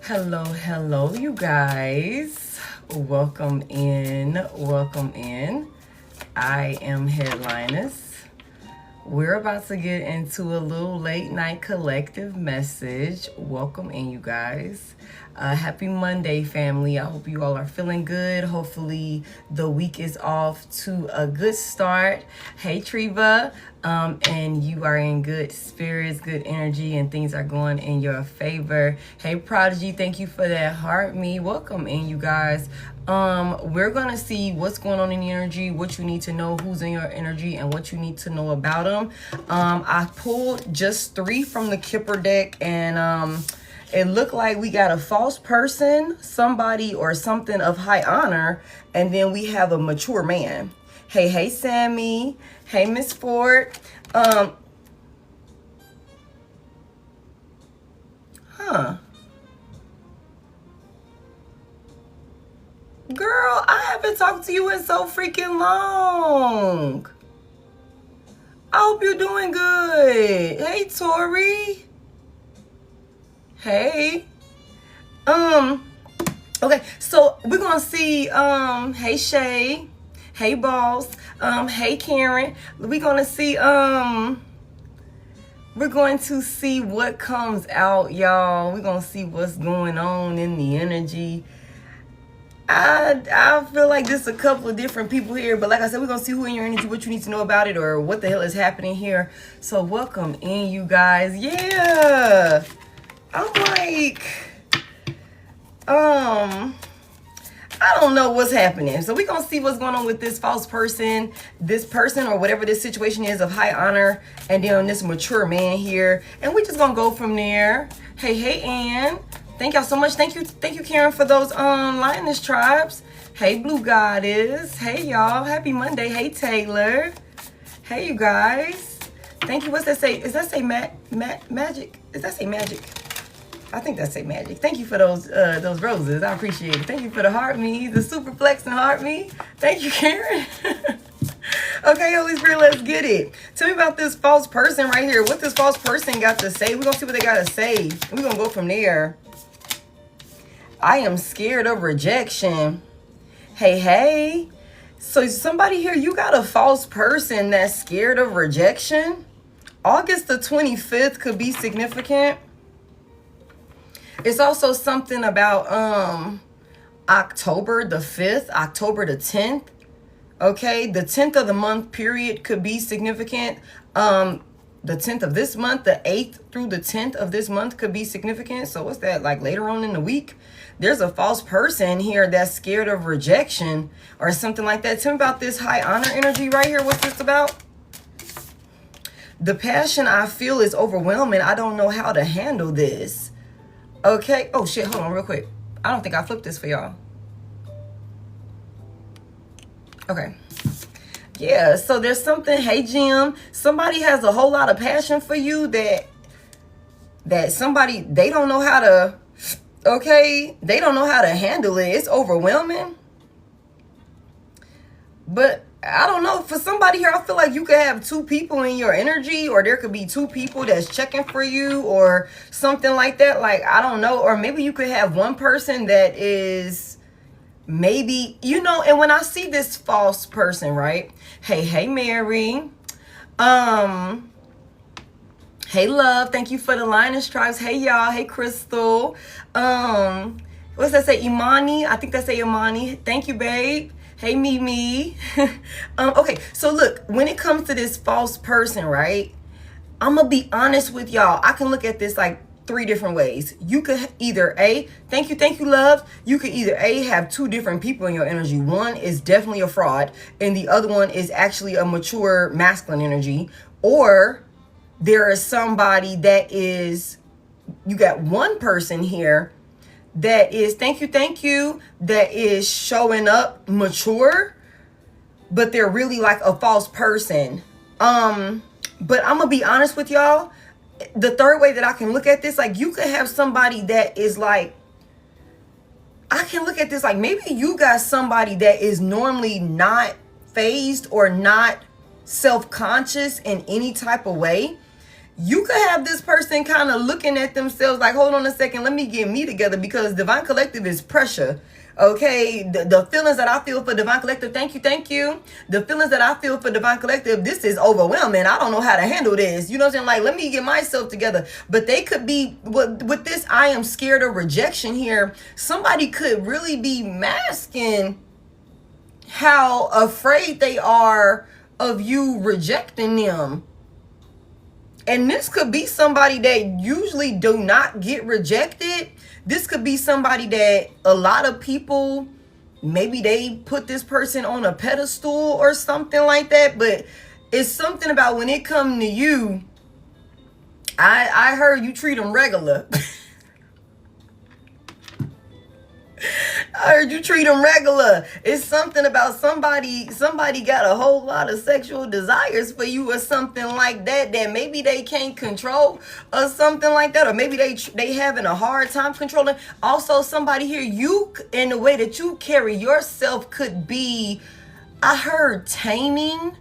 Hello, you guys. Welcome in. I am Head.Lioness. We're about to get into a little late night collective message. Welcome in, you guys. Happy Monday, family. I hope you all are feeling good. Hopefully the week is off to a good start. Hey, Treva. And you are in good spirits, good energy, and things are going in your favor. Hey, Prodigy, thank you for that heart me. Welcome in, you guys. We're gonna see what's going on in the energy, what you need to know, who's in your energy, and what you need to know about them. I pulled just 3 from the Kipper deck, and it looked like we got a false person, somebody or something of high honor, and then we have a mature man. Hey, Sammy. Hey, Miss Ford. Girl, I haven't talked to you in so freaking long. I hope you're doing good. Hey, Tori. Hey. Okay, so we're gonna see, hey, Shay. Hey, boss. Hey, Karen. We're going to see what comes out, y'all. We're going to see what's going on in the energy. I feel like there's a couple of different people here, but like I said, we're going to see who in your energy, what you need to know about it, or what the hell is happening here. So welcome in, you guys. Yeah. I'm like, I don't know what's happening. So we're going to see what's going on with this false person, or whatever this situation is of high honor, and then this mature man here. And we're just going to go from there. Hey, Ann. Thank y'all so much. Thank you, Karen, for those lioness tribes. Hey, Blue Goddess. Hey, y'all. Happy Monday. Hey, Taylor. Hey, you guys. Thank you. What's that say? Does that say magic? Does that say magic? I think that's say magic. Thank you for those roses. I appreciate it. Thank you for the heart me, the super flexing heart me. Thank you, Karen. Okay, Holy Spirit, let's get it. Tell me about this false person right here. What this false person got to say. We're going to see what they got to say. We're going to go from there. I am scared of rejection. Hey. So somebody here, you got a false person that's scared of rejection. August the 25th could be significant. It's also something about October the 5th, October the 10th. Okay, the 10th of the month period could be significant. The 10th of this month, the 8th through the 10th of this month could be significant. So what's that, like later on in the week? There's a false person here that's scared of rejection or something like that. Tell me about this high honor energy right here. What's this about? The passion I feel is overwhelming. I don't know how to handle this. Okay. Oh, shit. Hold on real quick. I don't think I flipped this for y'all. Okay. Yeah. So there's something. Hey, Jim. Somebody has a whole lot of passion for you that somebody, they don't know how to, okay. They don't know how to handle it. It's overwhelming. But I don't know. For somebody here, I feel like you could have 2 people in your energy, or there could be 2 people that's checking for you or something like that. Like, I don't know. Or maybe you could have one person that is maybe, and when I see this false person, right? Hey, Mary. Hey, love. Thank you for the lioness tribes. Hey, y'all. Hey, Crystal. What's that say? Imani. I think that's say Imani. Thank you, babe. Hey, Mimi. Okay, so look, when it comes to this false person, right? I'm going to be honest with y'all. I can look at this like 3 different ways. You could either thank you, love. You could either have 2 different people in your energy. One is definitely a fraud, and the other one is actually a mature masculine energy. Or there is somebody that is, you got one person here that is, thank you, that is showing up mature, but they're really like a false person. But I'm gonna be honest with y'all. The third way that I can look at this, like, you could have somebody that is like, I can look at this like maybe you got somebody that is normally not phased or not self-conscious in any type of way. you could have this person kind of looking at themselves like, hold on a second, let me get me together, because Divine Collective is pressure. Okay, the feelings that I feel for Divine Collective, thank you. The feelings that I feel for Divine Collective, this is overwhelming. I don't know how to handle this. You know what I'm saying? Like, let me get myself together. But they could be, with this I am scared of rejection here, somebody could really be masking how afraid they are of you rejecting them. And this could be somebody that usually do not get rejected. This could be somebody that a lot of people, maybe they put this person on a pedestal or something like that. But it's something about when it comes to you, I heard you treat them regular. I heard you treat them regular. It's something about somebody got a whole lot of sexual desires for you or something like that maybe they can't control or something like that, or maybe they having a hard time controlling. Also, somebody here, you, in the way that you carry yourself, could be, I heard taming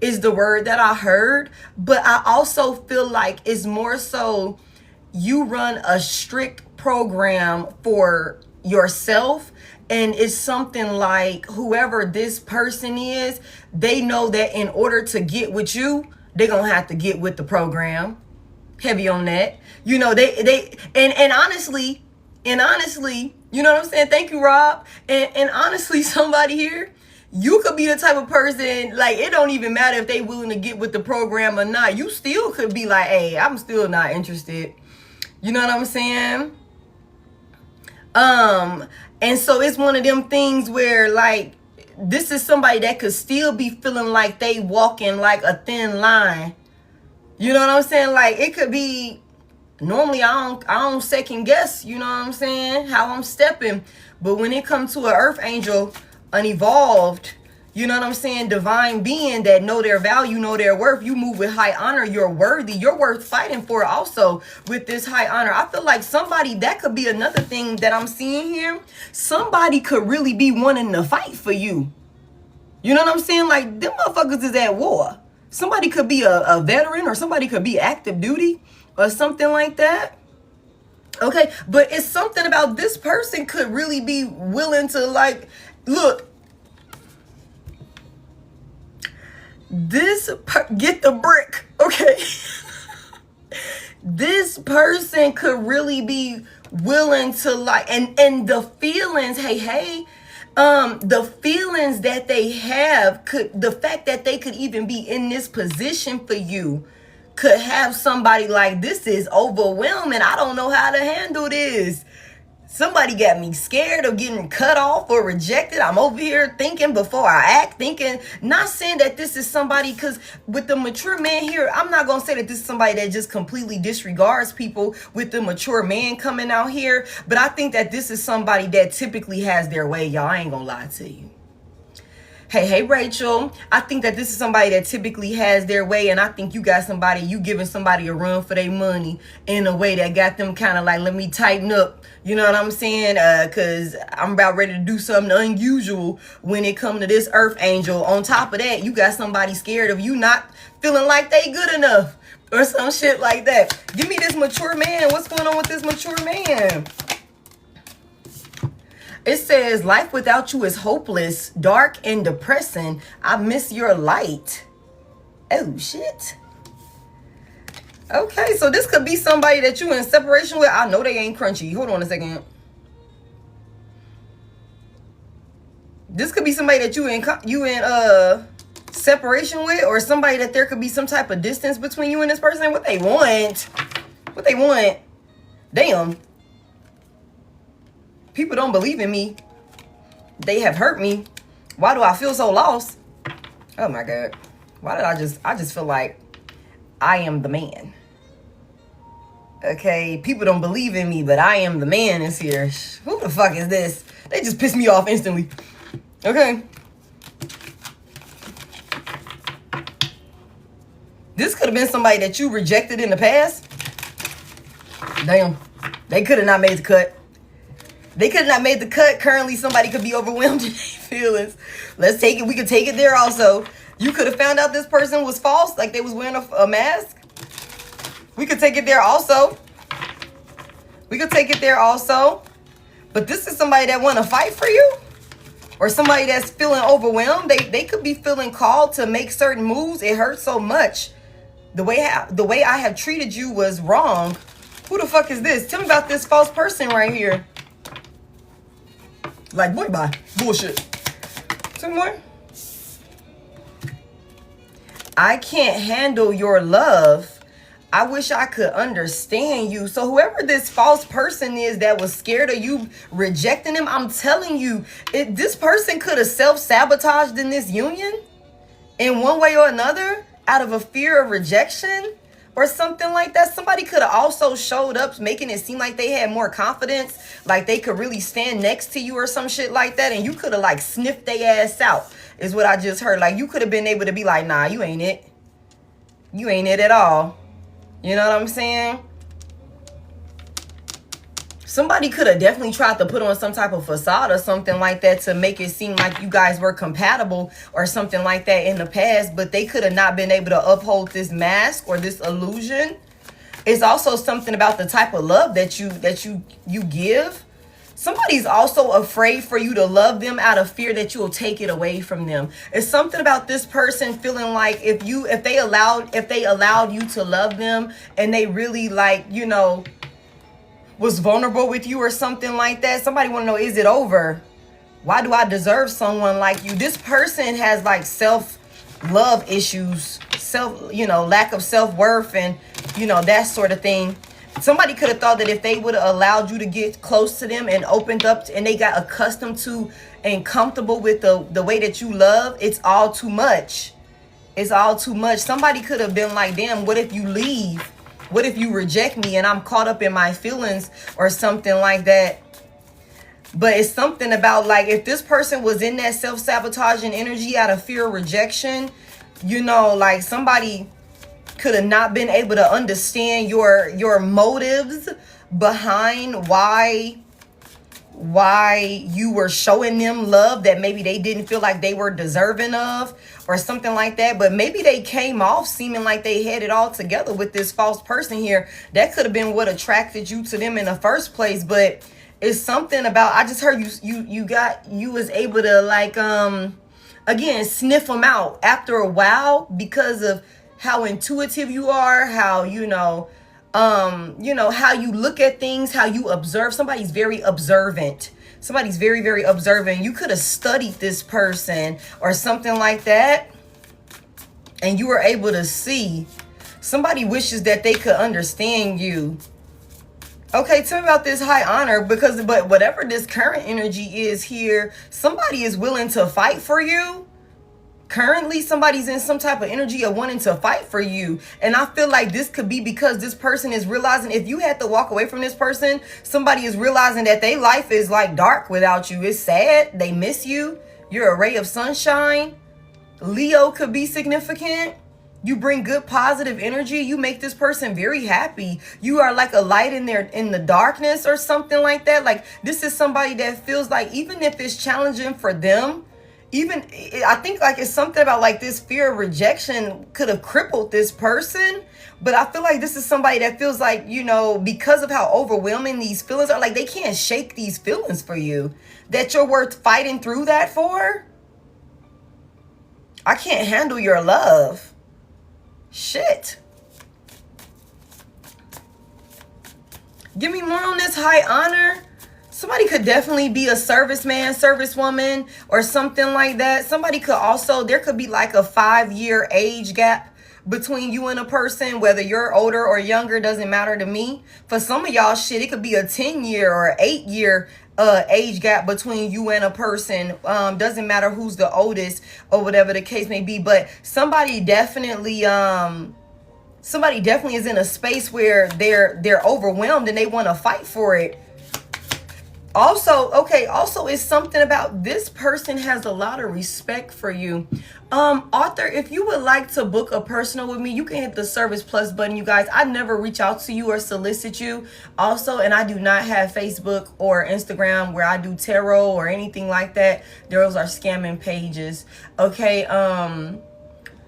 is the word that I heard, but I also feel like it's more so you run a strict program for yourself, and it's something like whoever this person is, they know that in order to get with you, they're gonna have to get with the program. Heavy on that. You know, they honestly, you know what I'm saying? Thank you, Rob. And honestly, somebody here, you could be the type of person, like, it don't even matter if they willing to get with the program or not. You still could be like, hey, I'm still not interested. You know what I'm saying? And so it's one of them things where, like, this is somebody that could still be feeling like they walking like a thin line. You know what I'm saying? Like, it could be, normally I don't second guess, you know what I'm saying, how I'm stepping. But when it comes to an earth angel, an evolved, you know what I'm saying, divine being that know their value, know their worth, you move with high honor, you're worthy, you're worth fighting for also with this high honor. I feel like somebody, that could be another thing that I'm seeing here. Somebody could really be wanting to fight for you. You know what I'm saying? Like, them motherfuckers is at war. Somebody could be a veteran, or somebody could be active duty or something like that. Okay, but it's something about this person could really be willing to, like, look, get the brick, okay? This person could really be willing to, like, and the feelings, the feelings that they have could, the fact that they could even be in this position for you could have somebody like, this is overwhelming. I don't know how to handle this. Somebody got me scared of getting cut off or rejected. I'm over here thinking before I act, thinking, not saying that this is somebody, because with the mature man here, I'm not going to say that this is somebody that just completely disregards people with the mature man coming out here. But I think that this is somebody that typically has their way, y'all. I ain't going to lie to you. Hey, Rachel, I think that this is somebody that typically has their way, and I think you got somebody, you giving somebody a run for their money in a way that got them kind of like, let me tighten up, you know what I'm saying? Because I'm about ready to do something unusual when it comes to this earth angel. On top of that, you got somebody scared of you not feeling like they good enough or some shit like that. Give me this mature man. What's going on with this mature man? It says, life without you is hopeless, dark, and depressing. I miss your light. Oh, shit. Okay, so this could be somebody that you in separation with. I know they ain't crunchy. Hold on a second. This could be somebody that you in separation with, or somebody that there could be some type of distance between you and this person. What they want? What they want? Damn. People don't believe in me. They have hurt me. Why do I feel so lost? Oh my God. Why did I just feel like I am the man. Okay, people don't believe in me, but I am the man is here. Who the fuck is this? They just pissed me off instantly. Okay. This could have been somebody that you rejected in the past. Damn. They could have not made the cut. They could have not made the cut. Currently, somebody could be overwhelmed in their feelings. Let's take it. We could take it there also. You could have found out this person was false, like they was wearing a mask. We could take it there also. We could take it there also. But this is somebody that want to fight for you, or somebody that's feeling overwhelmed. They could be feeling called to make certain moves. It hurts so much. The way I have treated you was wrong. Who the fuck is this? Tell me about this false person right here. Like, boy, bye. Bullshit. Some more. I can't handle your love. I wish I could understand you. So whoever this false person is that was scared of you rejecting him, I'm telling you, this person could have self-sabotaged in this union in one way or another out of a fear of rejection or something like that. Somebody could have also showed up making it seem like they had more confidence, like they could really stand next to you or some shit like that, and you could have like sniffed their ass out, is what I just heard. Like you could have been able to be like, nah, you ain't it. You ain't it at all. You know what I'm saying? Somebody could have definitely tried to put on some type of facade or something like that to make it seem like you guys were compatible or something like that in the past, but they could have not been able to uphold this mask or this illusion. It's also something about the type of love that you give. Somebody's also afraid for you to love them out of fear that you'll take it away from them. It's something about this person feeling like if they allowed you to love them and they really like, you know, was vulnerable with you or something like that. Somebody want to know, is it over? Why do I deserve someone like you? This person has like self-love issues, lack of self-worth and, that sort of thing. Somebody could have thought that if they would have allowed you to get close to them and opened up and they got accustomed to and comfortable with the way that you love, it's all too much. It's all too much. Somebody could have been like, damn, what if you leave? What if you reject me and I'm caught up in my feelings or something like that? But it's something about like if this person was in that self-sabotaging energy out of fear of rejection, like somebody could have not been able to understand your motives behind why you were showing them love that maybe they didn't feel like they were deserving of or something like that. But maybe they came off seeming like they had it all together with this false person here. That could have been what attracted you to them in the first place. But it's something about, I just heard you was able to like again sniff them out after a while because of how intuitive you are, how how you look at things, how you observe. Somebody's very observant. Somebody's very, very observant. You could have studied this person or something like that, and you were able to see. Somebody wishes that they could understand you. Okay, tell me about this high honor, but whatever this current energy is here, somebody is willing to fight for you. Currently, somebody's in some type of energy of wanting to fight for you. And I feel like this could be because this person is realizing if you had to walk away from this person, somebody is realizing that their life is like dark without you. It's sad. They miss you. You're a ray of sunshine. Leo could be significant. You bring good positive energy. You make this person very happy. You are like a light in the darkness or something like that. Like this is somebody that feels like even if it's challenging for them, I think like it's something about like this fear of rejection could have crippled this person. But I feel like this is somebody that feels like, because of how overwhelming these feelings are, like they can't shake these feelings for you, that you're worth fighting through that for. I can't handle your love. Shit. Give me more on this high honor. Somebody could definitely be a serviceman, servicewoman, or something like that. Somebody could also, there could be like a 5-year age gap between you and a person, whether you're older or younger, doesn't matter to me. For some of y'all, shit, it could be a 10-year or 8-year age gap between you and a person. Doesn't matter who's the oldest or whatever the case may be. But somebody definitely is in a space where they're overwhelmed and they want to fight for it. Also it's something about this person has a lot of respect for you. Author, if you would like to book a personal with me, you can hit the Service Plus button, you guys. I never reach out to you or solicit you. Also, and I do not have Facebook or Instagram where I do tarot or anything like that. Those are scamming pages. Okay,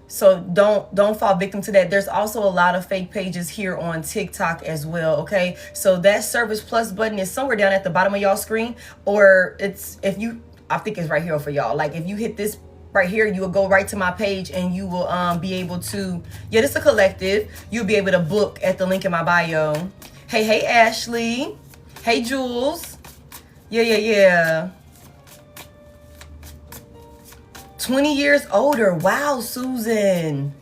So don't fall victim to that. There's also a lot of fake pages here on TikTok as well, okay? So that service plus button is somewhere down at the bottom of y'all screen, or it's, if you, I think it's right here for y'all. Like if you hit this right here, you will go right to my page and you will be able to, yeah, this is a collective. You'll be able to book at the link in my bio. Hey Ashley. Hey Jules. Yeah. 20 years older. Wow, Susan.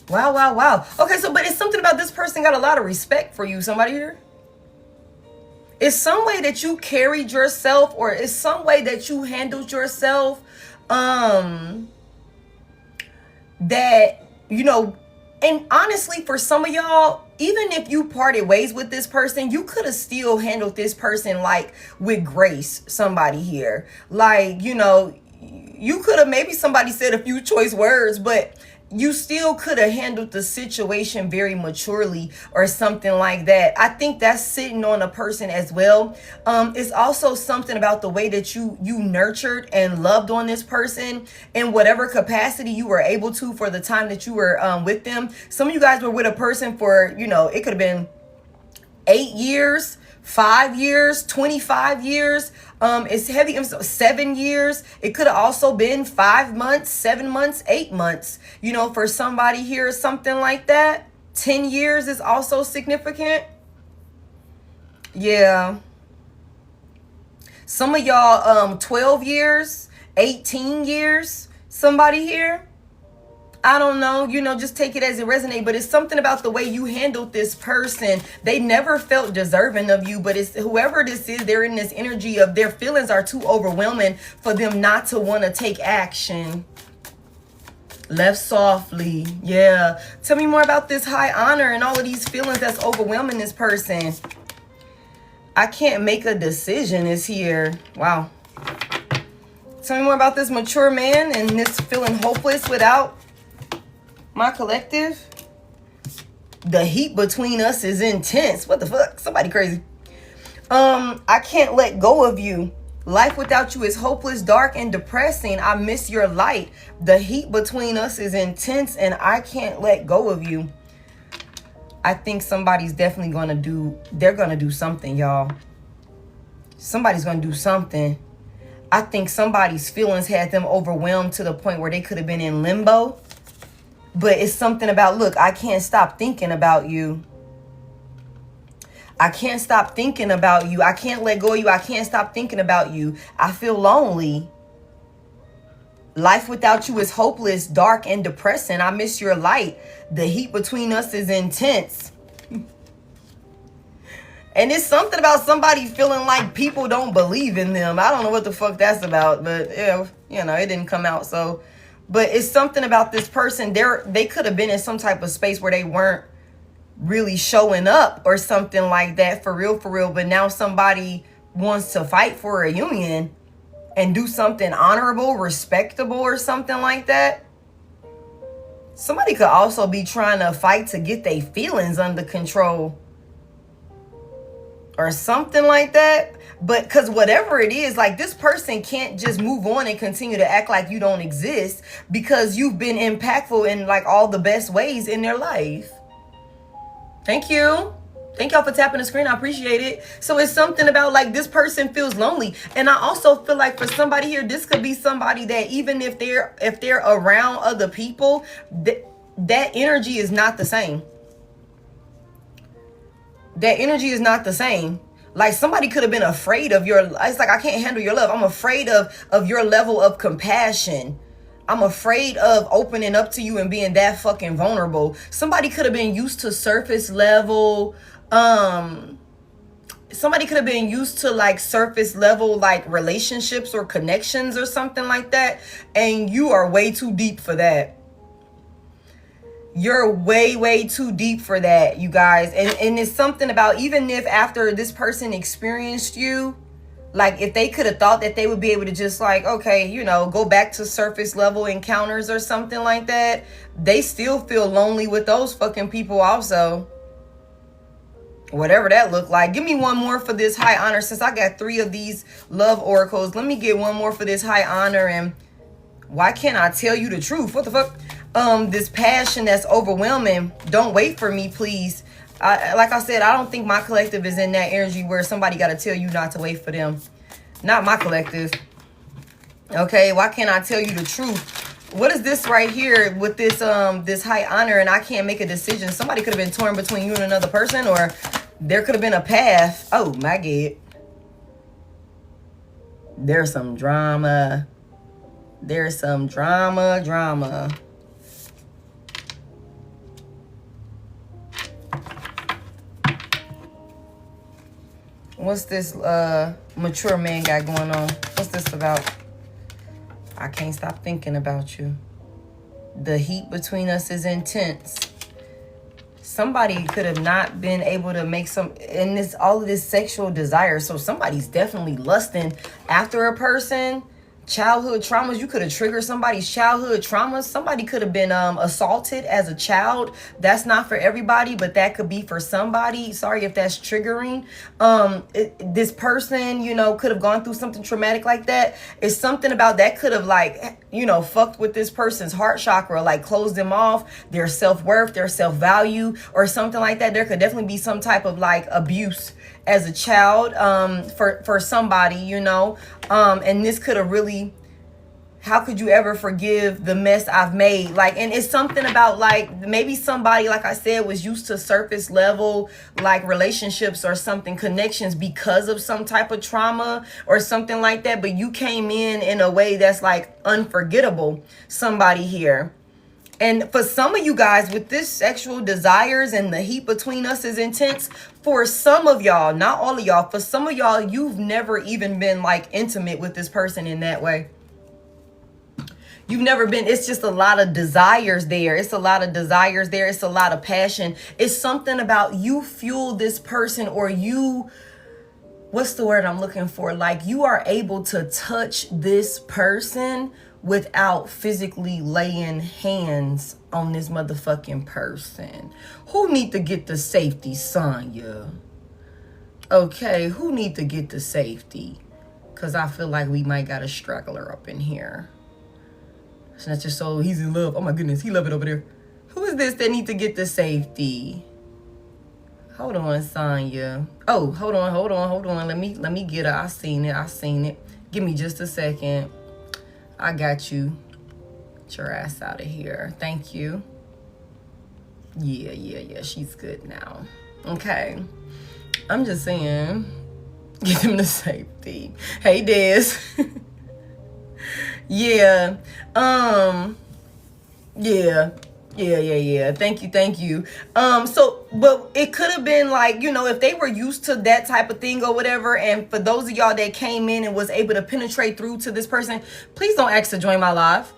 Wow. Okay, so but it's something about this person got a lot of respect for you. Somebody here? It's some way that you carried yourself, or it's some way that you handled yourself that, you know, and honestly, for some of y'all, even if you parted ways with this person, you could have still handled this person like with grace. Somebody here, like, you know, you could have, maybe somebody said a few choice words, but you still could have handled the situation very maturely or something like that. I think that's sitting on a person as well. It's also something about the way that you nurtured and loved on this person in whatever capacity you were able to for the time that you were with them. Some of you guys were with a person for, you know, it could have been 8 years, 5 years, 25 years. It's heavy. 7 years. It could have also been 5 months, 7 months, 8 months. You know, for somebody here, something like that. 10 years is also significant. Yeah. Some of y'all, 12 years, 18 years. Somebody here. I don't know, you know, just take it as it resonates, but it's something about the way you handled this person. They never felt deserving of you, but it's whoever this is, they're in this energy of their feelings are too overwhelming for them not to want to take action. Left softly. Yeah. Tell me more about this high honor and all of these feelings that's overwhelming this person. I can't make a decision is here. Wow. Tell me more about this mature man and this feeling hopeless without my collective. The heat between us is intense. What the fuck? Somebody crazy. I can't let go of you. Life without you is hopeless, dark, and depressing. I miss your light. The heat between us is intense, and I can't let go of you. I think somebody's definitely gonna do, they're gonna do something, y'all. Somebody's gonna do something. I think somebody's feelings had them overwhelmed to the point where they could have been in limbo. But it's something about, look, I can't stop thinking about you. I can't stop thinking about you. I can't let go of you. I can't stop thinking about you. I feel lonely. Life without you is hopeless, dark, and depressing. I miss your light. The heat between us is intense. And it's something about somebody feeling like people don't believe in them. I don't know what the fuck that's about, but yeah, you know, it didn't come out. So, but it's something about this person. They could have been in some type of space where they weren't really showing up or something like that for real. But now somebody wants to fight for a union and do something honorable, respectable, or something like that. Somebody could also be trying to fight to get their feelings under control or something like that. But because whatever it is, like, this person can't just move on and continue to act like you don't exist because you've been impactful in like all the best ways in their life. Thank you. Thank y'all for tapping the screen. I appreciate it. So it's something about like this person feels lonely. And I also feel like for somebody here, this could be somebody that even if they're around other people, that energy is not the same. That energy is not the same. Like somebody could have been afraid of your, it's like, I can't handle your love. I'm afraid of your level of compassion. I'm afraid of opening up to you and being that fucking vulnerable. Somebody could have been used to surface level. Somebody could have been used to like surface level, like relationships or connections or something like that. And you are way too deep for that. You're way too deep for that, you guys. And it's something about, even if after this person experienced you, like if they could have thought that they would be able to just like, okay, you know, go back to surface level encounters or something like that, they still feel lonely with those fucking people also. Whatever that looked like. Give me one more for this high honor. Since I got 3 of these love oracles, let me get one more for this high honor. And why can't I tell you the truth? What the fuck? this passion that's overwhelming. Don't wait for me, please. Like I said, I don't think my collective is in that energy where somebody got to tell you not to wait for them. Not my collective. Okay, why can't I tell you the truth? What is this right here with this this high honor and I can't make a decision? Somebody could have been torn between you and another person, or there could have been a path. Oh my God. There's some drama. There's some drama. What's this mature man got going on? What's this about? I can't stop thinking about you. The heat between us is intense. Somebody could have not been able to make all of this sexual desire. So somebody's definitely lusting after a person. Childhood traumas. You could have triggered somebody's childhood traumas. Somebody could have been assaulted as a child. That's not for everybody, but that could be for somebody. Sorry if that's triggering. This person, could have gone through something traumatic like that. It's something about that could have fucked with this person's heart chakra, like closed them off, their self-worth, their self-value, or something like that. There could definitely be some type of abuse as a child for somebody, and this could have really, how could you ever forgive the mess I've made? And it's something about maybe somebody, like I said, was used to surface level relationships or something, connections because of some type of trauma or something like that, but you came in a way that's unforgettable. Somebody here. And for some of you guys with this sexual desires and the heat between us is intense, for some of y'all, not all of y'all, for some of y'all, you've never even been intimate with this person in that way. You've never been, it's just a lot of desires there. It's a lot of desires there. It's a lot of passion. It's something about you fuel this person, or what's the word I'm looking for? You are able to touch this person without physically laying hands on this motherfucking person. Who need to get the safety, Sonya? Okay, who need to get the safety? Because I feel like we might got a straggler up in here. It's not just so he's in love. Oh my goodness, he love it over there. Who is this that need to get the safety? Hold on, Sonya. Oh, hold on. Let me get her. I seen it. Give me just a second. I got you. Get your ass out of here. Thank you. Yeah. She's good now. Okay. I'm just saying, get him the safety. Hey, Des. Yeah. Yeah. Thank you. But it could have been if they were used to that type of thing or whatever, and for those of y'all that came in and was able to penetrate through to this person, please don't ask to join my live.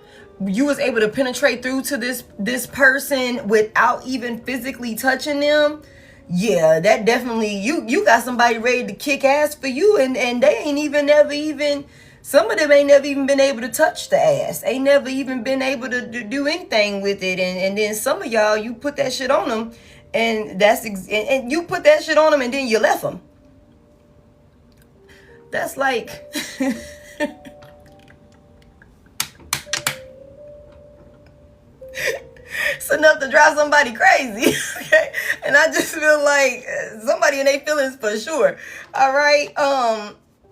You was able to penetrate through to this person without even physically touching them. Yeah, that definitely, you got somebody ready to kick ass for you, and they ain't never even some of them ain't never even been able to touch the ass. Ain't never even been able to do anything with it. And then some of y'all, you put that shit on them, and and you put that shit on them, and then you left them. That's it's enough to drive somebody crazy. Okay, and I just feel like somebody in their feelings for sure. All right.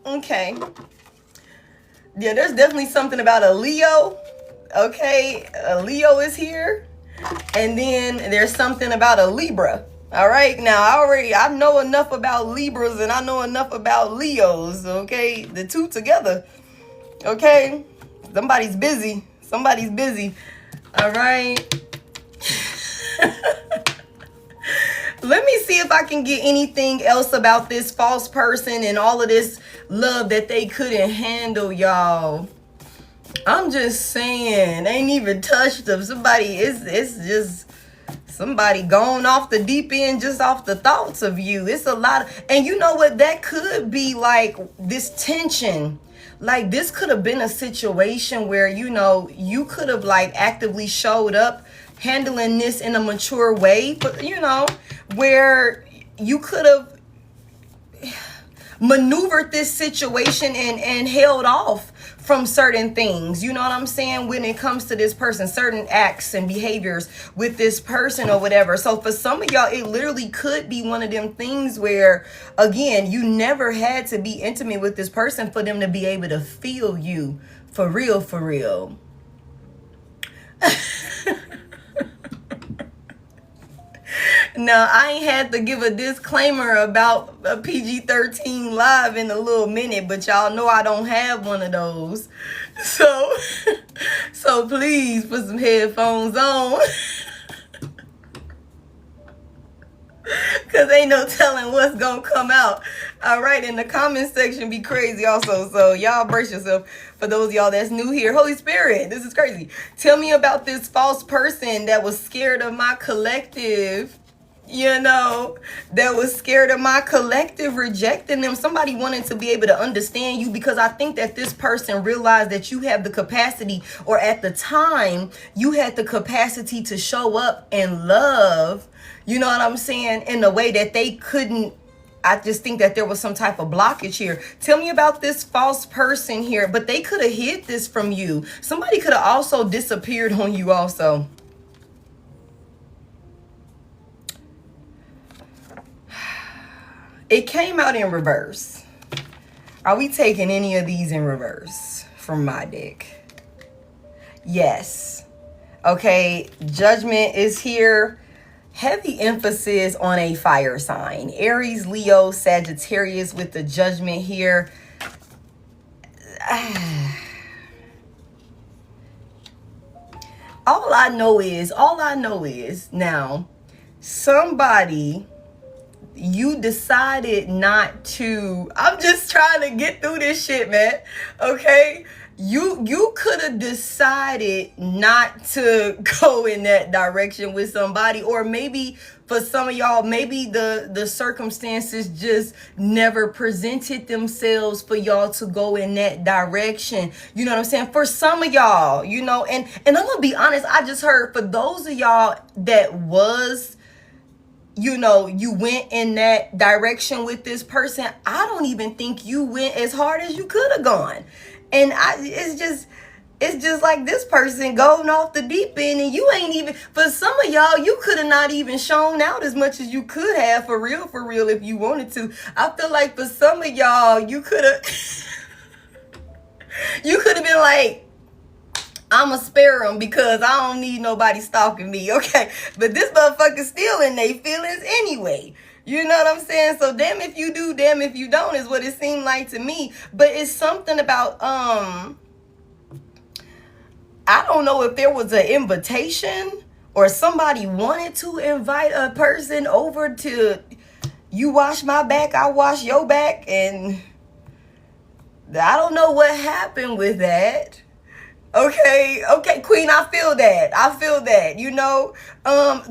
Okay. Yeah, there's definitely something about a Leo. Okay, a Leo is here. And then there's something about a Libra. All right, now I know enough about Libras and I know enough about Leos. Okay, the two together. Okay, somebody's busy. All right. Let me see if I can get anything else about this false person and all of this love that they couldn't handle, y'all. I'm just saying, ain't even touched them. It's just somebody going off the deep end just off the thoughts of you. It's a lot and you know what? That could be this tension. This could have been a situation where, you could have actively showed up handling this in a mature way, but where you could have, maneuvered this situation and held off from certain things. You know what I'm saying? When it comes to this person, certain acts and behaviors with this person or whatever. So for some of y'all, it literally could be one of them things where, again, you never had to be intimate with this person for them to be able to feel you for real, for real. Now, I ain't had to give a disclaimer about a PG-13 live in a little minute, but y'all know I don't have one of those. So please put some headphones on. Because ain't no telling what's going to come out. All right, in the comment section be crazy also. So y'all brace yourself. For those of y'all that's new here, Holy Spirit, this is crazy. Tell me about this false person that was scared of my collective. You know, that was scared of my collective rejecting them. Somebody wanted to be able to understand you, because I think that this person realized that you have the capacity, or at the time you had the capacity to show up and love, you know what I'm saying, in a way that they couldn't. I just think that there was some type of blockage here. Tell me about this false person here, but they could have hid this from you. Somebody could have also disappeared on you also. It came out in reverse. Are we taking any of these in reverse from my deck? Yes. Okay, Judgment is here. Heavy emphasis on a fire sign. Aries, Leo, Sagittarius with the Judgment here. All I know is now, somebody, you decided not to. I'm just trying to get through this shit, man. Okay? You could have decided not to go in that direction with somebody, or maybe for some of y'all, maybe the circumstances just never presented themselves for y'all to go in that direction. You know what I'm saying? For some of y'all, you know, and I'm gonna be honest, I just heard for those of y'all that was, you know, you went in that direction with this person, I don't even think you went as hard as you could have gone. And it's just like this person going off the deep end, and you ain't even, for some of y'all, you could have not even shown out as much as you could have for real, if you wanted to. I feel like for some of y'all, you could have been like, I'ma spare them because I don't need nobody stalking me, okay? But this motherfucker's still in their feelings anyway. You know what I'm saying? So damn if you do, damn if you don't is what it seemed like to me. But it's something about, I don't know if there was an invitation or somebody wanted to invite a person over to, you wash my back, I wash your back. And I don't know what happened with that. Okay, Queen, I feel that, you know.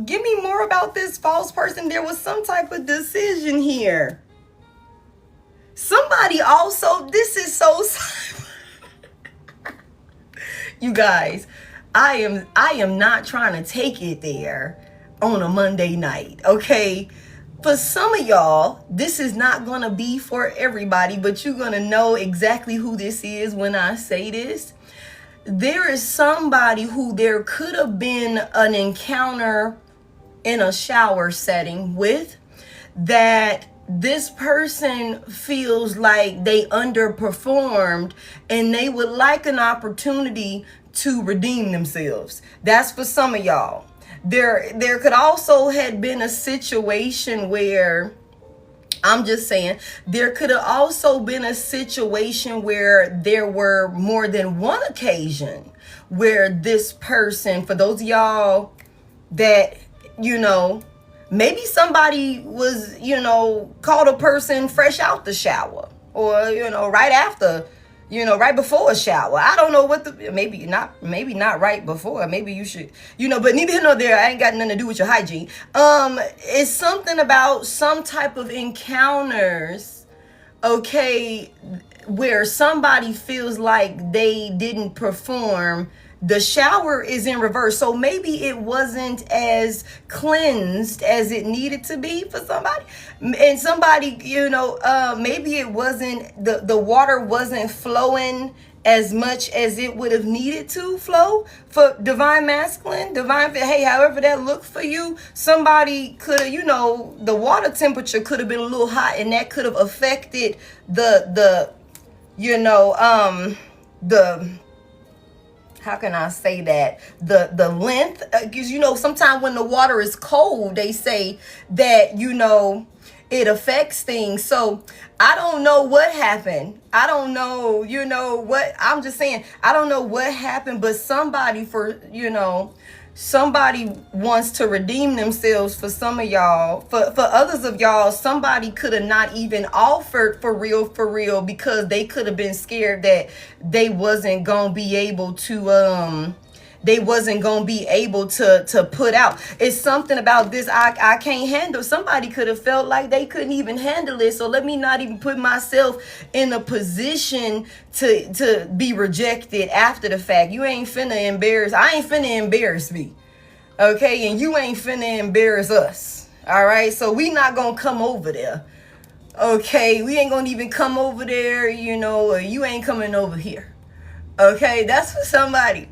Give me more about this false person. There was some type of decision here. Somebody also, this is so you guys, I am not trying to take it there on a Monday night, okay? For some of y'all, this is not going to be for everybody, but you're going to know exactly who this is when I say this. There is somebody who there could have been an encounter in a shower setting with, that this person feels like they underperformed and they would like an opportunity to redeem themselves. That's for some of y'all. There could also have been a situation where, I'm just saying, there could have also been a situation where there were more than one occasion where this person, for those of y'all that, you know, maybe somebody was, you know, caught a person fresh out the shower, or, you know, right after, you know, right before a shower. I don't know what the, maybe not right before. Maybe you should, you know, but neither here nor there. I ain't got nothing to do with your hygiene. It's something about some type of encounters, okay, where somebody feels like they didn't perform the shower is in reverse. So maybe it wasn't as cleansed as it needed to be for somebody. And somebody, you know, maybe it wasn't, the water wasn't flowing as much as it would have needed to flow for divine masculine, divine, hey, however that looked for you. Somebody could have, you know, the water temperature could have been a little hot, and that could have affected the you know, the, how can I say that? The length, because, you know, sometimes when the water is cold, they say that, you know, it affects things. So I don't know what happened. I don't know, you know, what, I'm just saying, I don't know what happened, but somebody, for, you know, somebody wants to redeem themselves. For some of y'all, for others of y'all, somebody could have not even offered for real, because they could have been scared that they wasn't gonna be able to to put out. It's something about this I can't handle. Somebody could have felt like they couldn't even handle it, so let me not even put myself in a position to be rejected after the fact. You ain't finna embarrass, I ain't finna embarrass me, okay? And you ain't finna embarrass us, all right? So we not gonna come over there, okay? We ain't gonna even come over there, you know, or you ain't coming over here, okay? That's for somebody.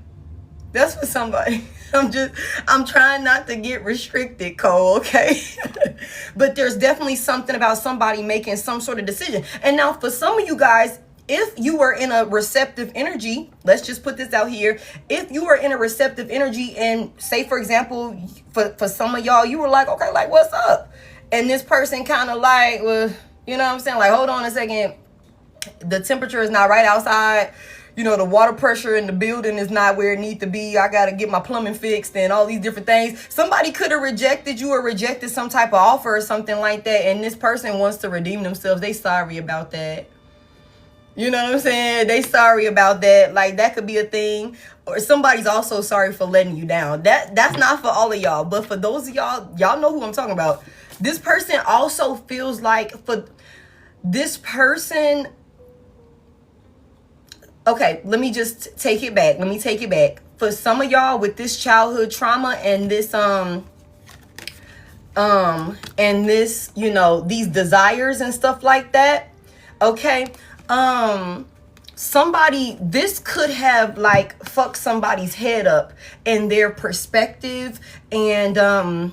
That's for somebody. I'm trying not to get restricted, Cole, okay? But there's definitely something about somebody making some sort of decision. And now for some of you guys, if you are in a receptive energy, let's just put this out here. If you are in a receptive energy, and say, for example, for some of y'all, you were like, okay, like, what's up? And this person kind of like, well, you know what I'm saying? Like, hold on a second. The temperature is not right outside. You know, the water pressure in the building is not where it needs to be. I got to get my plumbing fixed and all these different things. Somebody could have rejected you or rejected some type of offer or something like that. And this person wants to redeem themselves. They sorry about that. You know what I'm saying? They sorry about that. Like, that could be a thing. Or somebody's also sorry for letting you down. That's not for all of y'all. But for those of y'all know who I'm talking about. This person also feels like, for this person... Okay, let me just take it back. Let me take it back. For some of y'all with this childhood trauma and this, you know, these desires and stuff like that. Okay. Somebody, this could have like fucked somebody's head up in their perspective and,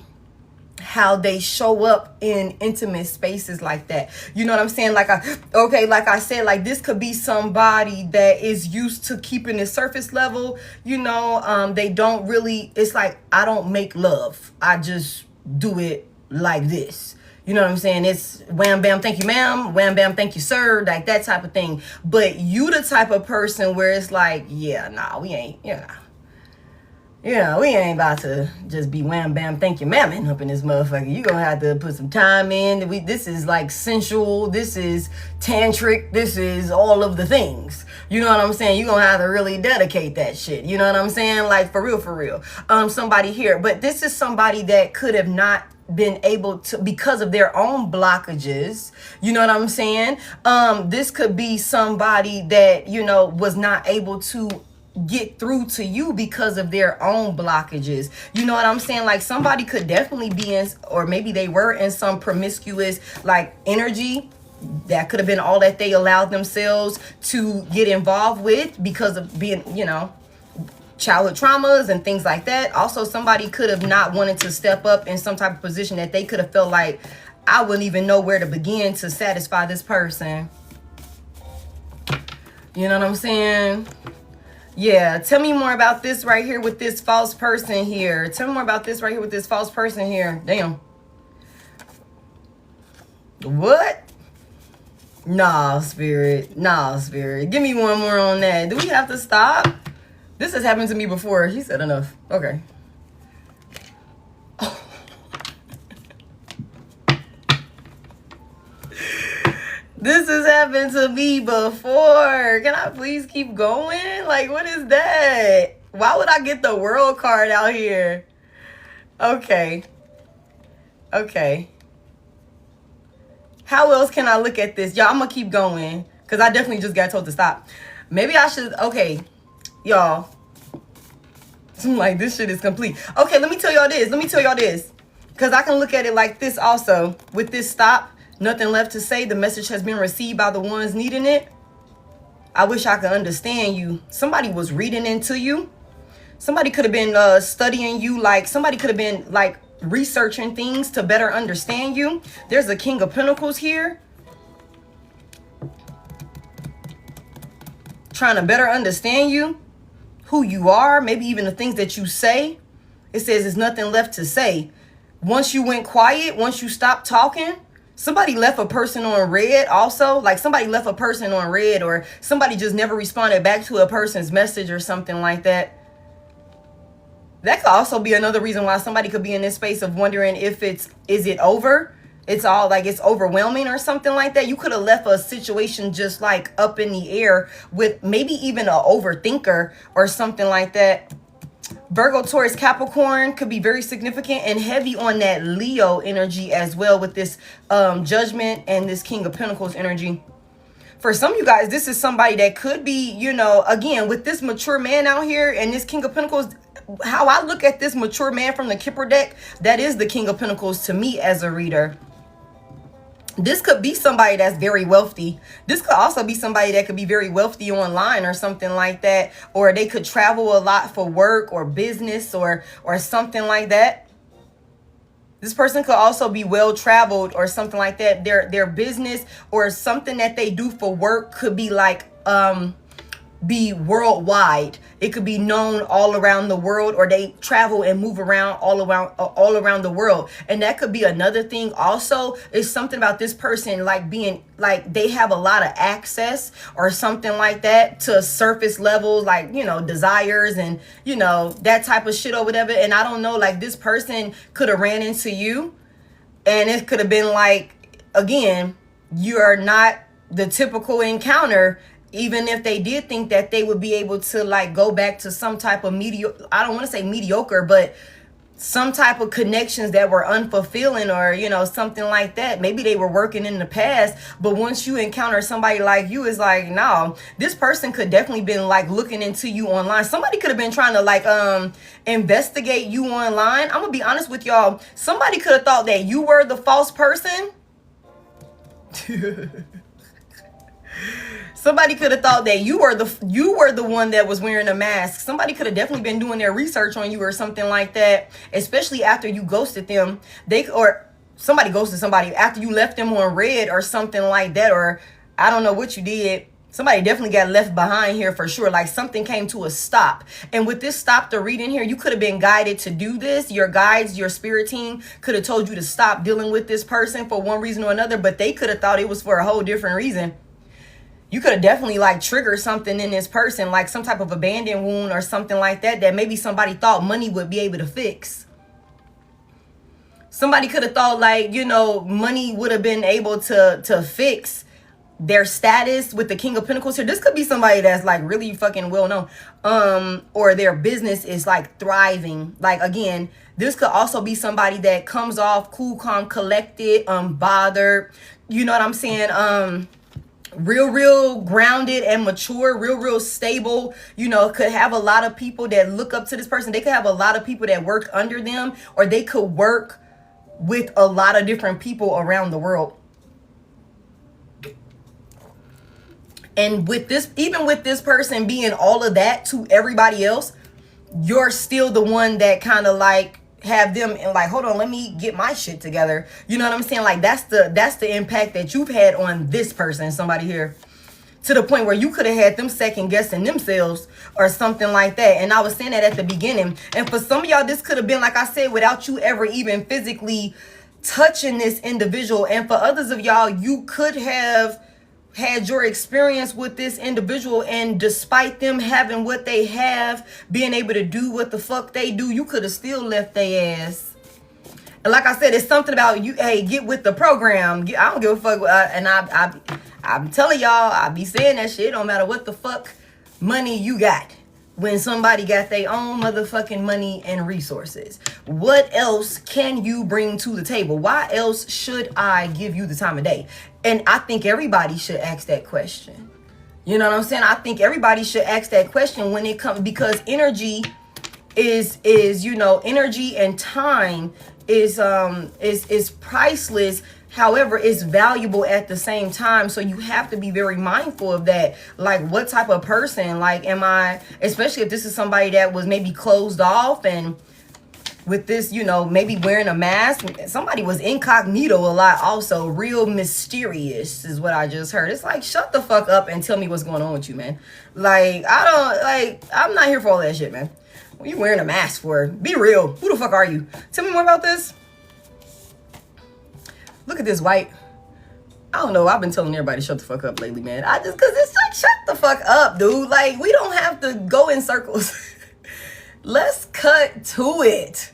how they show up in intimate spaces like that. You know what I'm saying? Like, like I said, like, this could be somebody that is used to keeping it surface level. You know, they don't really, it's like, I don't make love. I just do it like this. You know what I'm saying? It's wham, bam, thank you, ma'am. Wham, bam, thank you, sir. Like that type of thing. But you the type of person where it's like, yeah, nah, we ain't, we ain't about to just be wham, bam, thank you, ma'am, up in this motherfucker. You gonna have to put some time in. This is like sensual. This is tantric. This is all of the things. You know what I'm saying? You gonna have to really dedicate that shit. You know what I'm saying? Like, for real. Somebody here. But this is somebody that could have not been able to, because of their own blockages. You know what I'm saying? This could be somebody that, you know, was not able to get through to you because of their own blockages. You know what I'm saying? Like, somebody could definitely be in, or maybe they were in some promiscuous like energy. That could have been all that they allowed themselves to get involved with because of being, you know, childhood traumas and things like that. Also, somebody could have not wanted to step up in some type of position that they could have felt like, I wouldn't even know where to begin to satisfy this person. You know what I'm saying? Yeah, tell me more about this right here with this false person here. Tell me more about this right here with this false person here. Damn. What? Nah, spirit. Nah, spirit. Give me one more on that. Do we have to stop? This has happened to me before. He said enough. Okay. This has happened to me before. Can I please keep going? Like, what is that? Why would I get the world card out here? Okay. How else can I look at this? Y'all, I'm going to keep going because I definitely just got told to stop. Maybe I should. Okay, y'all. I'm like, this shit is complete. Okay, let me tell y'all this. Because I can look at it like this also. With this stop, nothing left to say. The message has been received by the ones needing it. I wish I could understand you. Somebody was reading into you. Somebody could have been studying you. Like, somebody could have been, like, researching things to better understand you. There's a King of Pentacles here. Trying to better understand you. Who you are. Maybe even the things that you say. It says there's nothing left to say. Once you went quiet, once you stopped talking, somebody left a person on red also. Like, somebody left a person on red, or somebody just never responded back to a person's message or something like that. That could also be another reason why somebody could be in this space of wondering if is it over? It's all like it's overwhelming or something like that. You could have left a situation just like up in the air with maybe even an overthinker or something like that. Virgo, Taurus, Capricorn could be very significant and heavy on that Leo energy as well with this Judgment and this King of Pentacles energy. For some of you guys, this is somebody that could be, you know, again, with this mature man out here and this King of Pentacles. How I look at this mature man from the Kipper deck, that is the King of Pentacles to me as a reader. This could be somebody that's very wealthy. This could also be somebody that could be very wealthy online or something like that. Or they could travel a lot for work or business or something like that. This person could also be well-traveled or something like that. Their business or something that they do for work could be like, be worldwide. It could be known all around the world, or they travel and move around all around the world. And that could be another thing also, is something about this person like being like they have a lot of access or something like that to surface levels, like, you know, desires and, you know, that type of shit or whatever. And I don't know, like, this person could have ran into you and it could have been like, again, you are not the typical encounter. Even if they did think that they would be able to like go back to some type of I don't want to say mediocre, but some type of connections that were unfulfilling or, you know, something like that. Maybe they were working in the past, but once you encounter somebody like you, it's like, no, this person could definitely been like looking into you online. Somebody could have been trying to like investigate you online. I'm gonna be honest with y'all. Somebody could have thought that you were the false person. Somebody could have thought that you were the one that was wearing a mask. Somebody could have definitely been doing their research on you or something like that, especially after you ghosted them. Or somebody ghosted somebody after you left them on red or something like that, or I don't know what you did. Somebody definitely got left behind here for sure. Like something came to a stop. And with this stop to read in here, you could have been guided to do this. Your guides, your spirit team could have told you to stop dealing with this person for one reason or another, but they could have thought it was for a whole different reason. You could have definitely like triggered something in this person, like some type of abandoned wound or something like that, that maybe somebody thought money would be able to fix. Somebody could have thought like, you know, money would have been able to fix their status with the King of Pentacles here. This could be somebody that's like really fucking well known, or their business is like thriving. Like, again, this could also be somebody that comes off cool, calm, collected, unbothered. You know what I'm saying? Real grounded and mature, real stable. You know, could have a lot of people that look up to this person. They could have a lot of people that work under them, or they could work with a lot of different people around the world. And with this, even with this person being all of that to everybody else, you're still the one that kind of like have them and like, hold on, let me get my shit together. You know what I'm saying? Like that's the impact that you've had on this person, somebody here, to the point where you could have had them second guessing themselves or something like that. And I was saying that at the beginning. And for some of y'all, this could have been, like I said, without you ever even physically touching this individual. And for others of y'all, you could have had your experience with this individual, and despite them having what they have, being able to do what the fuck they do, you could have still left their ass. And like I said, it's something about you, hey, get with the program. I don't give a fuck. And I'm telling y'all, I be saying that shit, no matter what the fuck money you got. When somebody got their own motherfucking money and resources, what else can you bring to the table? Why else should I give you the time of day? And I think everybody should ask that question. You know what I'm saying? I think everybody should ask that question when it comes, because energy is you know, energy and time is priceless. However, it's valuable at the same time. So you have to be very mindful of that. Like, what type of person, like, am I, especially if this is somebody that was maybe closed off, and with this, you know, maybe wearing a mask, somebody was incognito a lot also, real mysterious is what I just heard. It's like, shut the fuck up and tell me what's going on with you, man. Like, I'm not here for all that shit, man. What are you wearing a mask for? Be real. Who the fuck are you? Tell me more about this. Look at this white. I don't know. I've been telling everybody to shut the fuck up lately, man. Cause it's like, shut the fuck up, dude. Like, we don't have to go in circles. Let's cut to it.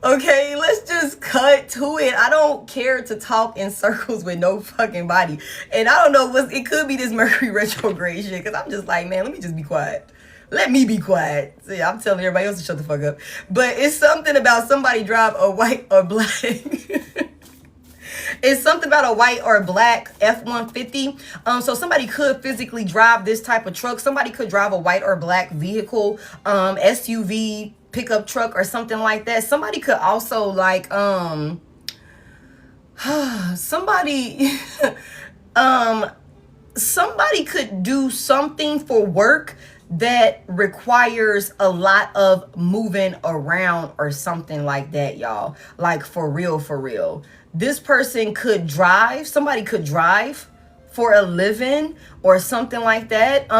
Okay, let's just cut to it. I don't care to talk in circles with no fucking body. And I don't know what it could be, this Mercury retrograde shit. Cause I'm just like, man, let me just be quiet. Let me be quiet. See, I'm telling everybody else to shut the fuck up. But it's something about somebody drive a white or black. It's something about a white or black F-150. So somebody could physically drive this type of truck. Somebody could drive a white or black vehicle, SUV, pickup truck, or something like that. Somebody could also, like, somebody could do something for work that requires a lot of moving around or something like that, y'all. Like, for real, for real. This person could drive. Somebody could drive for a living or something like that.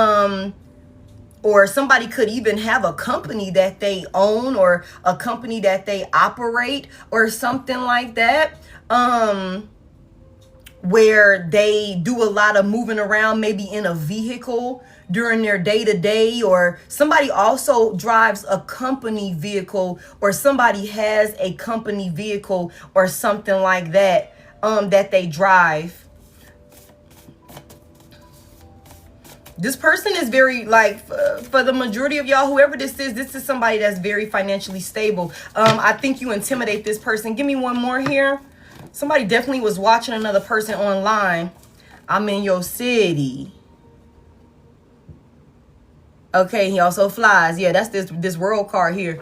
Or somebody could even have a company that they own or a company that they operate or something like that. Where they do a lot of moving around, maybe in a vehicle during their day-to-day, or somebody also drives a company vehicle, or somebody has a company vehicle or something like that, that they drive. This person is very, like, for the majority of y'all, whoever this is somebody that's very financially stable. I think you intimidate this person. Give me one more here. Somebody definitely was watching another person online. I'm in your city. Okay, he also flies. Yeah, that's this world card here.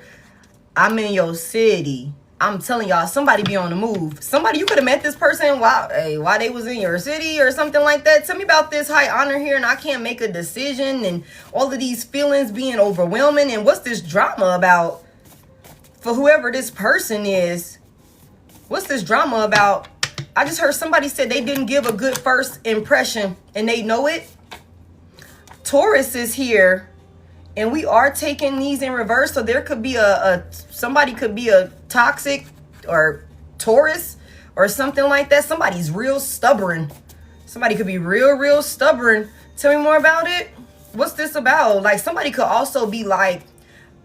I'm in your city. I'm telling y'all, somebody be on the move. Somebody, you could have met this person while they was in your city or something like that. Tell me about this high honor here, and I can't make a decision, and all of these feelings being overwhelming. And what's this drama about for whoever this person is? What's this drama about? I just heard somebody said they didn't give a good first impression, and they know it. Taurus is here. And we are taking these in reverse. So there could be somebody could be a toxic or Taurus or something like that. Somebody's real stubborn. Somebody could be real stubborn. Tell me more about it. What's this about? Like, somebody could also be like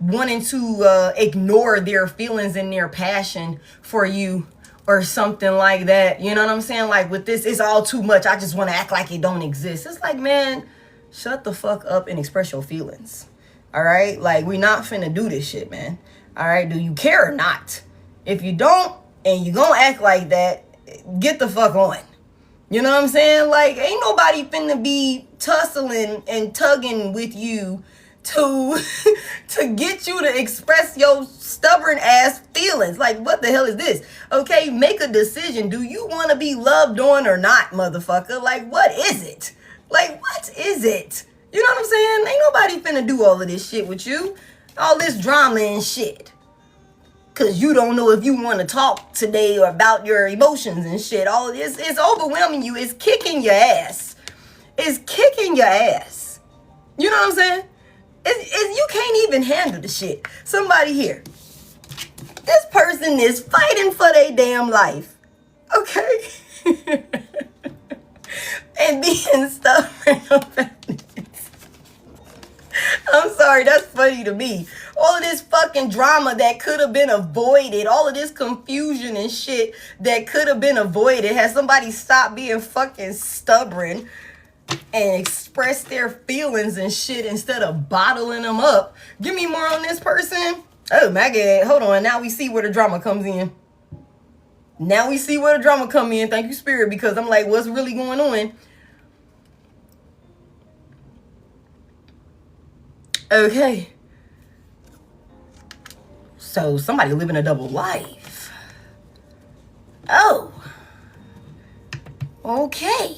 wanting to ignore their feelings and their passion for you or something like that. You know what I'm saying? Like, with this, it's all too much. I just want to act like it don't exist. It's like, man, shut the fuck up and express your feelings. All right, like, we not finna do this shit, man. All right, do you care or not? If you don't and you gonna act like that, get the fuck on. You know what I'm saying? Like, ain't nobody finna be tussling and tugging with you to get you to express your stubborn ass feelings. Like, what the hell is this? Okay, make a decision. Do you want to be loved on or not, motherfucker? Like, what is it? Like, what is it? You know what I'm saying? Ain't nobody finna do all of this shit with you. All this drama and shit. Because you don't know if you want to talk today or about your emotions and shit. All of this, it's overwhelming you. It's kicking your ass. It's kicking your ass. You know what I'm saying? You can't even handle the shit. Somebody here. This person is fighting for their damn life. Okay? And being stubborn about it. I'm sorry, that's funny to me. All of this fucking drama that could have been avoided, all of this confusion and shit that could have been avoided, has somebody stopped being fucking stubborn and express their feelings and shit instead of bottling them up. Give me more on this person. Oh my God, hold on. Now we see where the drama comes in. Now we see where the drama come in. Thank you, Spirit, because I'm like, what's really going on? Okay. So somebody living a double life. Oh. Okay.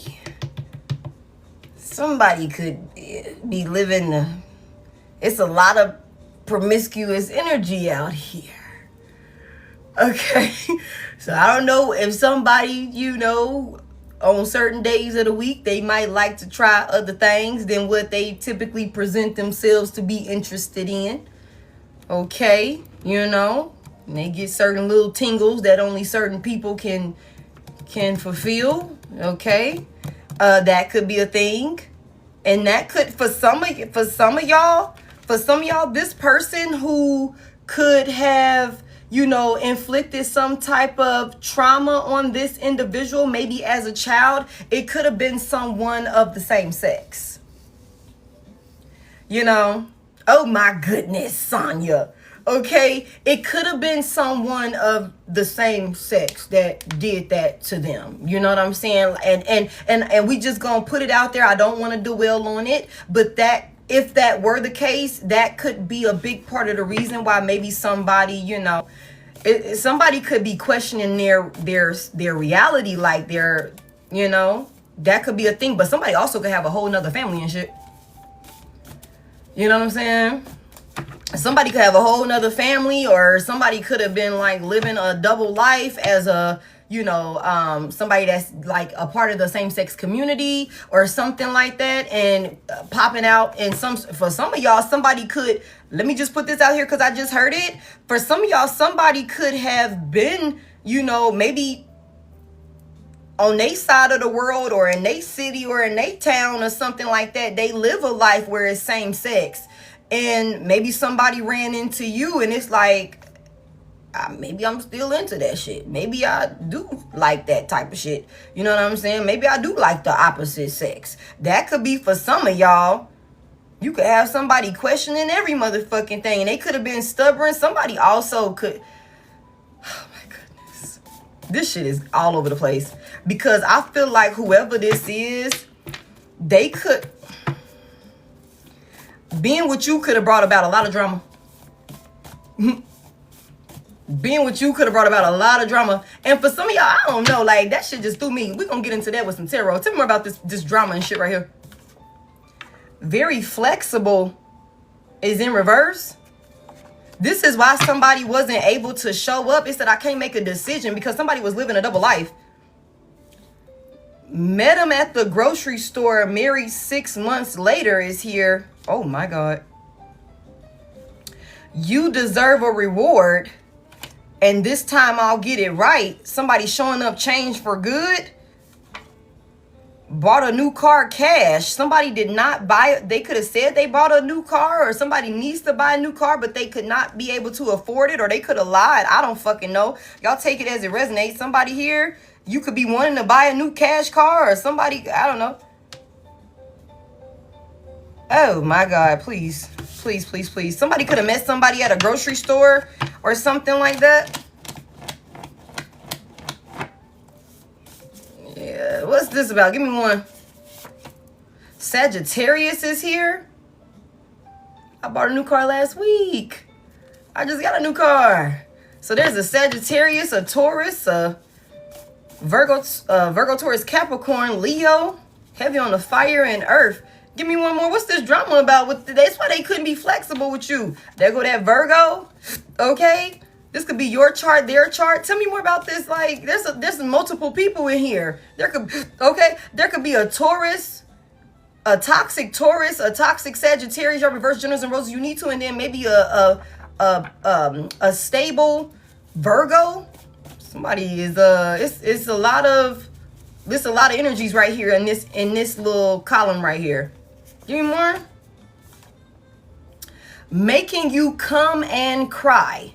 Somebody could be living, it's a lot of promiscuous energy out here. Okay. So I don't know if somebody, you know, on certain days of the week, they might like to try other things than what they typically present themselves to be interested in. Okay. You know, and they get certain little tingles that only certain people can fulfill. Okay. That could be a thing. And that could, for some of y'all, this person who could have, you know, inflicted some type of trauma on this individual, maybe as a child, it could have been someone of the same sex. You know, oh my goodness, Sonya. Okay, it could have been someone of the same sex that did that to them. You know what I'm saying? And we just gonna put it out there. I don't want to dwell on it, but that if that were the case, that could be a big part of the reason why maybe somebody, you know, somebody could be questioning their reality, like their, you know, that could be a thing. But somebody also could have a whole nother family and shit. You know what I'm saying? Somebody could have a whole nother family, or somebody could have been like living a double life as a, you know, somebody that's like a part of the same-sex community or something like that, and popping out. And for some of y'all, somebody could, let me just put this out here because I just heard it. For some of y'all, somebody could have been, you know, maybe on their side of the world or in their city or in their town or something like that. They live a life where it's same sex. And maybe somebody ran into you and it's like, maybe I'm still into that shit. Maybe I do like that type of shit. You know what I'm saying? Maybe I do like the opposite sex. That could be for some of y'all. You could have somebody questioning every motherfucking thing. And they could have been stubborn. Somebody also could. Oh my goodness. This shit is all over the place. Because I feel like whoever this is, they could. Being with you could have brought about a lot of drama. Being with you could have brought about a lot of drama. And for some of y'all, I don't know, like that shit just threw me. We're going to get into that with some tarot. Tell me more about this drama and shit right here. Very flexible is in reverse. This is why somebody wasn't able to show up. It said, I can't make a decision because somebody was living a double life. Met him at the grocery store, married 6 months later is here. Oh my God. You deserve a reward. And this time I'll get it right. Somebody showing up changed for good. Bought a new car cash. Somebody did not buy it. They could have said they bought a new car, or somebody needs to buy a new car, but they could not be able to afford it, or they could have lied. I don't fucking know. Y'all take it as it resonates. Somebody here, you could be wanting to buy a new cash car, or somebody, I don't know. Oh my God, please. Please, please, please. Somebody could have met somebody at a grocery store or something like that. Yeah, what's this about? Give me one. Sagittarius is here. I bought a new car last week. I just got a new car. So there's a Sagittarius, a Taurus, a Virgo, Taurus, Capricorn, Leo, heavy on the fire and earth. Give me one more. What's this drama about? That's why they couldn't be flexible with you. There go that Virgo. Okay. This could be your chart, their chart. Tell me more about this. Like, there's multiple people in here. There could be a Taurus, a toxic Taurus, a toxic Sagittarius, your reverse Generals and Roses. You need to, and then maybe a stable Virgo. Somebody is it's a lot of energies right here in this little column right here. Give me more. Making you come and cry.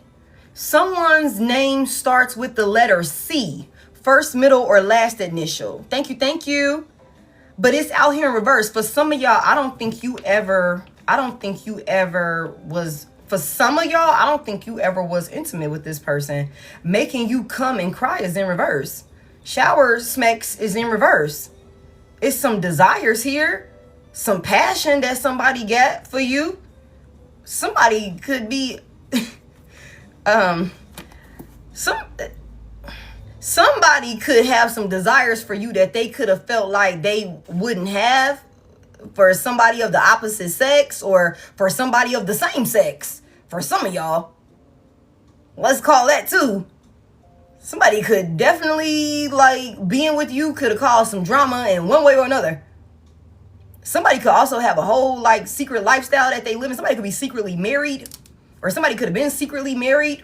Someone's name starts with the letter C. First, middle, or last initial. Thank you, thank you. But it's out here in reverse. For some of y'all, I don't think you ever was, for some of y'all, I don't think you ever was intimate with this person. Making you come and cry is in reverse. Shower smacks is in reverse. It's some desires here. Some passion that somebody got for you. Somebody could be Some somebody could have some desires for you that they could have felt like they wouldn't have for somebody of the opposite sex or for somebody of the same sex. For some of y'all, let's call that too. Somebody could definitely, like, being with you could have caused some drama in one way or another. Somebody could also have a whole, like, secret lifestyle that they live in. Somebody could be secretly married, or somebody could have been secretly married,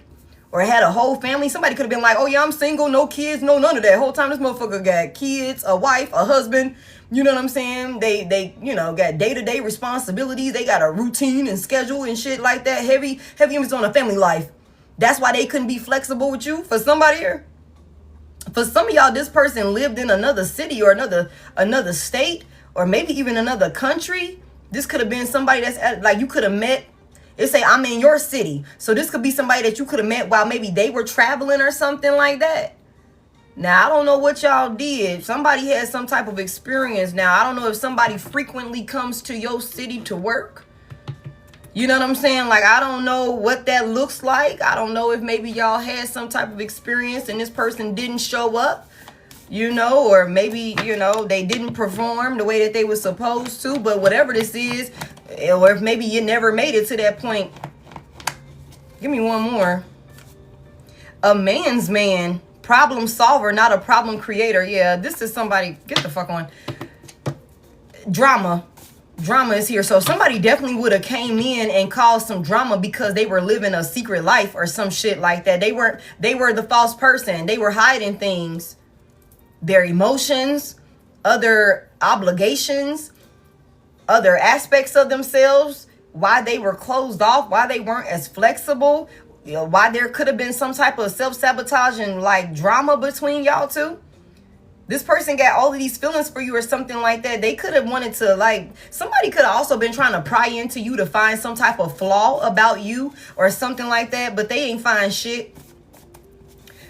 or had a whole family. Somebody could have been like, oh yeah, I'm single, no kids, no none of that. Whole time this motherfucker got kids, a wife, a husband. You know what I'm saying? They you know, got day-to-day responsibilities. They got a routine and schedule and shit like that. Heavy emphasis on a family life. That's why they couldn't be flexible with you. For somebody here, for some of y'all, this person lived in another city or another state, or maybe even another country. This could have been somebody that's like, you could have met. It say, I'm in your city. So this could be somebody that you could have met while maybe they were traveling or something like that. Now, I don't know what y'all did. Somebody had some type of experience. Now, I don't know if somebody frequently comes to your city to work. You know what I'm saying? Like, I don't know what that looks like. I don't know if maybe y'all had some type of experience and this person didn't show up, you know, or maybe, you know, they didn't perform the way that they were supposed to. But whatever this is, or if maybe you never made it to that point. Give me one more. A man's man. Problem solver, not a problem creator. Yeah, this is somebody. Get the fuck on. Drama is here. So somebody definitely would have came in and caused some drama because they were living a secret life or some shit like that. They were the false person. They were hiding things, their emotions, other obligations, other aspects of themselves, why they were closed off, why they weren't as flexible, you know, why there could have been some type of self-sabotage and like drama between y'all two. This person got all of these feelings for you or something like that. They could have wanted to, like, somebody could have also been trying to pry into you to find some type of flaw about you or something like that, but they ain't find shit.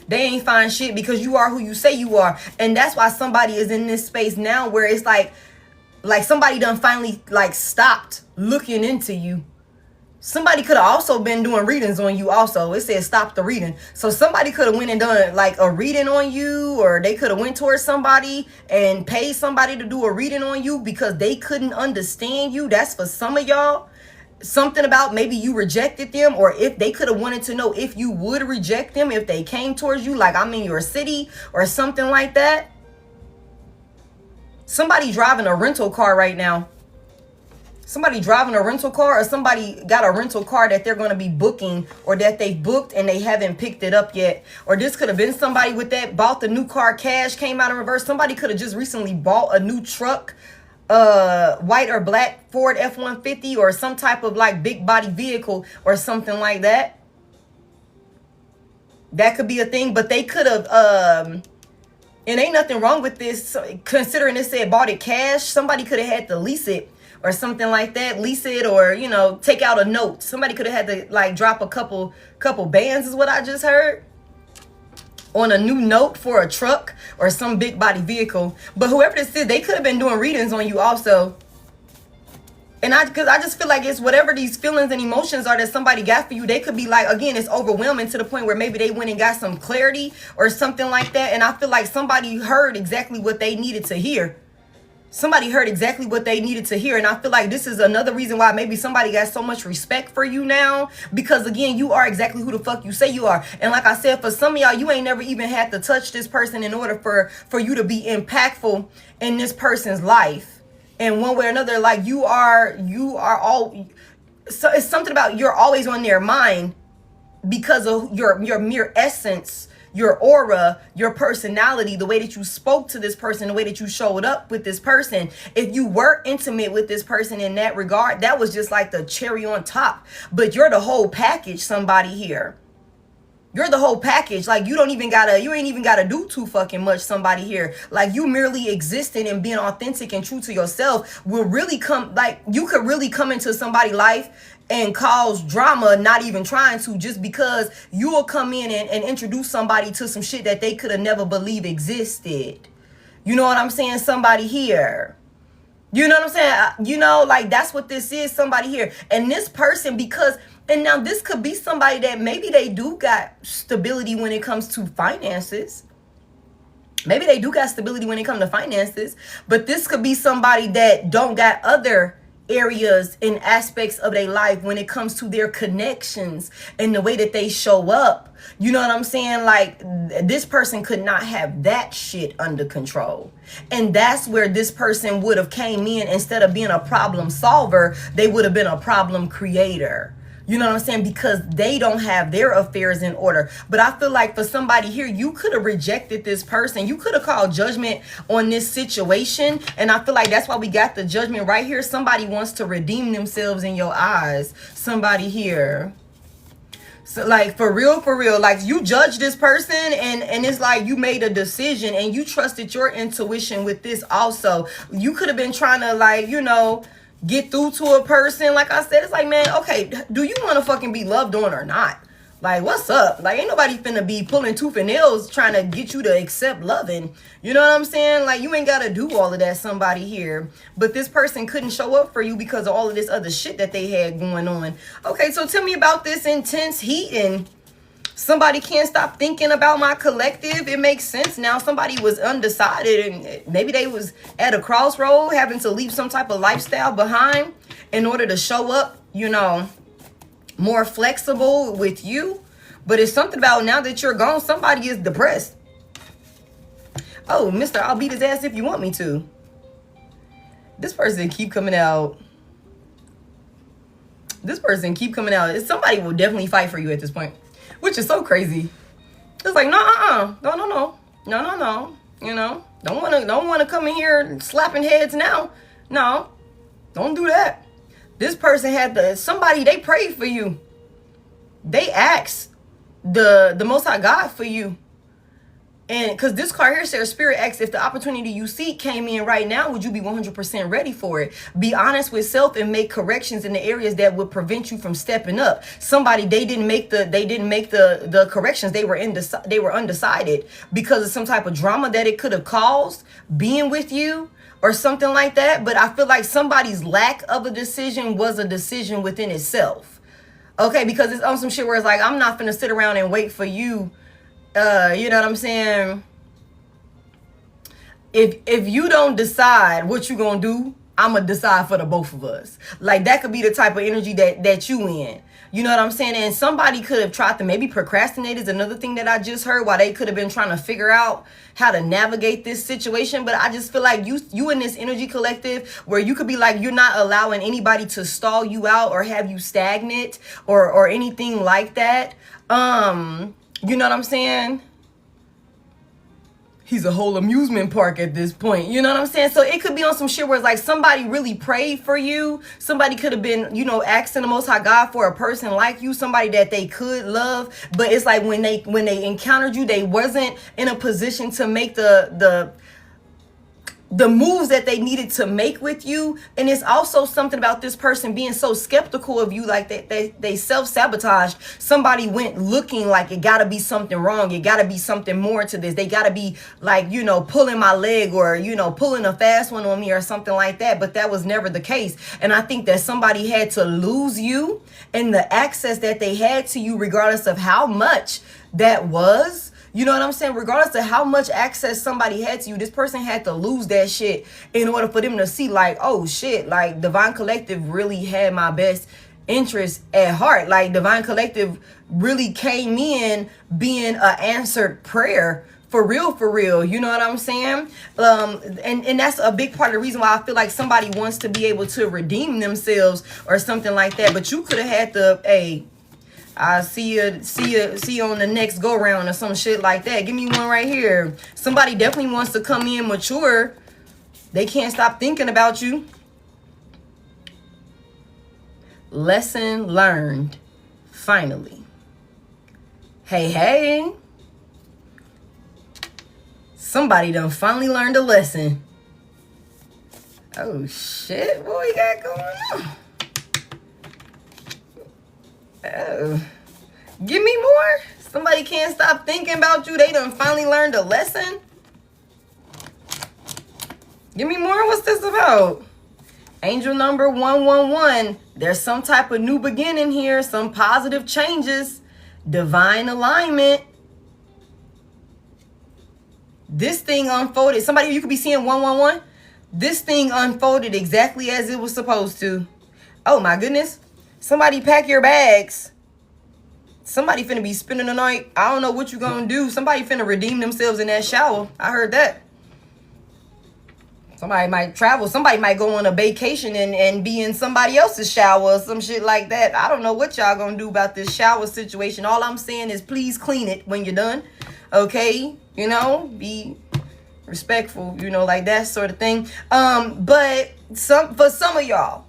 They ain't find shit because you are who you say you are. And that's why somebody is in this space now where it's like somebody done finally like stopped looking into you. Somebody could have also been doing readings on you also. It says stop the reading. So somebody could have went and done like a reading on you, or they could have went towards somebody and paid somebody to do a reading on you because they couldn't understand you. That's for some of y'all. Something about maybe you rejected them, or if they could have wanted to know if you would reject them if they came towards you, like I'm in your city or something like that. Somebody driving a rental car right now. Somebody driving a rental car, or somebody got a rental car that they're going to be booking, or that they booked and they haven't picked it up yet. Or this could have been somebody with that bought the new car, cash came out in reverse. Somebody could have just recently bought a new truck, white or black Ford F-150 or some type of like big body vehicle or something like that. That could be a thing, but they could have, and ain't nothing wrong with this considering it said bought it cash. Somebody could have had to lease it or something like that, lease it, or, you know, take out a note. Somebody could have had to like drop a couple bands is what I just heard on a new note for a truck or some big body vehicle. But whoever this is, they could have been doing readings on you also. And because I just feel like it's whatever these feelings and emotions are that somebody got for you, they could be like, again, it's overwhelming to the point where maybe they went and got some clarity or something like that. And I feel like somebody heard exactly what they needed to hear. Somebody heard exactly what they needed to hear. And I feel like this is another reason why maybe somebody got so much respect for you now. Because again, you are exactly who the fuck you say you are. And like I said, for some of y'all, you ain't never even had to touch this person in order for you to be impactful in this person's life. And one way or another, like you are all, so it's something about you're always on their mind because of your mere essence, your aura, your personality, the way that you spoke to this person, the way that you showed up with this person. If you were intimate with this person in that regard, that was just like the cherry on top. But you're the whole package, somebody here. You're the whole package. Like you ain't even gotta do too fucking much, somebody here. Like you merely existing and being authentic and true to yourself will really come, like you could really come into somebody's life and cause drama, not even trying to, just because you will come in and introduce somebody to some shit that they could have never believed existed. You know what I'm saying? Somebody here. You know what I'm saying? You know, like that's what this is, somebody here. And this person, because And now this could be somebody that maybe they do got stability when it comes to finances. Maybe they do got stability when it comes to finances, but this could be somebody that don't got other areas and aspects of their life when it comes to their connections and the way that they show up. You know what I'm saying? Like, this person could not have that shit under control. And that's where this person would have came in. Instead of being a problem solver, they would have been a problem creator. You know what I'm saying? Because they don't have their affairs in order. But I feel like for somebody here, you could have rejected this person. You could have called judgment on this situation. And I feel like that's why we got the judgment right here. Somebody wants to redeem themselves in your eyes. Somebody here. So like, for real, like you judge this person and it's like you made a decision and you trusted your intuition with this also. You could have been trying to, like, you know, get through to a person. Like I said, it's like, man, okay, do you want to fucking be loved on or not? Like, what's up? Like, ain't nobody finna be pulling tooth and nails trying to get you to accept loving. You know what I'm saying? Like, you ain't got to do all of that, somebody here. But this person couldn't show up for you because of all of this other shit that they had going on. Okay, so tell me about this intense heat and somebody can't stop thinking about my collective. It makes sense now. Somebody was undecided and maybe they was at a crossroad having to leave some type of lifestyle behind in order to show up, you know, more flexible with you. But it's something about now that you're gone, somebody is depressed. Oh, mister, I'll beat his ass if you want me to. This person keep coming out. This person keep coming out. Somebody will definitely fight for you at this point, which is so crazy. It's like, no. You know, don't want to come in here slapping heads now. No, don't do that. This person had somebody, they prayed for you. They asked the Most High God for you. And because this card here says, Spirit asks, if the opportunity you seek came in right now, would you be 100% ready for it? Be honest with self and make corrections in the areas that would prevent you from stepping up. Somebody, they didn't make the corrections. They were undecided because of some type of drama that it could have caused being with you or something like that. But I feel like somebody's lack of a decision was a decision within itself. Okay, because it's on some shit where it's like, I'm not finna sit around and wait for you. You know what I'm saying? If you don't decide what you gonna do, I'm gonna decide for the both of us. Like, that could be the type of energy that you in. You know what I'm saying? And somebody could have tried to maybe procrastinate is another thing that I just heard, while they could have been trying to figure out how to navigate this situation. But I just feel like you in this energy collective where you could be like, you're not allowing anybody to stall you out or have you stagnant or anything like that. You know what I'm saying? He's a whole amusement park at this point. You know what I'm saying? So it could be on some shit where it's like somebody really prayed for you. Somebody could have been, you know, asking the Most High God for a person like you, somebody that they could love. But it's like when they encountered you, they wasn't in a position to make the moves that they needed to make with you. And it's also something about this person being so skeptical of you, like they self-sabotaged. Somebody went looking like it gotta be something wrong, it gotta be something more to this, they gotta be like, you know, pulling my leg or, you know, pulling a fast one on me or something like that. But that was never the case. And I think that somebody had to lose you and the access that they had to you, regardless of how much that was. You know what I'm saying? Regardless of how much access somebody had to you, this person had to lose that shit in order for them to see, like, oh shit, like Divine Collective really had my best interest at heart. Like, Divine Collective really came in being an answered prayer. For real. You know what I'm saying? And that's a big part of the reason why I feel like somebody wants to be able to redeem themselves or something like that. But you could have had the, I'll see you on the next go round or some shit like that. Give me one right here. Somebody definitely wants to come in mature. They can't stop thinking about you. Lesson learned. Finally. Hey. Somebody done finally learned a lesson. Oh shit, what we got going on? Oh, give me more. Somebody can't stop thinking about you. They done finally learned a lesson. Give me more. What's this about? Angel number 111. There's some type of new beginning here, some positive changes, divine alignment. This thing unfolded. Somebody, you could be seeing 111. This thing unfolded exactly as it was supposed to. Oh my goodness. Somebody pack your bags. Somebody finna be spending the night. I don't know what you gonna do. Somebody finna redeem themselves in that shower. I heard that. Somebody might travel. Somebody might go on a vacation and be in somebody else's shower or some shit like that. I don't know what y'all gonna do about this shower situation. All I'm saying is please clean it when you're done. Okay? You know, be respectful, you know, like that sort of thing. But for some of y'all,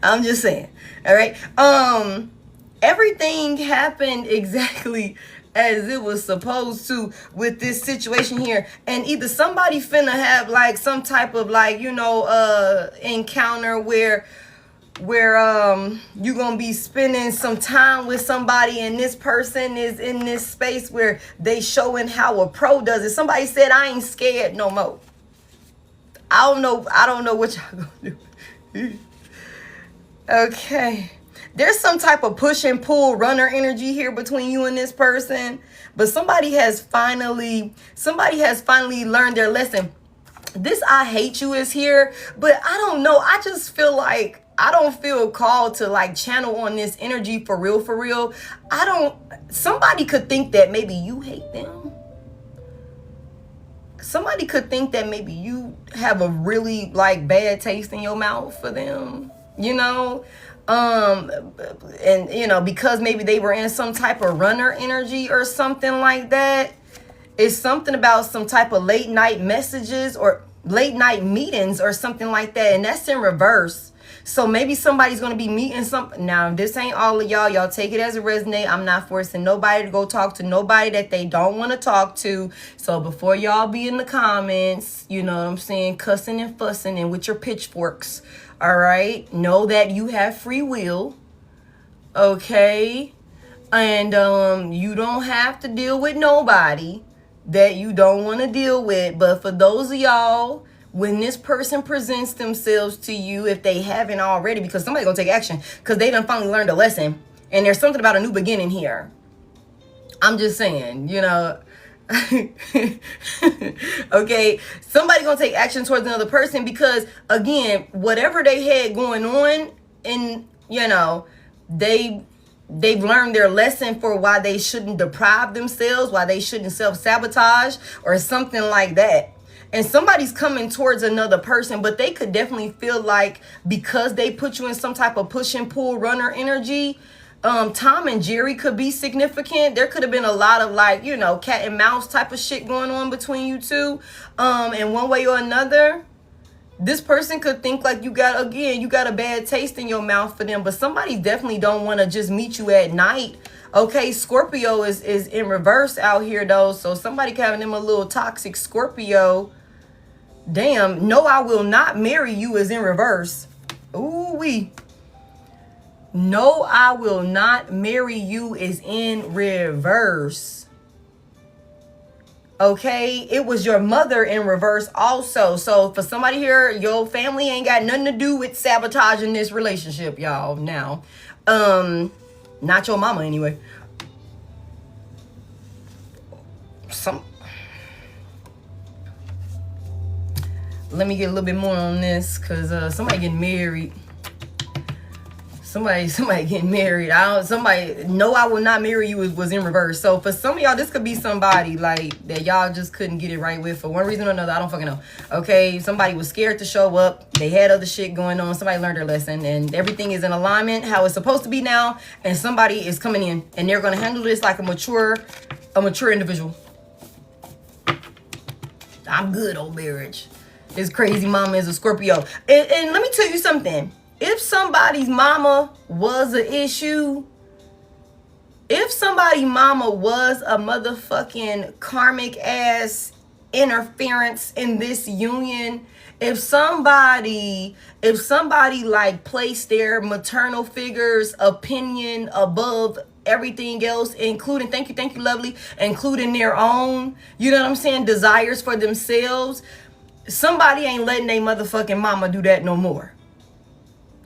I'm just saying. All right. Everything happened exactly as it was supposed to with this situation here, and either somebody finna have like some type of like, you know, encounter where you gonna be spending some time with somebody, and this person is in this space where they showing how a pro does it. Somebody said, I ain't scared no more. I don't know what y'all gonna do. Okay. There's some type of push and pull runner energy here between you and this person, but somebody has finally learned their lesson. This I hate you is here, but I don't know. I just feel like I don't feel called to like channel on this energy for real. Somebody could think that maybe you hate them. Somebody could think that maybe you have a really like bad taste in your mouth for them, you know? And you know, because maybe they were in some type of runner energy or something like that. It's something about some type of late night messages or late night meetings or something like that, and that's in reverse. So maybe somebody's going to be meeting something. Now, this ain't all of y'all. Y'all take it as it resonate. I'm not forcing nobody to go talk to nobody that they don't want to talk to. So before y'all be in the comments, you know what I'm saying, cussing and fussing and with your pitchforks, all right, know that you have free will, okay? And you don't have to deal with nobody that you don't want to deal with. But for those of y'all, when this person presents themselves to you, if they haven't already, because somebody gonna take action because they done finally learned a lesson, and there's something about a new beginning here. I'm just saying, you know. Okay, somebody gonna take action towards another person because, again, whatever they had going on, and you know, they've learned their lesson for why they shouldn't deprive themselves, why they shouldn't self-sabotage or something like that. And somebody's coming towards another person, but they could definitely feel like because they put you in some type of push and pull runner energy, Tom and Jerry could be significant. There could have been a lot of like, you know, cat and mouse type of shit going on between you two. And one way or another, this person could think like you got a bad taste in your mouth for them, but somebody definitely don't want to just meet you at night. Okay, Scorpio is in reverse out here though. So somebody having them a little toxic Scorpio. Damn, no, I will not marry you is in reverse. Ooh wee. No, I will not marry you is in reverse. Okay, it was your mother in reverse also. So for somebody here, your family ain't got nothing to do with sabotaging this relationship, y'all. Now, not your mama anyway. Let me get a little bit more on this, because somebody getting married. Somebody getting married. No, I will not marry you was in reverse. So for some of y'all, this could be somebody like that y'all just couldn't get it right with for one reason or another. I don't fucking know. Okay, somebody was scared to show up. They had other shit going on. Somebody learned their lesson, and everything is in alignment how it's supposed to be now. And somebody is coming in, and they're gonna handle this like a mature individual. I'm good on marriage. His crazy mama is a Scorpio. And let me tell you something. If somebody's mama was an issue, if somebody's mama was a motherfucking karmic ass interference in this union, if somebody like placed their maternal figure's opinion above everything else, including, thank you, lovely, including their own, you know what I'm saying, desires for themselves, somebody ain't letting their motherfucking mama do that no more.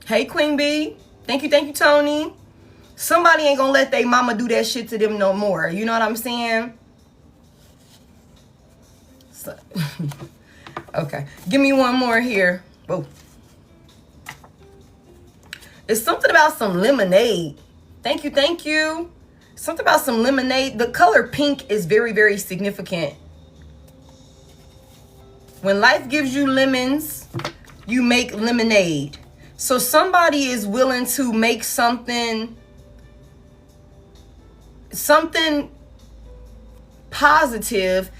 Hey, Queen B. Thank you, Tony. Somebody ain't gonna let their mama do that shit to them no more. You know what I'm saying? So, okay. Give me one more here. Whoa. It's something about some lemonade. Thank you. Something about some lemonade. The color pink is very, very significant. When life gives you lemons, you make lemonade. So somebody is willing to make something positive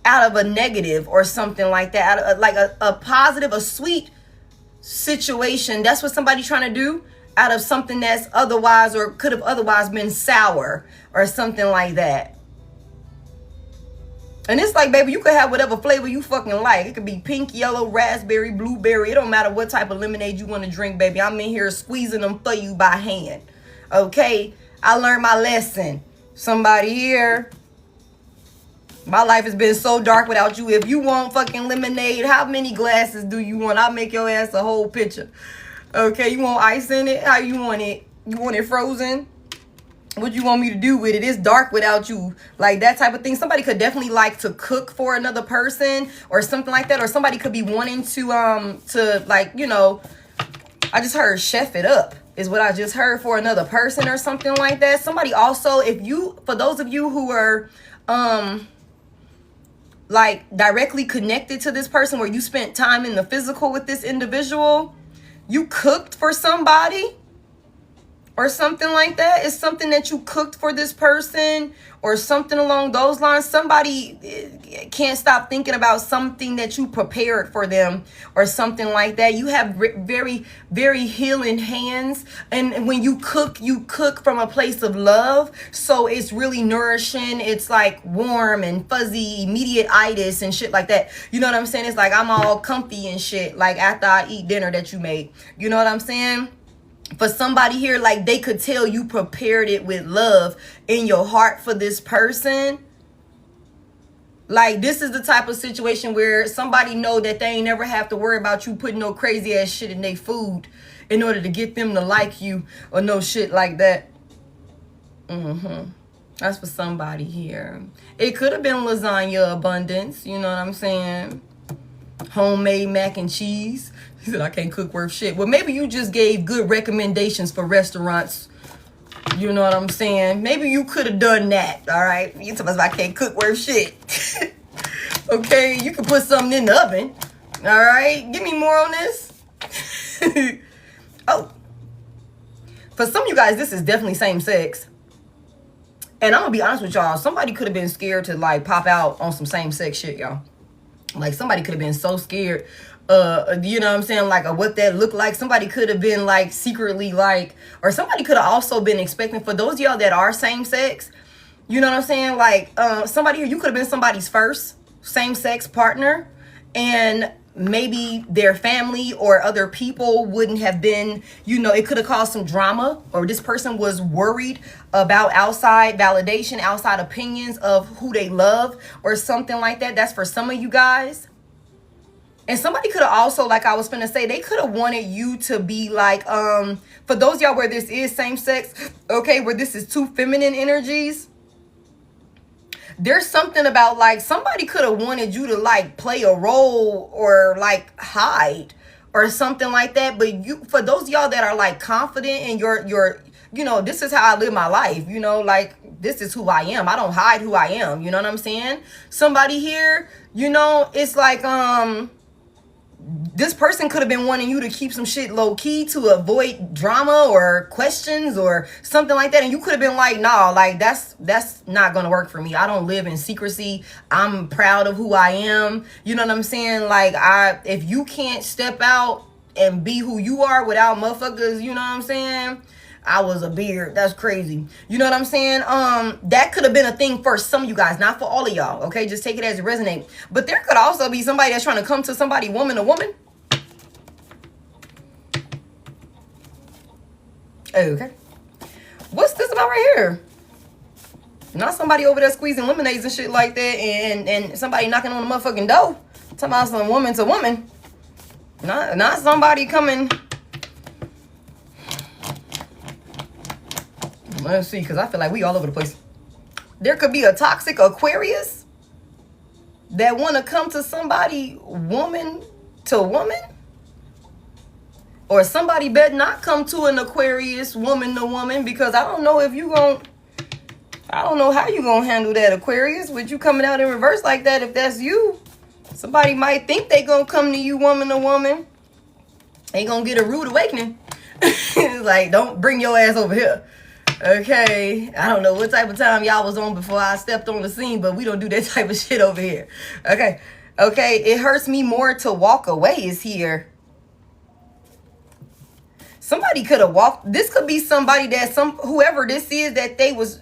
out of a negative or something like that. Out of, like a positive, a sweet situation. That's what somebody's trying to do out of something that's otherwise or could have otherwise been sour or something like that. And it's like, baby, you could have whatever flavor you fucking like. It could be pink, yellow, raspberry, blueberry. It don't matter what type of lemonade you want to drink, baby. I'm in here squeezing them for you by hand. Okay? I learned my lesson. Somebody here. My life has been so dark without you. If you want fucking lemonade, how many glasses do you want? I'll make your ass a whole pitcher. Okay? You want ice in it? How you want it? You want it frozen? What you want me to do with it? It's dark without you. Like that type of thing. Somebody could definitely like to cook for another person or something like that. Or somebody could be wanting to like, you know, I just heard chef it up is what I just heard for another person or something like that. Somebody also, for those of you who are like directly connected to this person where you spent time in the physical with this individual, you cooked for somebody. Or something like that. It's something that you cooked for this person or something along those lines. Somebody can't stop thinking about something that you prepared for them or something like that. You have very, very healing hands. And when you cook from a place of love. So it's really nourishing. It's like warm and fuzzy, immediate-itis and shit like that. You know what I'm saying? It's like I'm all comfy and shit. Like after I eat dinner that you made. You know what I'm saying? For somebody here, like they could tell you prepared it with love in your heart for this person. Like this is the type of situation where somebody know that they ain't never have to worry about you putting no crazy ass shit in their food in order to get them to like you or no shit like that. That's for somebody here. It could have been lasagna abundance. You know what I'm saying? Homemade mac and cheese. He said, I can't cook worth shit. Well, maybe you just gave good recommendations for restaurants. You know what I'm saying? Maybe you could have done that, all right? You tell us I can't cook worth shit. Okay, you can put something in the oven. All right? Give me more on this. Oh. For some of you guys, this is definitely same sex. And I'm going to be honest with y'all. Somebody could have been scared to, like, pop out on some same sex shit, y'all. Like, somebody could have been so scared. You know what I'm saying? Like what that looked like. Somebody could have been like secretly like, or somebody could have also been expecting, for those of y'all that are same sex, you know what I'm saying? Like somebody here, you could have been somebody's first same sex partner and maybe their family or other people wouldn't have been, you know, it could have caused some drama, or this person was worried about outside validation, outside opinions of who they love or something like that. That's for some of you guys. And somebody could have also, like I was finna say, they could have wanted you to be like, for those y'all where this is same sex, okay, where this is two feminine energies, there's something about like somebody could have wanted you to like play a role or like hide or something like that. But you, for those y'all that are like confident in your, you know, this is how I live my life, you know, like this is who I am. I don't hide who I am. You know what I'm saying? Somebody here, you know, it's like, this person could have been wanting you to keep some shit low key to avoid drama or questions or something like that. And you could have been like, nah, like that's not going to work for me. I don't live in secrecy. I'm proud of who I am. You know what I'm saying? Like if you can't step out and be who you are without motherfuckers, you know what I'm saying? I was a beard. That's crazy. You know what I'm saying? That could have been a thing for some of you guys, not for all of y'all. Okay, just take it as it resonates. But there could also be somebody that's trying to come to somebody, woman to woman. Okay. What's this about right here? Not somebody over there squeezing lemonades and shit like that, and somebody knocking on the motherfucking door talking about some woman to woman. Not somebody coming. Let's see, because I feel like we all over the place. There could be a toxic Aquarius that want to come to somebody woman to woman. Or somebody better not come to an Aquarius woman to woman, because I don't know if you gon' I don't know how you gonna handle that, Aquarius, with you coming out in reverse like that. If that's you, somebody might think they gonna come to you woman to woman. They gonna get a rude awakening. Like, don't bring your ass over here. Okay, I don't know what type of time y'all was on before I stepped on the scene, but we don't do that type of shit over here. Okay, it hurts me more to walk away is here. Somebody could have walked. This could be somebody that whoever this is, that they was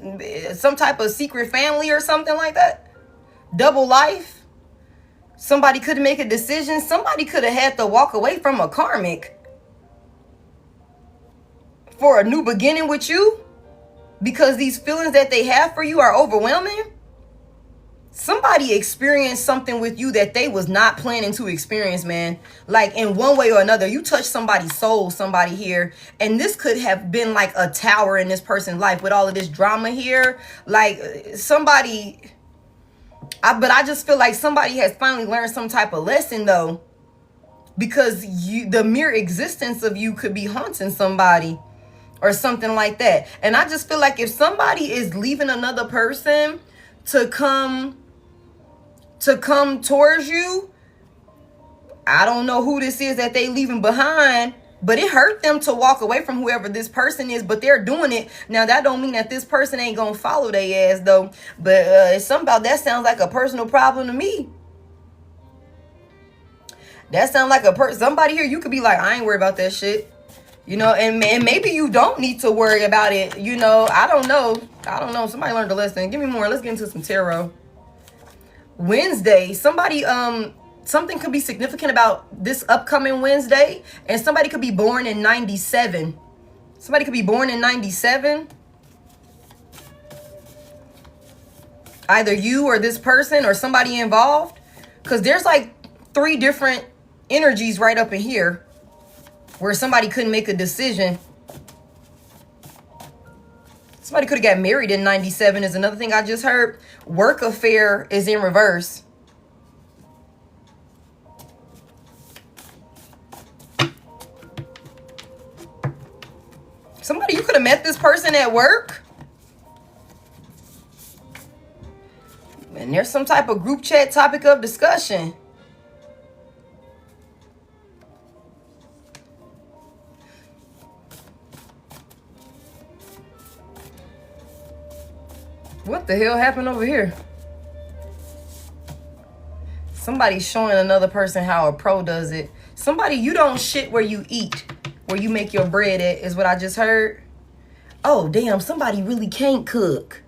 some type of secret family or something like that. Double life. Somebody could make a decision. Somebody could have had to walk away from a karmic for a new beginning with you, because these feelings that they have for you are overwhelming. Somebody experienced something with you that they was not planning to experience, man. Like, in one way or another, you touched somebody's soul, somebody here. And this could have been like a tower in this person's life with all of this drama here. Like, somebody... but I just feel like somebody has finally learned some type of lesson, though. Because the mere existence of you could be haunting somebody. Or something like that. And I just feel like if somebody is leaving another person to come towards you, I don't know who this is that they leaving behind, but it hurt them to walk away from whoever this person is, but they're doing it. Now, that don't mean that this person ain't gonna follow their ass, though. But it's something about that sounds like a personal problem to me. That sounds like somebody here, you could be like, I ain't worried about that shit. You know, and maybe you don't need to worry about it. You know, I don't know. Somebody learned a lesson. Give me more. Let's get into some tarot. Wednesday. Somebody, something could be significant about this upcoming Wednesday. And somebody could be born in 97. Somebody could be born in 97. Either you or this person or somebody involved. Because there's like 3 different energies right up in here, where somebody couldn't make a decision. Somebody could have got married in 97 is another thing I just heard. Work affair is in reverse. Somebody, you could have met this person at work. And there's some type of group chat topic of discussion. What the hell happened over here? Somebody's showing another person how a pro does it. Somebody, you don't shit where you eat, where you make your bread at, is what I just heard. Oh, damn, somebody really can't cook.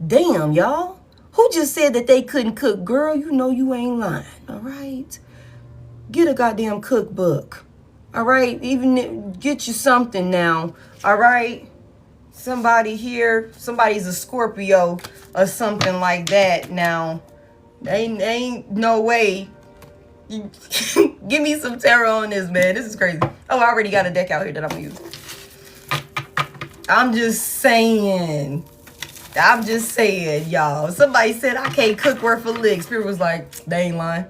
Damn, y'all. Who just said that they couldn't cook? Girl, you know you ain't lying, all right? Get a goddamn cookbook, all right? Even get you something now, all right? Somebody here, somebody's a Scorpio or something like that. Now, ain't no way. Give me some tarot on this, man. This is crazy. Oh, I already got a deck out here that I'm gonna use. I'm just saying, y'all. Somebody said I can't cook worth a lick. Spirit was like, they ain't lying.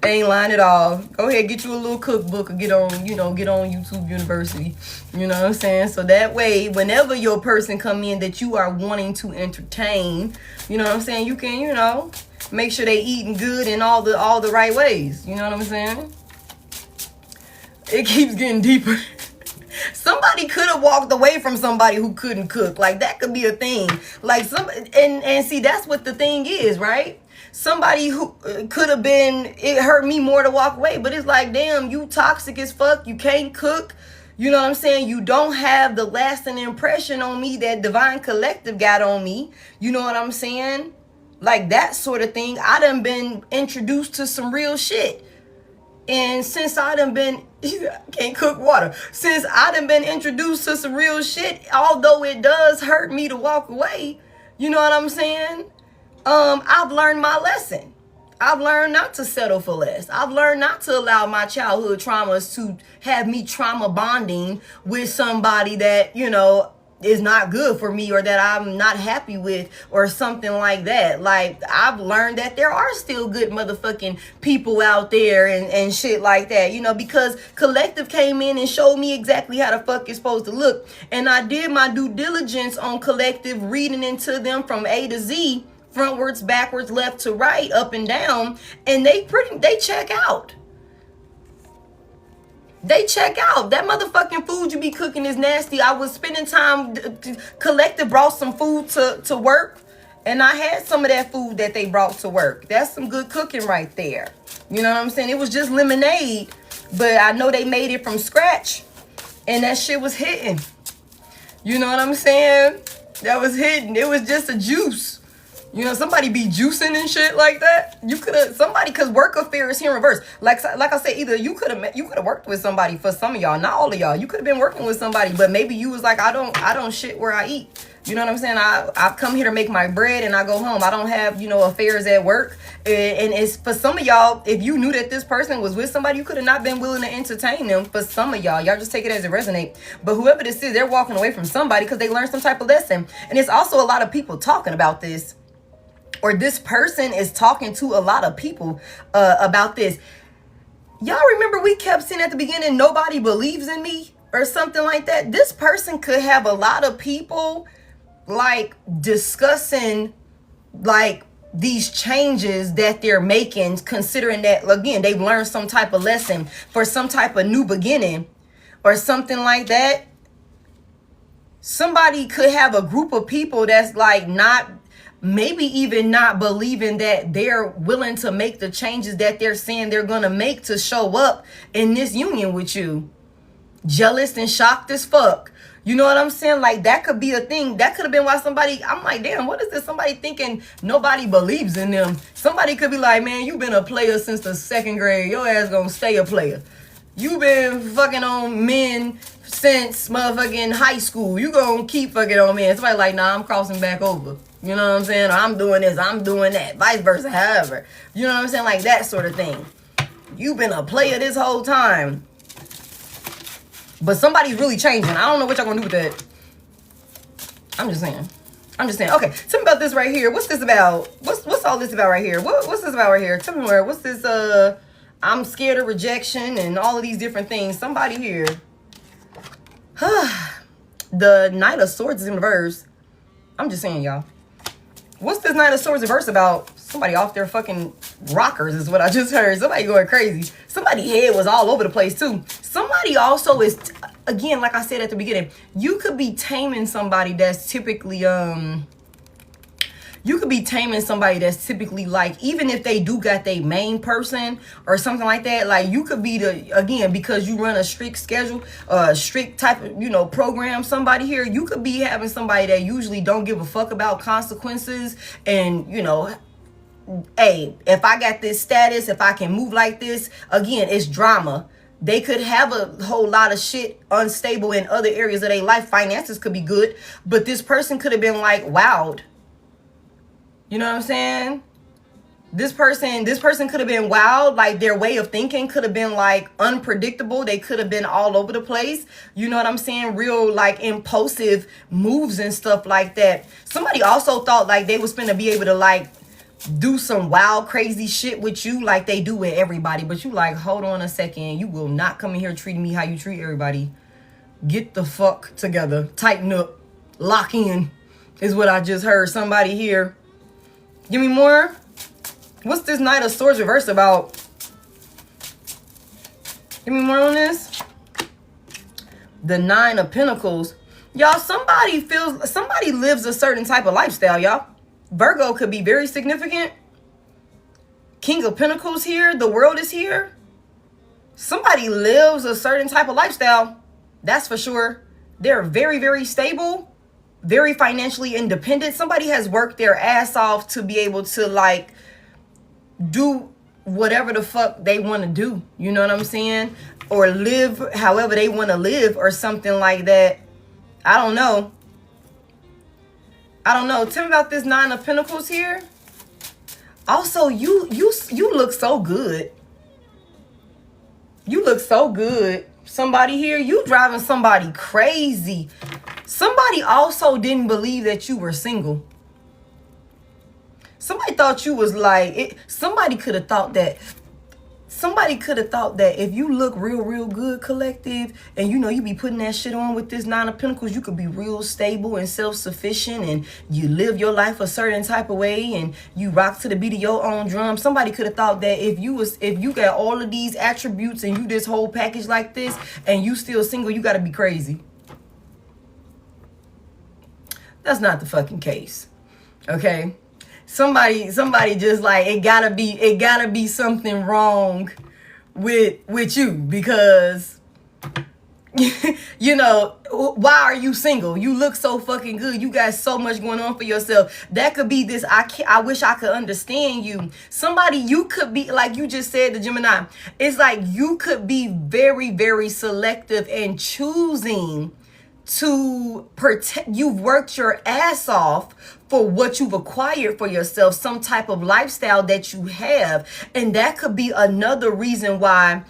They ain't lying at all. Go ahead, get you a little cookbook or get on YouTube University. You know what I'm saying? So that way, whenever your person come in that you are wanting to entertain, you know what I'm saying, you can, make sure they eating good in all the right ways. You know what I'm saying? It keeps getting deeper. Somebody could have walked away from somebody who couldn't cook. Like, that could be a thing. Like, and see, that's what the thing is, right? Somebody who could have been, it hurt me more to walk away, but it's like, damn, you toxic as fuck. You can't cook. You know what I'm saying? You don't have the lasting impression on me that Divine Collective got on me. You know what I'm saying? Like, that sort of thing. I done been introduced to some real shit. And since I done been, can't cook water. Since I done been introduced to some real shit, although it does hurt me to walk away, you know what I'm saying? I've learned my lesson. I've learned not to settle for less. I've learned not to allow my childhood traumas to have me trauma bonding with somebody that, you know, is not good for me or that I'm not happy with or something like that. Like, I've learned that there are still good motherfucking people out there and shit like that, you know, because Collective came in and showed me exactly how the fuck it's supposed to look. And I did my due diligence on Collective, reading into them from A to Z, frontwards, backwards, left to right, up and down, and they check out. They check out. That motherfucking food you be cooking is nasty. I was spending time, Collective brought some food to work, and I had some of that food that they brought to work. That's some good cooking right there. You know what I'm saying? It was just lemonade, but I know they made it from scratch, and that shit was hitting. You know what I'm saying? That was hitting. It was just a juice. You know, somebody be juicing and shit like that. You could have, somebody, because work affairs here in reverse. Like I said, either you could have worked with somebody. For some of y'all, not all of y'all, you could have been working with somebody, but maybe you was like, I don't shit where I eat. You know what I'm saying? I've come here to make my bread and I go home. I don't have, you know, affairs at work. And it's for some of y'all, if you knew that this person was with somebody, you could have not been willing to entertain them. For some of y'all just take it as it resonate. But whoever this is, they're walking away from somebody because they learned some type of lesson. And it's also a lot of people talking about this. Or this person is talking to a lot of people about this. Y'all remember we kept saying at the beginning, nobody believes in me or something like that? This person could have a lot of people like discussing like these changes that they're making, considering that, again, they've learned some type of lesson for some type of new beginning or something like that. Somebody could have a group of people that's like not, maybe even not believing that they're willing to make the changes that they're saying they're going to make to show up in this union with you. Jealous and shocked as fuck. You know what I'm saying? Like, that could be a thing. That could have been why somebody, I'm like, damn, what is this? Somebody thinking nobody believes in them. Somebody could be like, man, you been a player since the 2nd grade. Your ass gonna stay a player. You been fucking on men since motherfucking high school. You gonna keep fucking on men. Somebody like, nah, I'm crossing back over. You know what I'm saying? Or I'm doing this, I'm doing that. Vice versa, however. You know what I'm saying? Like that sort of thing. You've been a player this whole time. But somebody's really changing. I don't know what y'all gonna do with that. I'm just saying. Okay, tell me about this right here. What's this about? What's all this about right here? What's this about right here? Tell me more. What's this, I'm scared of rejection and all of these different things. Somebody here. The Knight of Swords is in reverse. I'm just saying, y'all. What's this Knight of Swords reverse about? Somebody off their fucking rockers is what I just heard. Somebody going crazy. Somebody's head was all over the place too. Somebody also is, again, like I said at the beginning, you could be taming somebody that's typically, like, even if they do got their main person or something like that, like you could be again, because you run a strict schedule, strict type of, you know, program, somebody here, you could be having somebody that usually don't give a fuck about consequences and, you know, hey, if I got this status, if I can move like this, again, it's drama. They could have a whole lot of shit unstable in other areas of their life. Finances could be good, but this person could have been like wowed. You know what I'm saying? This person could have been wild. Like their way of thinking could have been like unpredictable. They could have been all over the place. You know what I'm saying? Real like impulsive moves and stuff like that. Somebody also thought like they was finna be able to like do some wild crazy shit with you like they do with everybody. But you like, hold on a second. You will not come in here treating me how you treat everybody. Get the fuck together. Tighten up. Lock in is what I just heard somebody here. Give me more. What's this Knight of Swords reverse about? Give me more on this. The Nine of Pentacles. Y'all, somebody lives a certain type of lifestyle, y'all. Virgo could be very significant. King of Pentacles here. The World is here. Somebody lives a certain type of lifestyle. That's for sure. They're very, very stable. Very financially independent. Somebody has worked their ass off to be able to like do whatever the fuck they want to do. You know what I'm saying? Or live however they want to live or something like that. I don't know. Tell me about this Nine of Pentacles here. Also, you look so good. You look so good. Somebody here, you driving somebody crazy. Somebody also didn't believe that you were single. Somebody thought you was like it. Somebody could have thought that if you look real good, collective, and you know you be putting that shit on with this 9 of Pentacles, you could be real stable and self-sufficient, and you live your life a certain type of way, and you rock to the beat of your own drum. Somebody could have thought that if you got all of these attributes and you this whole package like this, and you still single, you got to be crazy. That's not the fucking case. Okay? Somebody just like, it gotta be something wrong with you, because you know, why are you single? You look so fucking good. You got so much going on for yourself. That could be this, I wish I could understand you. Somebody, you could be, like you just said, the Gemini, it's like you could be very, very selective and choosing to protect. You've worked your ass off for what you've acquired for yourself, some type of lifestyle that you have. And that could be another reason why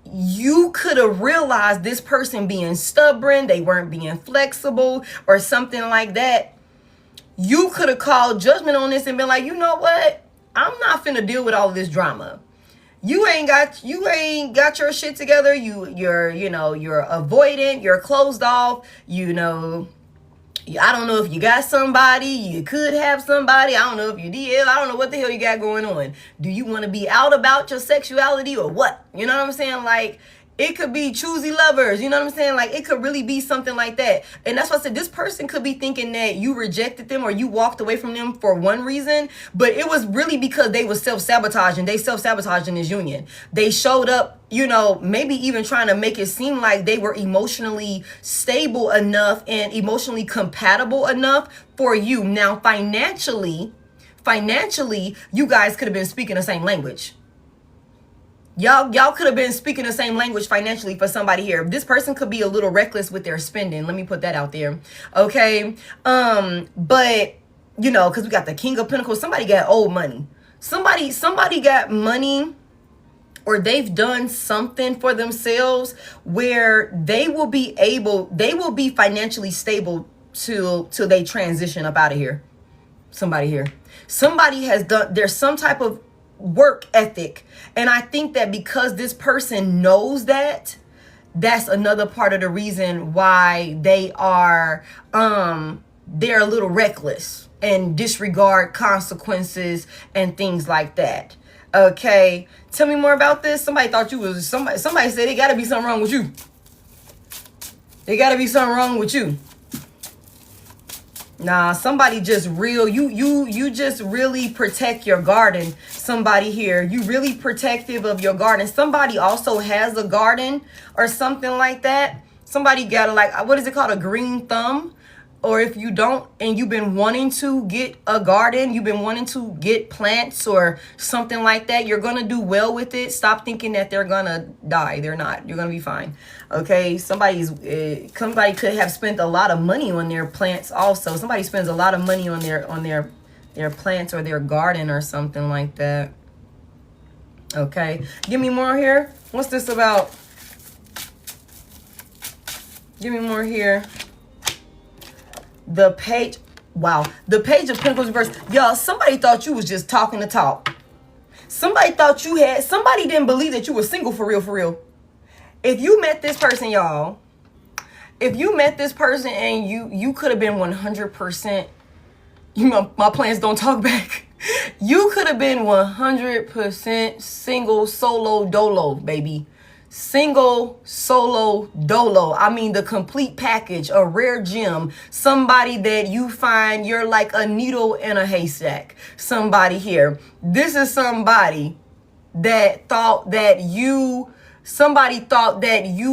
you could have realized this person being stubborn, they weren't being flexible or something like that. You could have called judgment on this and been like, you know what? I'm not finna deal with all of this drama. You ain't got your shit together. You're avoidant, you're closed off, you know. I don't know if you got somebody, you could have somebody. I don't know if you DL, I don't know what the hell you got going on. Do you want to be out about your sexuality or what? You know what I'm saying? Like, it could be choosy lovers. You know what I'm saying? Like, it could really be something like that. And that's why I said this person could be thinking that you rejected them or you walked away from them for one reason. But it was really because they were self-sabotaging. They self-sabotaged in this union. They showed up, you know, maybe even trying to make it seem like they were emotionally stable enough and emotionally compatible enough for you. Now, financially, you guys could have been speaking the same language. Y'all could have been speaking the same language financially for somebody here. This person could be a little reckless with their spending. Let me put that out there. Okay. But you know, because we got the King of Pentacles. Somebody got old money. Somebody got money, or they've done something for themselves where they will be financially stable till they transition up out of here. Somebody here. Somebody has done, there's some type of work ethic, and I think that because this person knows that, that's another part of the reason why they're a little reckless and disregard consequences and things like that. Okay, tell me more about this. Somebody thought you was somebody said it gotta be something wrong with you. There gotta be something wrong with you. Nah, somebody just you just really protect your garden. Somebody here, you really protective of your garden. Somebody also has a garden or something like that. Somebody got what is it called? A green thumb. Or if you don't, and you've been wanting to get a garden, you've been wanting to get plants or something like that, you're going to do well with it. Stop thinking that they're going to die. They're not. You're going to be fine. Okay. Somebody could have spent a lot of money on their plants also. Somebody spends a lot of money on their plants or their garden or something like that. Okay. Give me more here. What's this about? Give me more here. The page, wow. The Page of Pentacles reverse. Y'all, somebody thought you was just talking the talk. Somebody didn't believe that you were single for real. If you met this person, y'all, and you could have been 100%, you know, my plans don't talk back. You could have been 100% single, solo, dolo, baby. Single, solo, dolo. I mean, the complete package, a rare gem. Somebody that you find you're like a needle in a haystack. Somebody here. This is somebody that thought that you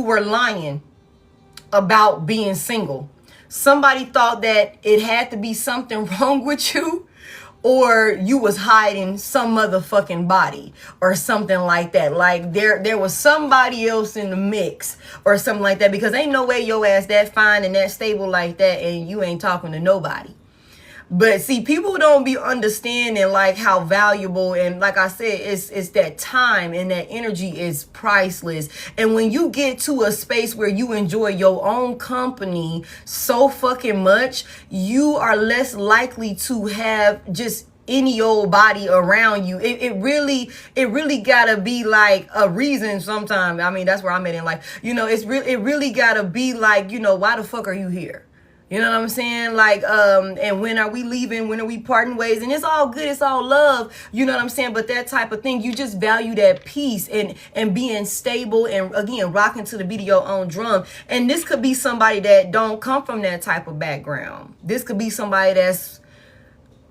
were lying about being single. Somebody thought that it had to be something wrong with you, or you was hiding some motherfucking body or something like that. Like there was somebody else in the mix or something like that, because ain't no way your ass that fine and that stable like that and you ain't talking to nobody. But see, people don't be understanding like how valuable, and like I said, it's that time and that energy is priceless. And when you get to a space where you enjoy your own company so fucking much, you are less likely to have just any old body around you. It really gotta be like a reason sometimes. I mean, that's where I'm at in life. You know, it really gotta be like, you know, why the fuck are you here? You know what I'm saying? Like, and when are we leaving? When are we parting ways? And it's all good. It's all love. You know what I'm saying? But that type of thing, you just value that peace and being stable and, again, rocking to the beat of your own drum. And this could be somebody that don't come from that type of background. This could be somebody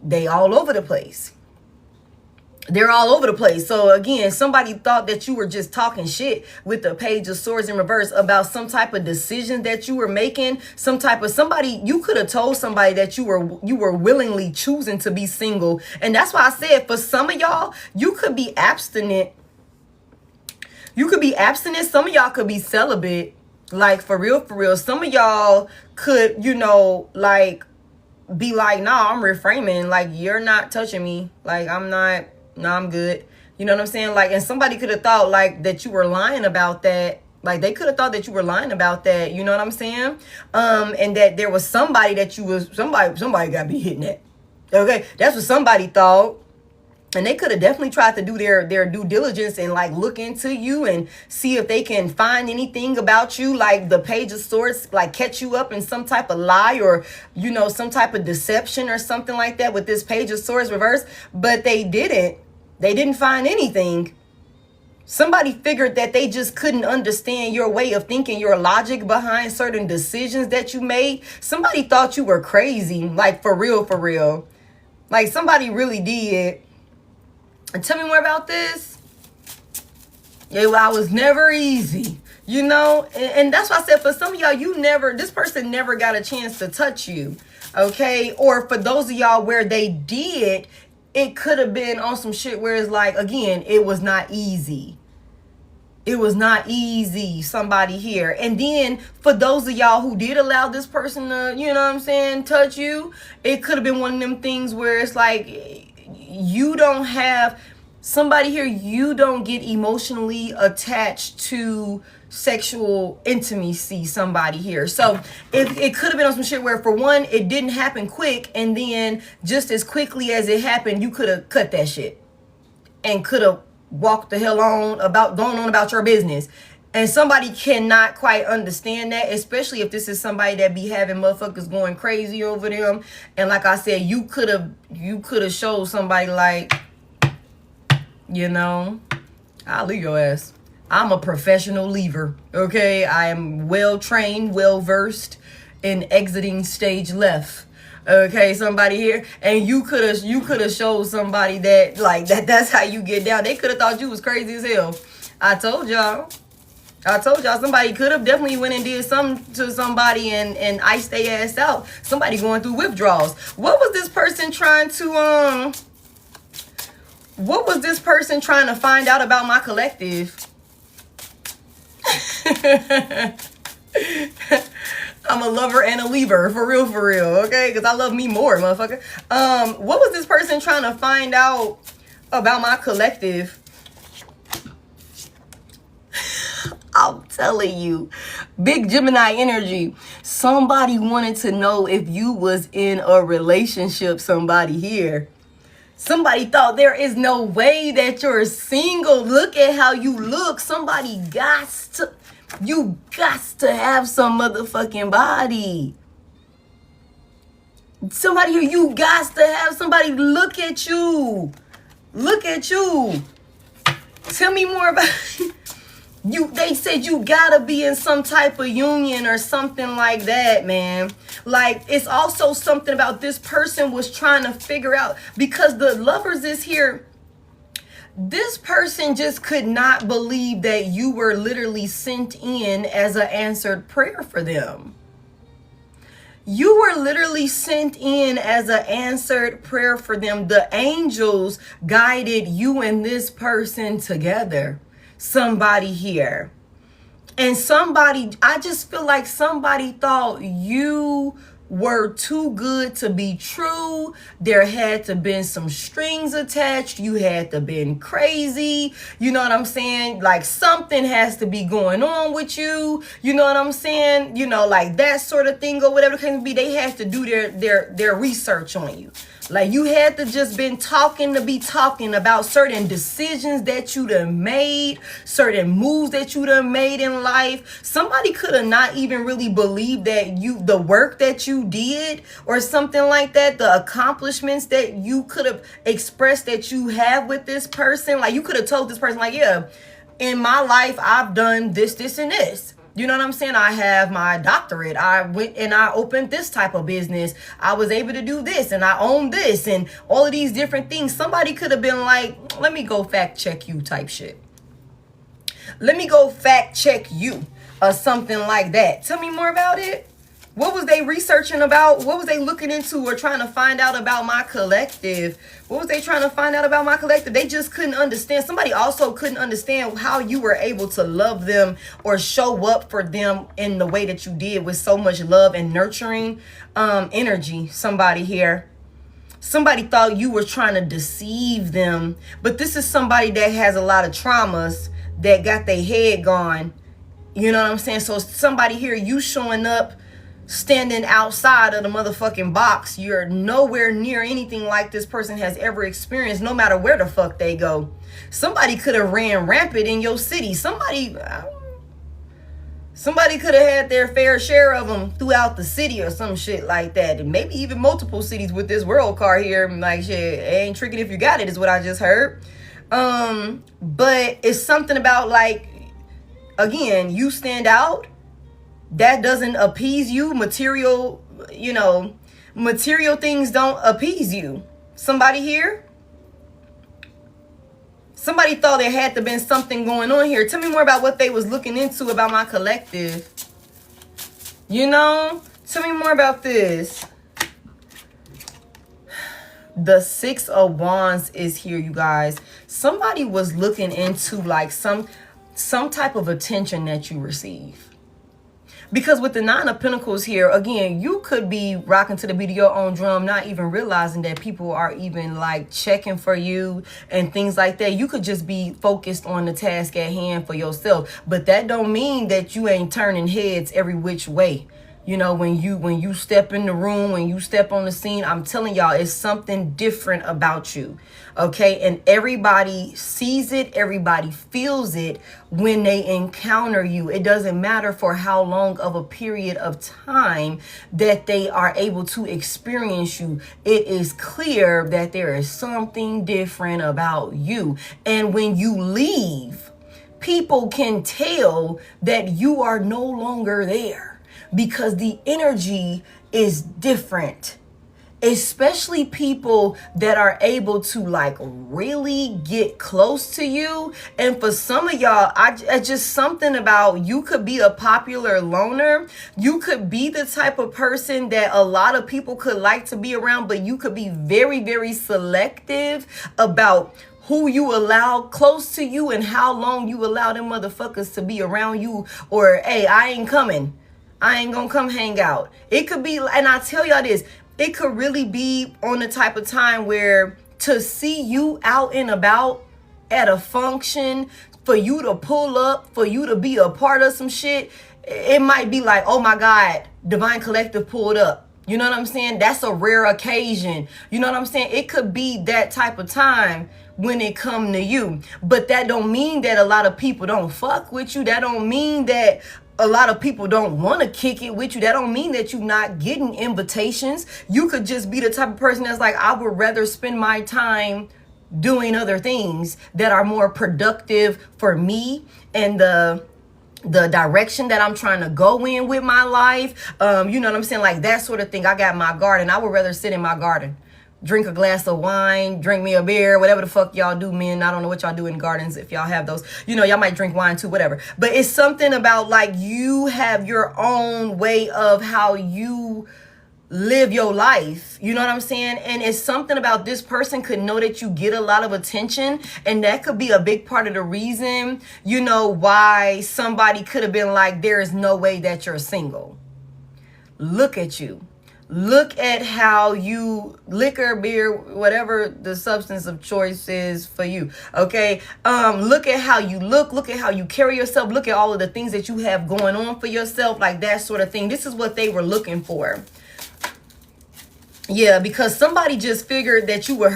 they all over the place. They're all over the place. So again, somebody thought that you were just talking shit with the Page of Swords in reverse about some type of decision that you were making, somebody you could have told somebody that you were willingly choosing to be single. And that's why I said, for some of y'all, you could be abstinent. You could be abstinent. Some of y'all could be celibate. Like, for real. Some of y'all could, you know, like, be like, nah, I'm reframing. Like, you're not touching me. Like, I'm good. You know what I'm saying? Like, and somebody could have thought like that you were lying about that. Like, they could have thought that you were lying about that. You know what I'm saying? And that there was somebody that somebody got to be hitting that. Okay. That's what somebody thought. And they could have definitely tried to do their due diligence and like look into you and see if they can find anything about you, like the Page of Swords, like catch you up in some type of lie or, you know, some type of deception or something like that with this Page of Swords reverse. But they didn't. They didn't find anything. Somebody figured that they just couldn't understand your way of thinking, your logic behind certain decisions that you made. Somebody thought you were crazy, like for real. Like somebody really did. And tell me more about this. Yeah, well, I was never easy, you know? And that's why I said for some of y'all, this person never got a chance to touch you, okay? Or for those of y'all where they did, it could have been on some shit where it's like, again, it was not easy. It was not easy, somebody here. And then for those of y'all who did allow this person to, you know what I'm saying, touch you, it could have been one of them things where it's like, you don't have somebody here, you don't get emotionally attached to sexual intimacy, somebody here. So it could have been on some shit where, for one, it didn't happen quick, and then just as quickly as it happened, you could have cut that shit and could have walked the hell on about your business. And somebody cannot quite understand that, especially if this is somebody that be having motherfuckers going crazy over them. And like I said, you could have showed somebody like, you know, I'll leave your ass. I'm a professional leaver, okay? I am well trained, well versed in exiting stage left. Okay, somebody here, and you could have showed somebody that like that's how you get down. They could have thought you was crazy as hell. I told y'all somebody could have definitely went and did something to somebody and iced their ass out. Somebody going through withdrawals. What was this person trying to find out about my collective? I'm a lover and a leaver, for real, okay? Because I love me more, motherfucker. What was this person trying to find out about my collective? I'm telling you, big Gemini energy. Somebody wanted to know if you was in a relationship, somebody here. Somebody thought there is no way that you're single. Look at how you look. You got to have some motherfucking body. Somebody here, you got to have somebody. Look at you. Tell me more about they said you gotta be in some type of union or something like that, man. Like, it's also something about this person was trying to figure out, because the Lovers is here. This person just could not believe that you were literally sent in as an answered prayer for them. You were literally sent in as an answered prayer for them. The angels guided you and this person together. Somebody here. And I just feel like somebody thought you were too good to be true. There had to been some strings attached. You had to been crazy. You know what I'm saying? Like something has to be going on with you. You know what I'm saying? You know, like that sort of thing or whatever it can be. They have to do their research on you. Like you had to just been talking to be talking about certain decisions that you done made, certain moves that you done made in life. Somebody could have not even really believed that the work that you did or something like that, the accomplishments that you could have expressed that you have with this person. Like you could have told this person like, yeah, in my life, I've done this, this, and this. You know what I'm saying? I have my doctorate. I went and I opened this type of business. I was able to do this and I own this and all of these different things. Somebody could have been like, let me go fact check you type shit. Let me go fact check you or something like that. Tell me more about it. What was they researching about? What was they looking into or trying to find out about my collective? What was they trying to find out about my collective? They just couldn't understand. Somebody also couldn't understand how you were able to love them or show up for them in the way that you did with so much love and nurturing energy. Somebody here. Somebody thought you were trying to deceive them. But this is somebody that has a lot of traumas that got their head gone. You know what I'm saying? So somebody here, you showing up standing outside of the motherfucking box. You're nowhere near anything like this person has ever experienced, no matter where the fuck they go. Somebody could have ran rampant in your city. Somebody could have had their fair share of them throughout the city or some shit like that. And maybe even multiple cities with this world card here. Like shit, it ain't tricky if you got it, is what I just heard. But it's something about like, again, you stand out. That doesn't appease you. Material, you know, material things don't appease you. Somebody here? Somebody thought there had to been something going on here. Tell me more about what they was looking into about my collective. You know? Tell me more about this. The 6 of Wands is here, you guys. Somebody was looking into like some type of attention that you receive. Because with the 9 of Pentacles here, again, you could be rocking to the beat of your own drum, not even realizing that people are even like checking for you and things like that. You could just be focused on the task at hand for yourself. But that don't mean that you ain't turning heads every which way. You know, when you step in the room, when you step on the scene, I'm telling y'all, it's something different about you. Okay. And everybody sees it. Everybody feels it when they encounter you. It doesn't matter for how long of a period of time that they are able to experience you. It is clear that there is something different about you. And when you leave, people can tell that you are no longer there. Because the energy is different, especially people that are able to like really get close to you. And for some of y'all, I just something about you could be a popular loner. You could be the type of person that a lot of people could like to be around, but you could be very, very selective about who you allow close to you and how long you allow them motherfuckers to be around you. Or, hey, I ain't coming. I ain't gonna come hang out. It could be, and I tell y'all this, it could really be on the type of time where to see you out and about at a function, for you to pull up, for you to be a part of some shit, it might be like, oh my God, Divine Collective pulled up. You know what I'm saying? That's a rare occasion. You know what I'm saying? It could be that type of time when it come to you. But that don't mean that a lot of people don't fuck with you. That don't mean that a lot of people don't want to kick it with you. That don't mean that you're not getting invitations. You could just be the type of person that's like, I would rather spend my time doing other things that are more productive for me and the direction that I'm trying to go in with my life. You know what I'm saying? Like that sort of thing. I got my garden. I would rather sit in my garden, drink a glass of wine, drink me a beer, whatever the fuck y'all do, men. I don't know what y'all do in gardens if y'all have those. You know, y'all might drink wine too, whatever. But it's something about like you have your own way of how you live your life. You know what I'm saying? And it's something about this person could know that you get a lot of attention. And that could be a big part of the reason, you know, why somebody could have been like, there is no way that you're single. Look at you. Look at how you, liquor, beer, whatever the substance of choice is for you. Okay. Look at how you look at how you carry yourself. Look at all of the things that you have going on for yourself, like that sort of thing. This is what they were looking for. Yeah, because somebody just figured that you would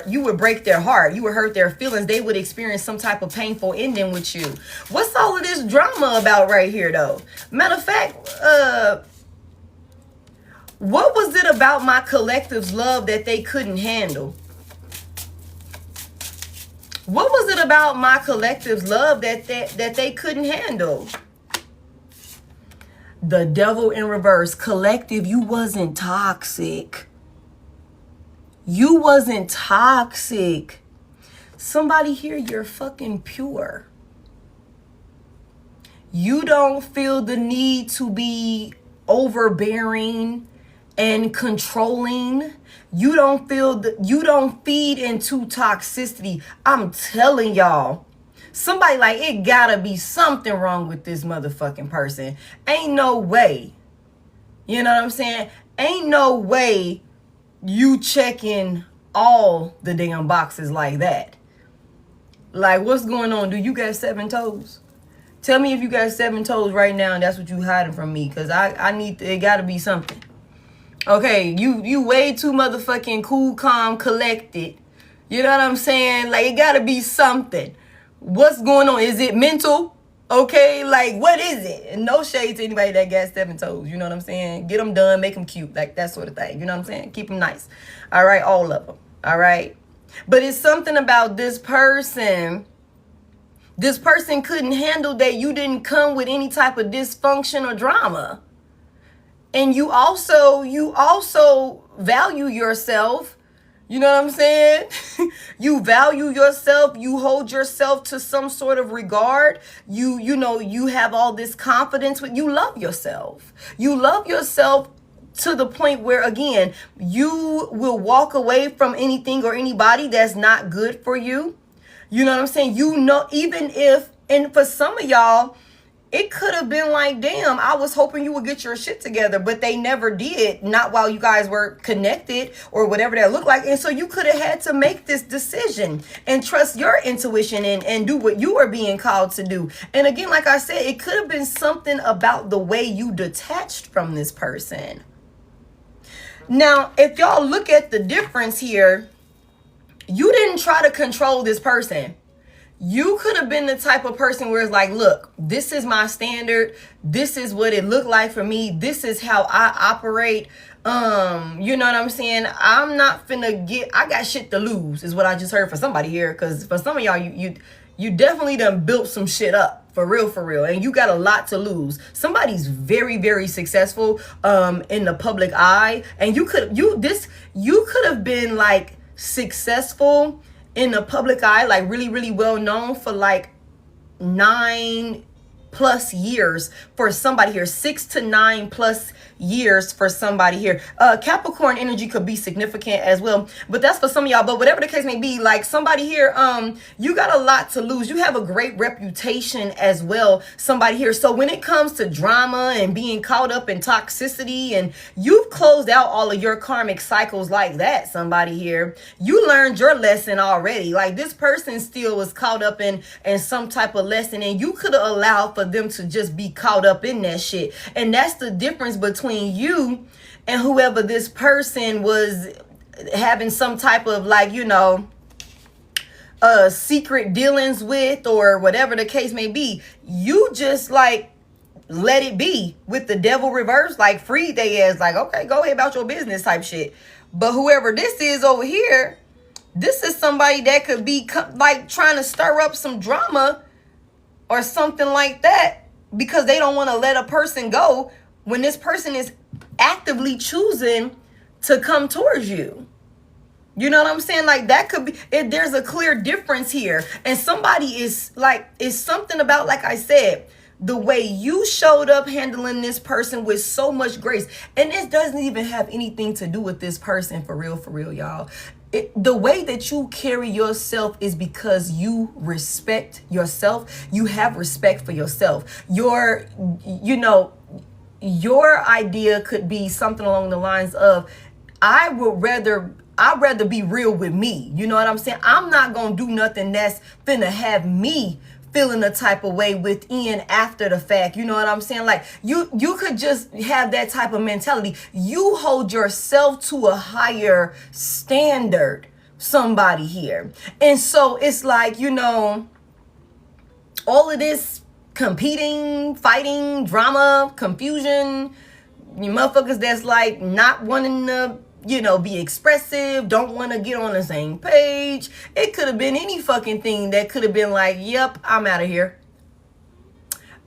you would break their heart. You would hurt their feelings. They would experience some type of painful ending with you. What's all of this drama about right here, though? Matter of fact, what was it about my collective's love that they couldn't handle? What was it about my collective's love that they couldn't handle? The Devil in reverse. Collective, you wasn't toxic. You wasn't toxic. Somebody here, you're fucking pure. You don't feel the need to be overbearing and controlling. You don't feed into toxicity. I'm telling y'all, somebody like, it gotta be something wrong with this motherfucking person. Ain't no way. You know what I'm saying? Ain't no way you checking all the damn boxes like that. Like, what's going on? Do you got 7 toes? Tell me if you got 7 toes right now and that's what you hiding from me, because I need, it gotta be something. Okay, you way too motherfucking cool, calm, collected. You know what I'm saying? Like, it gotta be something. What's going on? Is it mental? Okay, like, what is it? And no shade to anybody that got 7 toes. You know what I'm saying? Get them done, make them cute, like that sort of thing. You know what I'm saying? Keep them nice. All right, all of them. All right. But it's something about this person. This person couldn't handle that you didn't come with any type of dysfunction or drama. And you also value yourself. You know what I'm saying? You value yourself. You hold yourself to some sort of regard. You know, you have all this confidence. You love yourself. You love yourself to the point where, again, you will walk away from anything or anybody that's not good for you. You know what I'm saying? You know, even if, and for some of y'all, it could have been like, damn, I was hoping you would get your shit together, but they never did. Not while you guys were connected or whatever that looked like. And so you could have had to make this decision and trust your intuition and do what you were being called to do. And again, like I said, it could have been something about the way you detached from this person. Now, if y'all look at the difference here, you didn't try to control this person. You could have been the type of person where it's like, look, this is my standard. This is what it looked like for me. This is how I operate. You know what I'm saying? I'm not finna I got shit to lose is what I just heard for somebody here. Because for some of y'all, you definitely done built some shit up for real. And you got a lot to lose. Somebody's very, very successful in the public eye. And you could have been like successful in the public eye, like really, really well known for like 9+ years for somebody here, 6 to 9+ years for somebody here. Capricorn energy could be significant as well, but that's for some of y'all. But whatever the case may be, like somebody here, you got a lot to lose. You have a great reputation as well, somebody here. So when it comes to drama and being caught up in toxicity, and you've closed out all of your karmic cycles like that, somebody here, you learned your lesson already. Like this person still was caught up in some type of lesson, and you could have allowed for them to just be caught up in that shit. And that's the difference between you and whoever this person was having some type of, like, you know, secret dealings with, or whatever the case may be. You just like let it be with the devil reverse, like freed they ass, like, okay, go ahead about your business type shit. But whoever this is over here, this is somebody that could be like trying to stir up some drama or something like that, because they don't want to let a person go when this person is actively choosing to come towards you. You know what I'm saying? Like that could be, there's a clear difference here. And somebody is like, it's something about, like I said, the way you showed up handling this person with so much grace. And this doesn't even have anything to do with this person, for real, y'all. The way that you carry yourself is because you respect yourself. You have respect for yourself. You know, your idea could be something along the lines of, I'd rather be real with me. You know what I'm saying? I'm not going to do nothing that's finna have me feeling a type of way within after the fact. You know what I'm saying? Like, you could just have that type of mentality. You hold yourself to a higher standard, somebody here. And so it's like, you know, all of this competing, fighting, drama, confusion, you motherfuckers that's like not wanting to, you know, be expressive, don't want to get on the same page. It could have been any fucking thing that could have been like, yep, I'm out of here.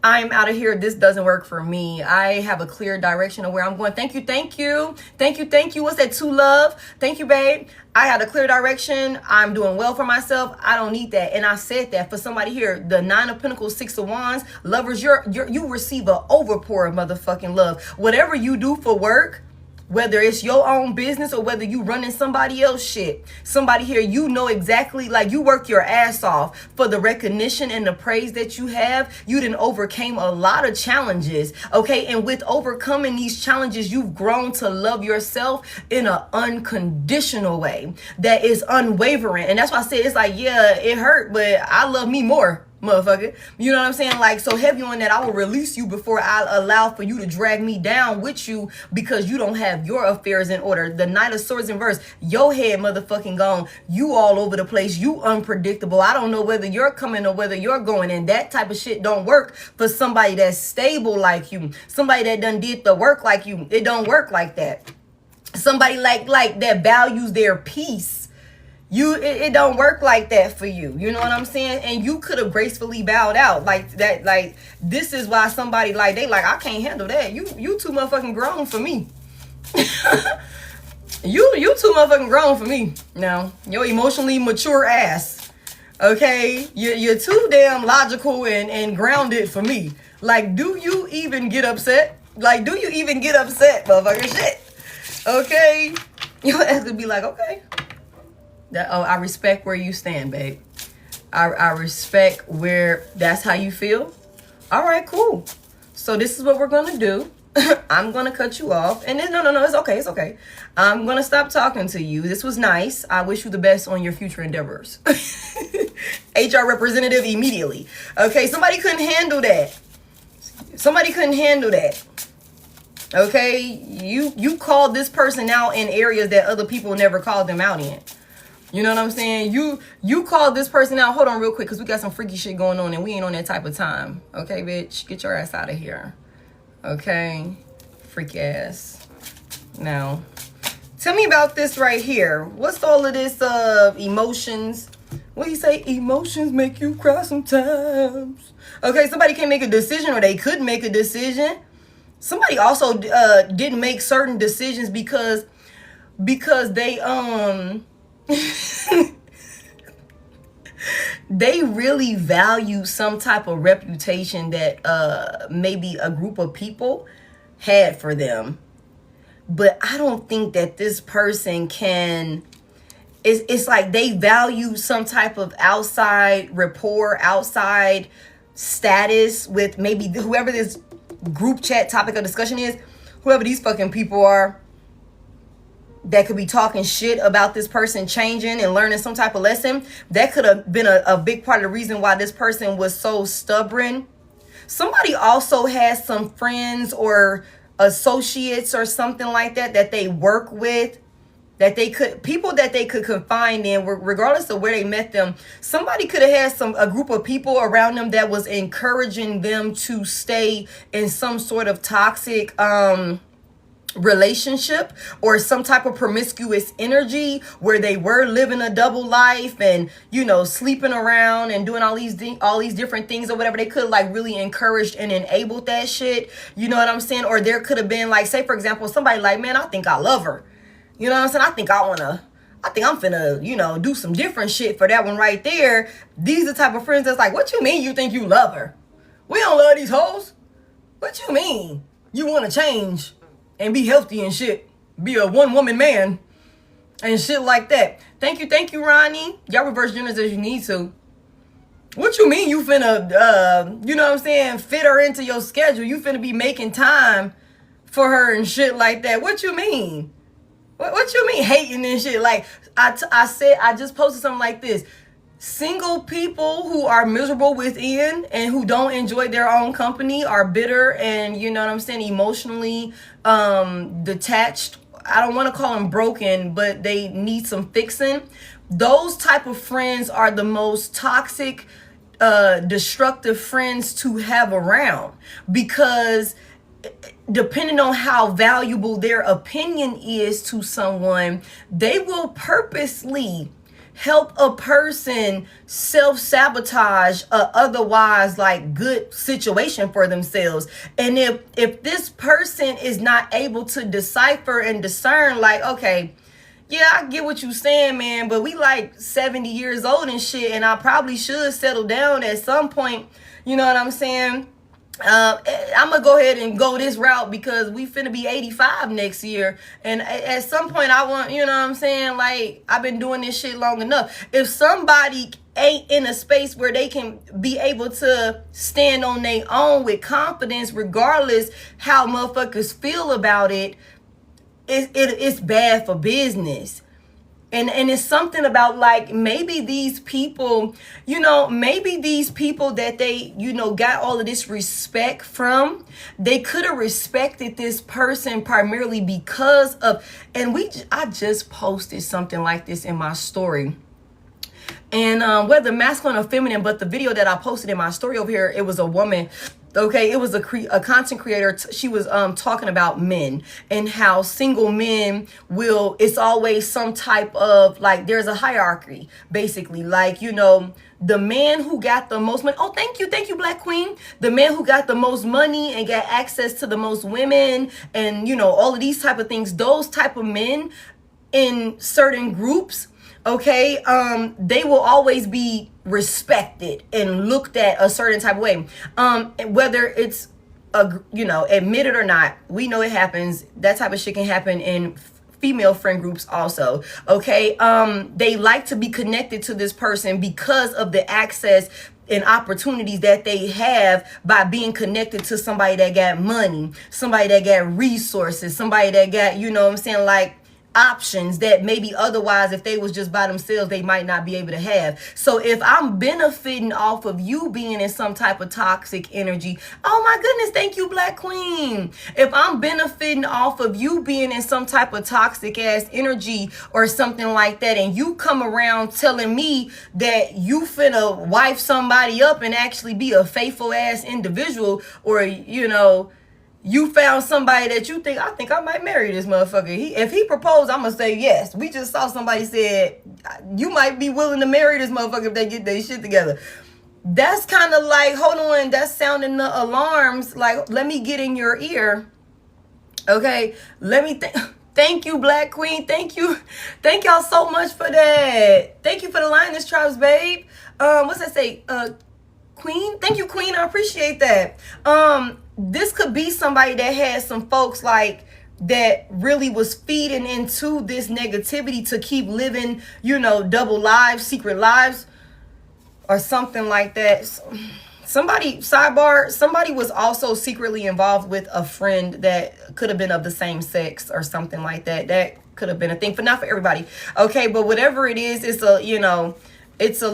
I'm out of here. This doesn't work for me. I have a clear direction of where I'm going. Thank you. Thank you. Thank you. Thank you. What's that? To love. Thank you, babe. I had a clear direction. I'm doing well for myself. I don't need that. And I said that for somebody here. The 9 of Pentacles, 6 of Wands. Lovers, you receive an overpour of motherfucking love. Whatever you do for work, whether it's your own business or whether you running somebody else shit, somebody here, you know exactly, like, you work your ass off for the recognition and the praise that you have. You done overcame a lot of challenges, okay? And with overcoming these challenges, you've grown to love yourself in an unconditional way that is unwavering. And that's why I said, it's like, yeah, it hurt, but I love me more, motherfucker. You know what I'm saying? Like, so heavy on that, I will release you before I allow for you to drag me down with you because you don't have your affairs in order. The Knight of Swords in reverse, your head motherfucking gone. You all over the place. You unpredictable. I don't know whether you're coming or whether you're going, and that type of shit don't work for somebody that's stable like you. Somebody that done did the work like you. It don't work like that. Somebody like that values their peace. It don't work like that for you. You know what I'm saying? And you could have gracefully bowed out like that. Like, this is why somebody like, they like, I can't handle that. You too motherfucking grown for me. you too motherfucking grown for me. Now, your emotionally mature ass. Okay? You're too damn logical and grounded for me. Like, do you even get upset? Like, do you even get upset, motherfucker? Shit. Okay? Your ass could be like, okay. I respect where you stand, babe. I respect where that's how you feel. All right, cool. So this is what we're going to do. I'm going to cut you off. And then, no, it's okay. It's okay. I'm going to stop talking to you. This was nice. I wish you the best on your future endeavors. HR representative immediately. Okay, somebody couldn't handle that. Somebody couldn't handle that. Okay, you called this person out in areas that other people never called them out in. You know what I'm saying? You called this person out. Hold on real quick, because we got some freaky shit going on and we ain't on that type of time. Okay, bitch? Get your ass out of here. Okay? Freak ass. Now, tell me about this right here. What's all of this emotions? What do you say? Emotions make you cry sometimes. Okay, somebody can make a decision, or they could make a decision. Somebody also didn't make certain decisions because they they really value some type of reputation that maybe a group of people had for them. But I don't think that this person can. It's like they value some type of outside rapport, outside status with maybe whoever this group chat topic of discussion is, whoever these fucking people are that could be talking shit about this person changing and learning some type of lesson. That could have been a big part of the reason why this person was so stubborn. Somebody also has some friends or associates or something like that they work with, that they could, people that they could confide in, regardless of where they met them. Somebody could have had a group of people around them that was encouraging them to stay in some sort of toxic relationship or some type of promiscuous energy where they were living a double life and, you know, sleeping around and doing all these different things or whatever. They could like really encouraged and enabled that shit. You know what I'm saying? Or there could have been like, say for example, somebody like, man, I think I love her. You know what I'm saying? I think I'm finna, you know, do some different shit for that one right there. These are the type of friends that's like, what you mean you think you love her? We don't love these hoes. What you mean? You want to change and be healthy and shit. Be a one-woman man and shit like that. Thank you, Ronnie. Y'all reverse genders as you need to. What you mean you finna, you know what I'm saying, fit her into your schedule? You finna be making time for her and shit like that. What you mean? What you mean hating and shit? Like, I said, I just posted something like this. Single people who are miserable within and who don't enjoy their own company are bitter and, you know what I'm saying, emotionally detached. I don't want to call them broken, but they need some fixing. Those type of friends are the most toxic, destructive friends to have around, because depending on how valuable their opinion is to someone, they will purposely help a person self-sabotage a otherwise like good situation for themselves. And if this person is not able to decipher and discern, like, okay, yeah, I get what you're saying, man, but we like 70 years old and shit, and I probably should settle down at some point, you know what I'm saying? I'm gonna go ahead and go this route because we finna be 85 next year, and at some point I want, you know what I'm saying, like, I've been doing this shit long enough. If somebody ain't in a space where they can be able to stand on their own with confidence, regardless how motherfuckers feel about it, it's bad for business. And it's something about, like, maybe these people, you know, maybe these people that they, you know, got all of this respect from, they could have respected this person primarily because of, and I just posted something like this in my story. And whether masculine or feminine, but the video that I posted in my story over here, it was a woman. Okay, it was a content creator. She was talking about men and how single men it's always some type of, like, there's a hierarchy, basically. Like, you know, the man who got the most money. Oh, thank you, Black Queen. The man who got the most money and got access to the most women and, you know, all of these type of things. Those type of men in certain groups, okay, they will always be respected and looked at a certain type of way. Whether it's admitted or not, we know it happens. That type of shit can happen in female friend groups also. Okay, they like to be connected to this person because of the access and opportunities that they have by being connected to somebody that got money, somebody that got resources, somebody that got, you know what I'm saying, like, options that maybe otherwise, if they was just by themselves, they might not be able to have. So if I'm benefiting off of you being in some type of toxic energy, oh my goodness, thank you, Black Queen. If I'm benefiting off of you being in some type of toxic ass energy or something like that, and you come around telling me that you finna wife somebody up and actually be a faithful ass individual, or, you know, you found somebody that you think, I think I might marry this motherfucker. If he proposed, I'm going to say yes. We just saw somebody said, you might be willing to marry this motherfucker if they get their shit together. That's kind of like, hold on, that's sounding the alarms. Like, let me get in your ear. Okay, let me thank you, Black Queen. Thank you. Thank y'all so much for that. Thank you for the Lioness Tribes, babe. What's that say? Queen? Thank you, Queen. I appreciate that. This could be somebody that had some folks like that really was feeding into this negativity to keep living, you know, double lives, secret lives, or something like that. Somebody was also secretly involved with a friend that could have been of the same sex or something like that. That could have been a thing, but not for everybody. Okay, but whatever it is, it's a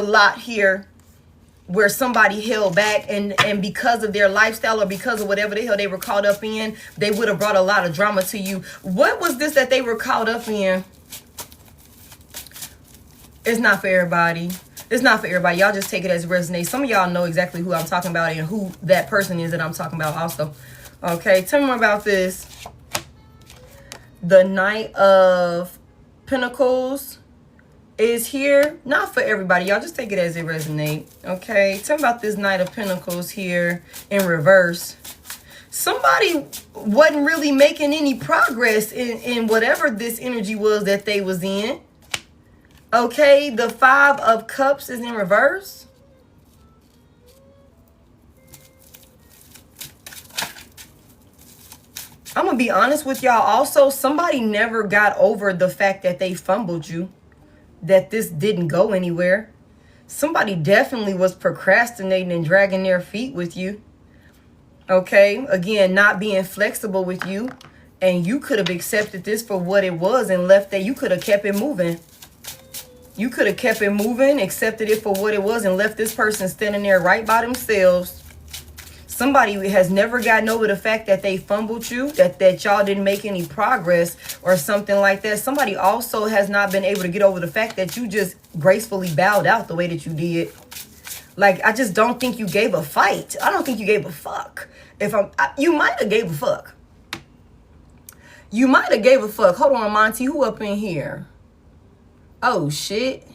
lot here where somebody held back, and because of their lifestyle or because of whatever the hell they were caught up in, they would have brought a lot of drama to you. What was this that they were caught up in? It's not for everybody. It's not for everybody. Y'all just take it as it resonates. Some of y'all know exactly who I'm talking about and who that person is that I'm talking about also. Okay, tell me more about this. The Knight of Pentacles is here. Not for everybody. Y'all just take it as it resonates. Okay, tell me about this Knight of Pentacles here in reverse. Somebody wasn't really making any progress in whatever this energy was that they was in. Okay, the Five of Cups is in reverse. I'm gonna be honest with y'all also. Somebody never got over the fact that they fumbled you, that this didn't go anywhere. Somebody definitely was procrastinating and dragging their feet with you. Okay, again, not being flexible with you. And you could have accepted this for what it was and left that. You could have kept it moving. You could have kept it moving, accepted it for what it was, and left this person standing there right by themselves. Somebody has never gotten over the fact that they fumbled you, that y'all didn't make any progress or something like that. Somebody also has not been able to get over the fact that you just gracefully bowed out the way that you did. Like, I just don't think you gave a fight. I don't think you gave a fuck. You might have gave a fuck. You might have gave a fuck. Hold on, Monty. Who up in here? Oh, shit.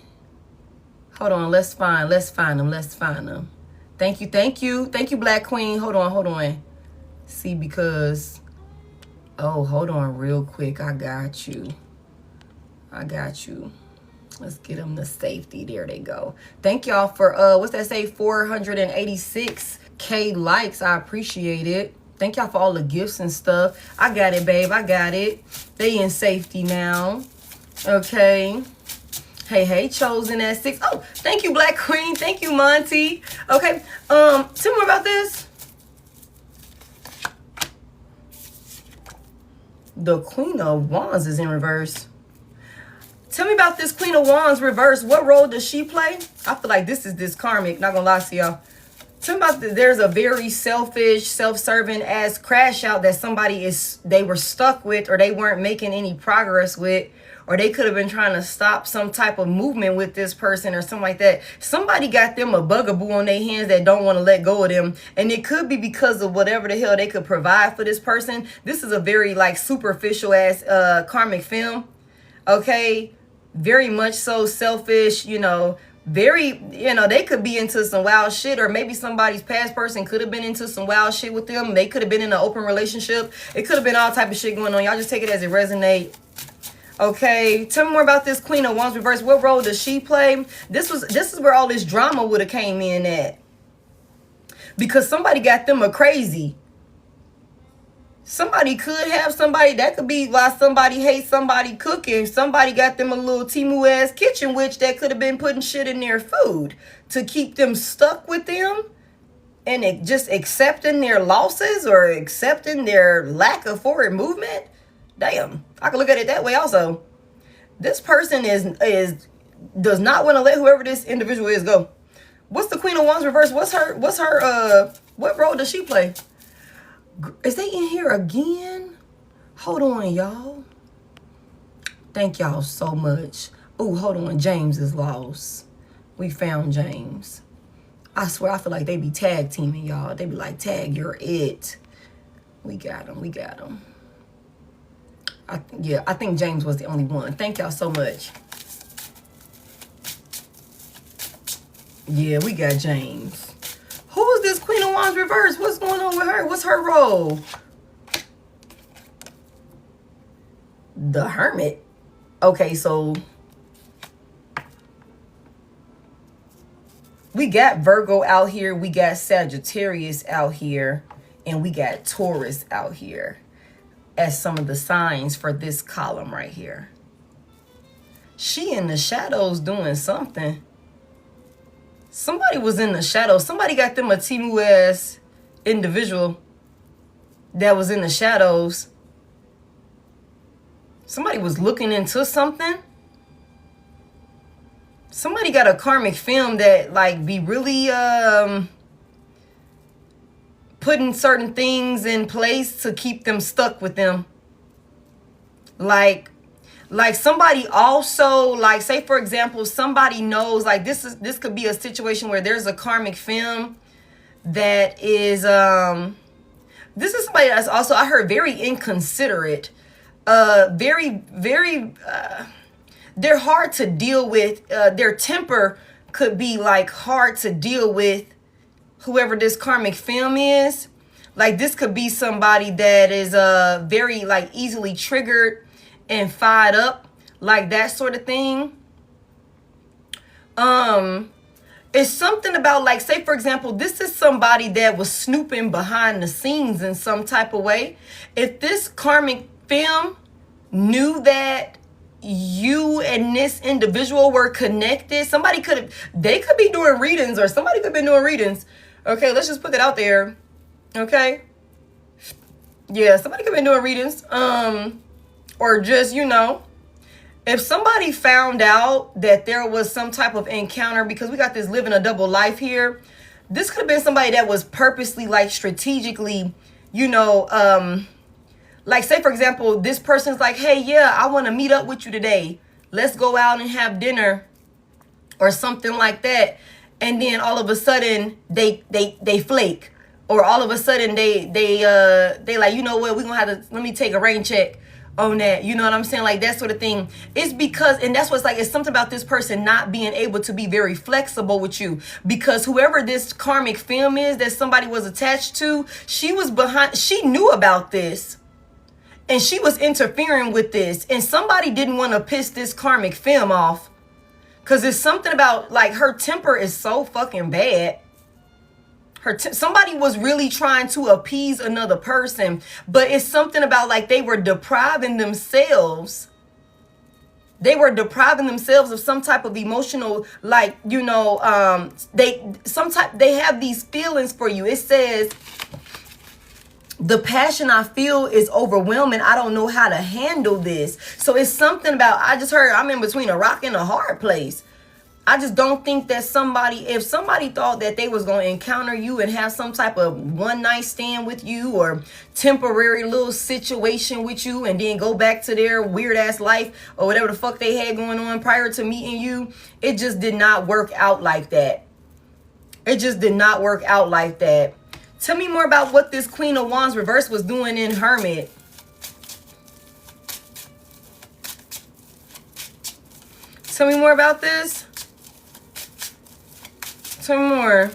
Hold on. Let's find them. Thank you. Thank you, Black Queen. Hold on. See, because... Oh, hold on real quick. I got you. Let's get them to safety. There they go. Thank y'all for, what's that say? 486K likes. I appreciate it. Thank y'all for all the gifts and stuff. I got it, babe. I got it. They in safety now. Okay. Hey, chosen at 6. Oh, thank you, Black Queen. Thank you, Monty. Okay. Tell me more about this. The Queen of Wands is in reverse. Tell me about this Queen of Wands reverse. What role does she play? I feel like this is this karmic. Not gonna lie to y'all. Tell me about there's a very selfish, self-serving ass crash out that they were stuck with, or they weren't making any progress with, or they could have been trying to stop some type of movement with this person or something like that. Somebody got them a bugaboo on their hands that don't want to let go of them. And it could be because of whatever the hell they could provide for this person. This is a very like superficial ass karmic film. Okay. Very much so selfish, they could be into some wild shit, or maybe somebody's past person could have been into some wild shit with them. They could have been in an open relationship. It could have been all type of shit going on. Y'all just take it as it resonates. Okay, tell me more about this Queen of Wands reverse. What role does she play? This is where all this drama would have came in at. Because somebody got them a crazy. Somebody could have somebody, that could be why somebody hates somebody cooking. Somebody got them a little Timu ass kitchen witch that could have been putting shit in their food to keep them stuck with them and just accepting their losses or accepting their lack of forward movement. Damn, I could look at it that way also. This person does not want to let whoever this individual is go. What's the Queen of Wands reverse? What role does she play? Is they in here again? Hold on, y'all. Thank y'all so much. Oh, hold on. James is lost. We found James. I swear, I feel like they be tag teaming, y'all. They be like, tag, you're it. We got him. I think James was the only one. Thank y'all so much. Yeah, we got James. Who is this Queen of Wands reverse? What's going on with her? What's her role? The Hermit. Okay, so we got Virgo out here. We got Sagittarius out here. And we got Taurus out here as some of the signs for this column right here. She in the shadows doing something. Somebody was in the shadows. Somebody got them a Timu ass individual that was in the shadows. Somebody was looking into something. Somebody got a karmic film that like be really putting certain things in place to keep them stuck with them. Like somebody also, like, say for example, somebody knows, like, this could be a situation where there's a karmic film that is this is somebody that's also, I heard, very inconsiderate, very they're hard to deal with. Their temper could be like hard to deal with whoever this karmic film is. Like, this could be somebody that is very like easily triggered and fired up, like that sort of thing. It's something about, like, say for example, this is somebody that was snooping behind the scenes in some type of way. If this karmic film knew that you and this individual were connected, they could be doing readings, or somebody could have been doing readings. Okay, let's just put that out there. Okay. Yeah, somebody could have been doing readings. Or just, if somebody found out that there was some type of encounter, because we got this living a double life here, this could have been somebody that was purposely, like, strategically, like, say, for example, this person's like, hey, yeah, I want to meet up with you today. Let's go out and have dinner or something like that. And then all of a sudden they flake, or all of a sudden they like, you know what, we're gonna have to, let me take a rain check on that. You know what I'm saying? Like, that sort of thing. It's because, and that's what's like, it's something about this person not being able to be very flexible with you, because whoever this karmic film is that somebody was attached to, she knew about this. And she was interfering with this. And somebody didn't want to piss this karmic film off. Because it's something about, like, her temper is so fucking bad. Somebody was really trying to appease another person. But it's something about, like, they were depriving themselves. They were depriving themselves of some type of emotional, like, they have these feelings for you. It says, the passion I feel is overwhelming. I don't know how to handle this. So it's something about, I just heard, I'm in between a rock and a hard place. I just don't think that if somebody thought that they was going to encounter you and have some type of one night stand with you, or temporary little situation with you, and then go back to their weird ass life or whatever the fuck they had going on prior to meeting you, it just did not work out like that. It just did not work out like that. Tell me more about what this Queen of Wands reverse was doing in Hermit. Tell me more about this. Tell me more.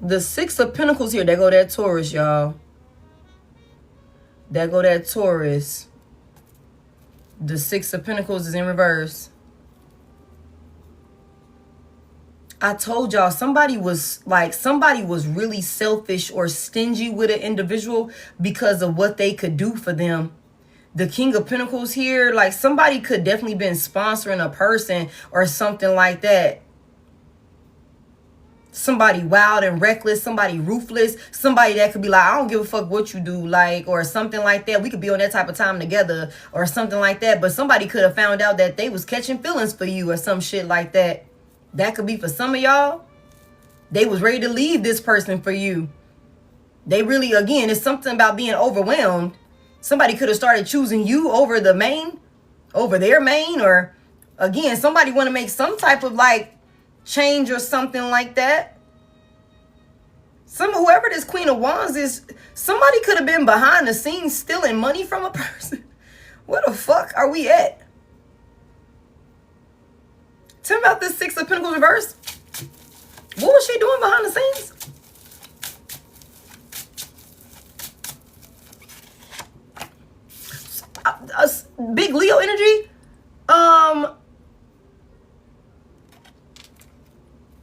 The Six of Pentacles here. There go that Taurus, y'all. There go that Taurus. The Six of Pentacles is in reverse. I told y'all, somebody was really selfish or stingy with an individual because of what they could do for them. The King of Pentacles here, like, somebody could definitely been sponsoring a person or something like that. Somebody wild and reckless, somebody ruthless, somebody that could be like, I don't give a fuck what you do, like, or something like that. We could be on that type of time together or something like that. But somebody could have found out that they was catching feelings for you or some shit like that. That could be for some of y'all. They was ready to leave this person for you. They really, again, it's something about being overwhelmed. Somebody could have started choosing you over their main, or, again, somebody want to make some type of, like, change or something like that. Whoever this Queen of Wands is, somebody could have been behind the scenes stealing money from a person. Where the fuck are we at? Tell me about this Six of Pentacles reverse. What was she doing behind the scenes? Big Leo energy.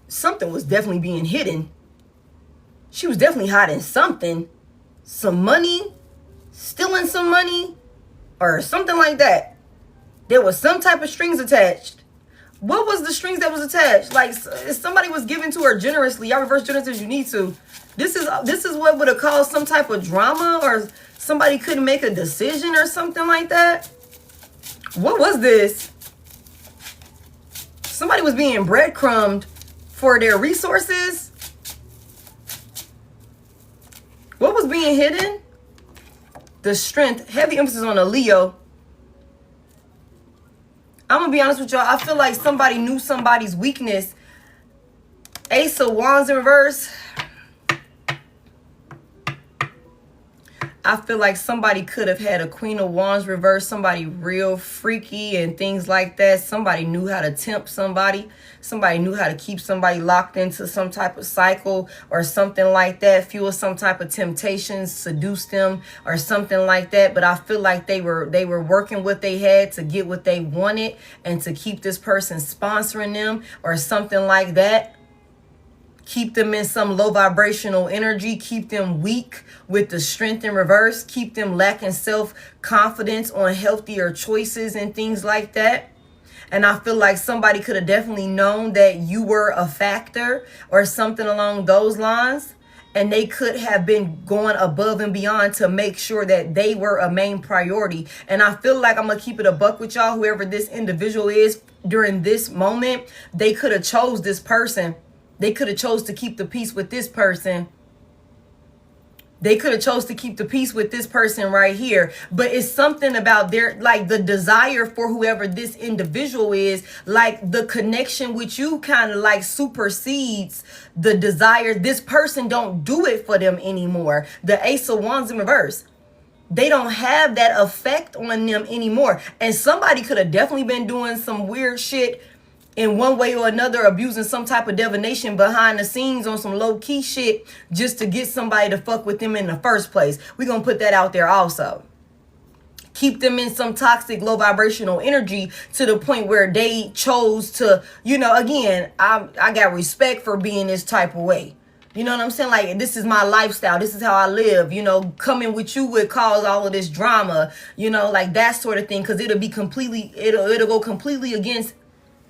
Something was definitely being hidden. She was definitely hiding something. Some money. Stealing some money. Or something like that. There was some type of strings attached. What was the strings that was attached? Like, somebody was giving to her generously. Y'all reverse generously as you need to. This is what would have caused some type of drama, or somebody couldn't make a decision or something like that. What was this? Somebody was being breadcrumbed for their resources. What was being hidden? The Strength. Heavy emphasis on a Leo. I'm going to be honest with y'all. I feel like somebody knew somebody's weakness. Ace of Wands in reverse. I feel like somebody could have had a Queen of Wands reverse. Somebody real freaky and things like that. Somebody knew how to tempt somebody. Somebody knew how to keep somebody locked into some type of cycle or something like that. Fuel some type of temptations, seduce them or something like that. But I feel like they were working what they had to get what they wanted and to keep this person sponsoring them or something like that. Keep them in some low vibrational energy. Keep them weak with the Strength in reverse. Keep them lacking self-confidence on healthier choices and things like that. And I feel like somebody could have definitely known that you were a factor or something along those lines. And they could have been going above and beyond to make sure that they were a main priority. And I feel like I'm going to keep it a buck with y'all. Whoever this individual is during this moment, they could have chose this person. They could have chose to keep the peace with this person. They could have chose to keep the peace with this person right here. But it's something about their, like, the desire for whoever this individual is, like the connection with you kind of like supersedes the desire. This person don't do it for them anymore. The Ace of Wands in reverse. They don't have that effect on them anymore. And somebody could have definitely been doing some weird shit in one way or another, abusing some type of divination behind the scenes on some low-key shit just to get somebody to fuck with them in the first place. We're going to put that out there also. Keep them in some toxic, low vibrational energy to the point where they chose to, you know, again, I got respect for being this type of way. You know what I'm saying? Like, this is my lifestyle. This is how I live. You know, coming with you would cause all of this drama, you know, like that sort of thing. Because it'll be completely, it'll go completely against